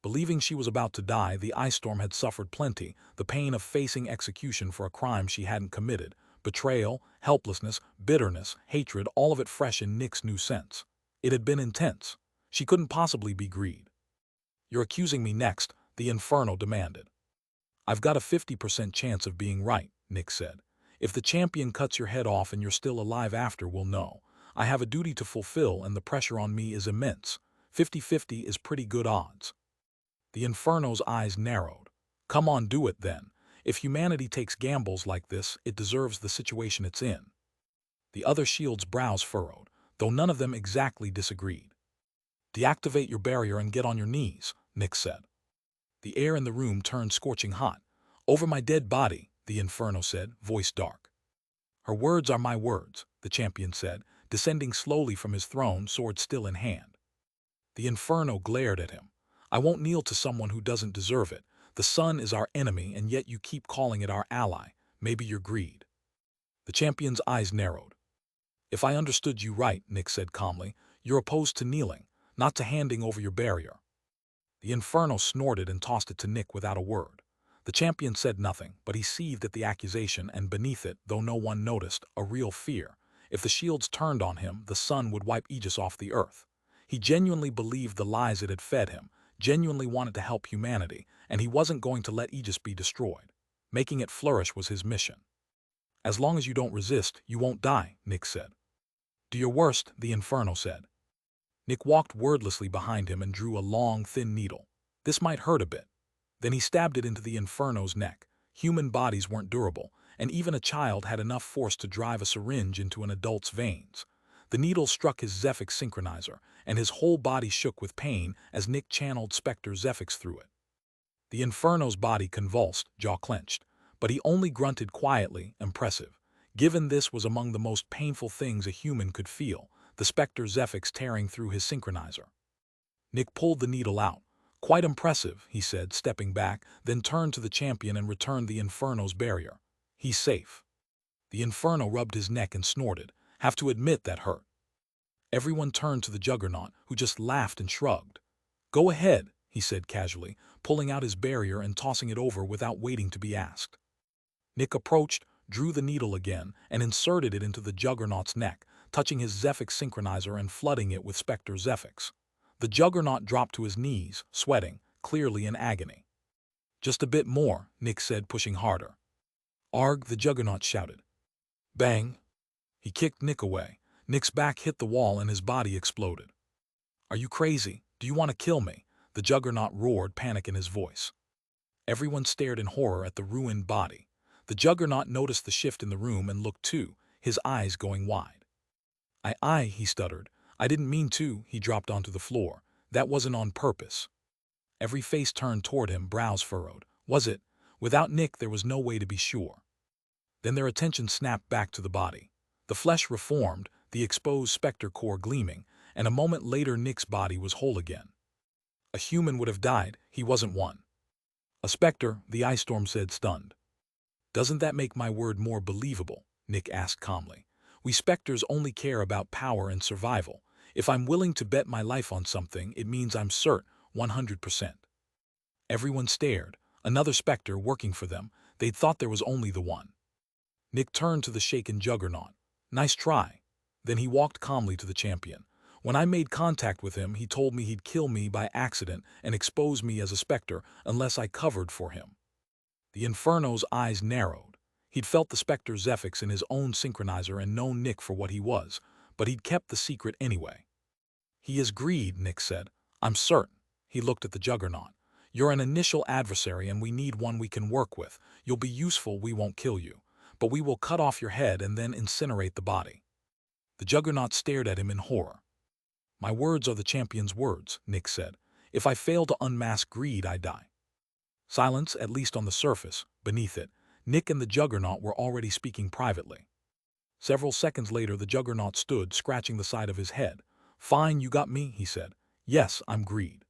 Believing she was about to die, the ice storm had suffered plenty, the pain of facing execution for a crime she hadn't committed, betrayal, helplessness, bitterness, hatred, all of it fresh in Nick's new sense. It had been intense. She couldn't possibly be greed. You're accusing me next, the Inferno demanded. I've got a 50% chance of being right, Nick said. If the champion cuts your head off and you're still alive after, we'll know. I have a duty to fulfill and the pressure on me is immense. 50-50 is pretty good odds. The Inferno's eyes narrowed. Come on, do it then. If humanity takes gambles like this, it deserves the situation it's in. The other shield's brows furrowed, though none of them exactly disagreed. Deactivate your barrier and get on your knees, Nick said. The air in the room turned scorching hot. Over my dead body, the Inferno said, voice dark. Her words are my words, the champion said, descending slowly from his throne, sword still in hand. The Inferno glared at him. I won't kneel to someone who doesn't deserve it. The sun is our enemy, and yet you keep calling it our ally. Maybe your greed. The champion's eyes narrowed. If I understood you right, Nick said calmly, you're opposed to kneeling, not to handing over your barrier. The Inferno snorted and tossed it to Nick without a word. The champion said nothing, but he seethed at the accusation, and beneath it, though no one noticed, a real fear. If the shields turned on him, the sun would wipe Aegis off the earth. He genuinely believed the lies it had fed him, genuinely wanted to help humanity, and he wasn't going to let Aegis be destroyed. Making it flourish was his mission. As long as you don't resist, you won't die, Nick said. Do your worst, the Inferno said. Nick walked wordlessly behind him and drew a long, thin needle. This might hurt a bit. Then he stabbed it into the Inferno's neck. Human bodies weren't durable, and even a child had enough force to drive a syringe into an adult's veins. The needle struck his Zephyx synchronizer, and his whole body shook with pain as Nick channeled Specter Zephyx through it. The Inferno's body convulsed, jaw clenched, but he only grunted quietly, impressive. Given this was among the most painful things a human could feel, the Specter Zephyx tearing through his synchronizer. Nick pulled the needle out. Quite impressive, he said, stepping back, then turned to the champion and returned the Inferno's barrier. He's safe. The Inferno rubbed his neck and snorted. Have to admit that hurt. Everyone turned to the Juggernaut, who just laughed and shrugged. Go ahead, he said casually, pulling out his barrier and tossing it over without waiting to be asked. Nick approached, drew the needle again, and inserted it into the Juggernaut's neck, touching his Zephyx synchronizer and flooding it with Specter Zephyx. The Juggernaut dropped to his knees, sweating, clearly in agony. Just a bit more, Nick said, pushing harder. Arg, the Juggernaut shouted. Bang! He kicked Nick away. Nick's back hit the wall and his body exploded. Are you crazy? Do you want to kill me? The Juggernaut roared, panic in his voice. Everyone stared in horror at the ruined body. The Juggernaut noticed the shift in the room and looked too, his eyes going wide. He stuttered. I didn't mean to, he dropped onto the floor. That wasn't on purpose. Every face turned toward him, brows furrowed. Was it? Without Nick, there was no way to be sure. Then their attention snapped back to the body. The flesh reformed, the exposed Specter core gleaming, and a moment later Nick's body was whole again. A human would have died, he wasn't one. A Specter, the ice storm said, stunned. Doesn't that make my word more believable? Nick asked calmly. We Specters only care about power and survival. If I'm willing to bet my life on something, it means I'm cert 100%. Everyone stared. Another Specter working for them. They'd thought there was only the one. Nick turned to the shaken juggernaut. Nice try. Then he walked calmly to the champion. When I made contact with him, he told me he'd kill me by accident and expose me as a Specter unless I covered for him. The Inferno's eyes narrowed. He'd felt the Specter Zephyx in his own synchronizer and known Nick for what he was, but he'd kept the secret anyway. He is greed, Nick said. I'm certain. He looked at the juggernaut. You're an initial adversary and we need one we can work with. You'll be useful, we won't kill you. But we will cut off your head and then incinerate the body. The juggernaut stared at him in horror. My words are the champion's words, Nick said. If I fail to unmask greed, I die. Silence, at least on the surface. Beneath it, Nick and the juggernaut were already speaking privately. Several seconds later, the juggernaut stood, scratching the side of his head. Fine, you got me, he said. Yes, I'm greed.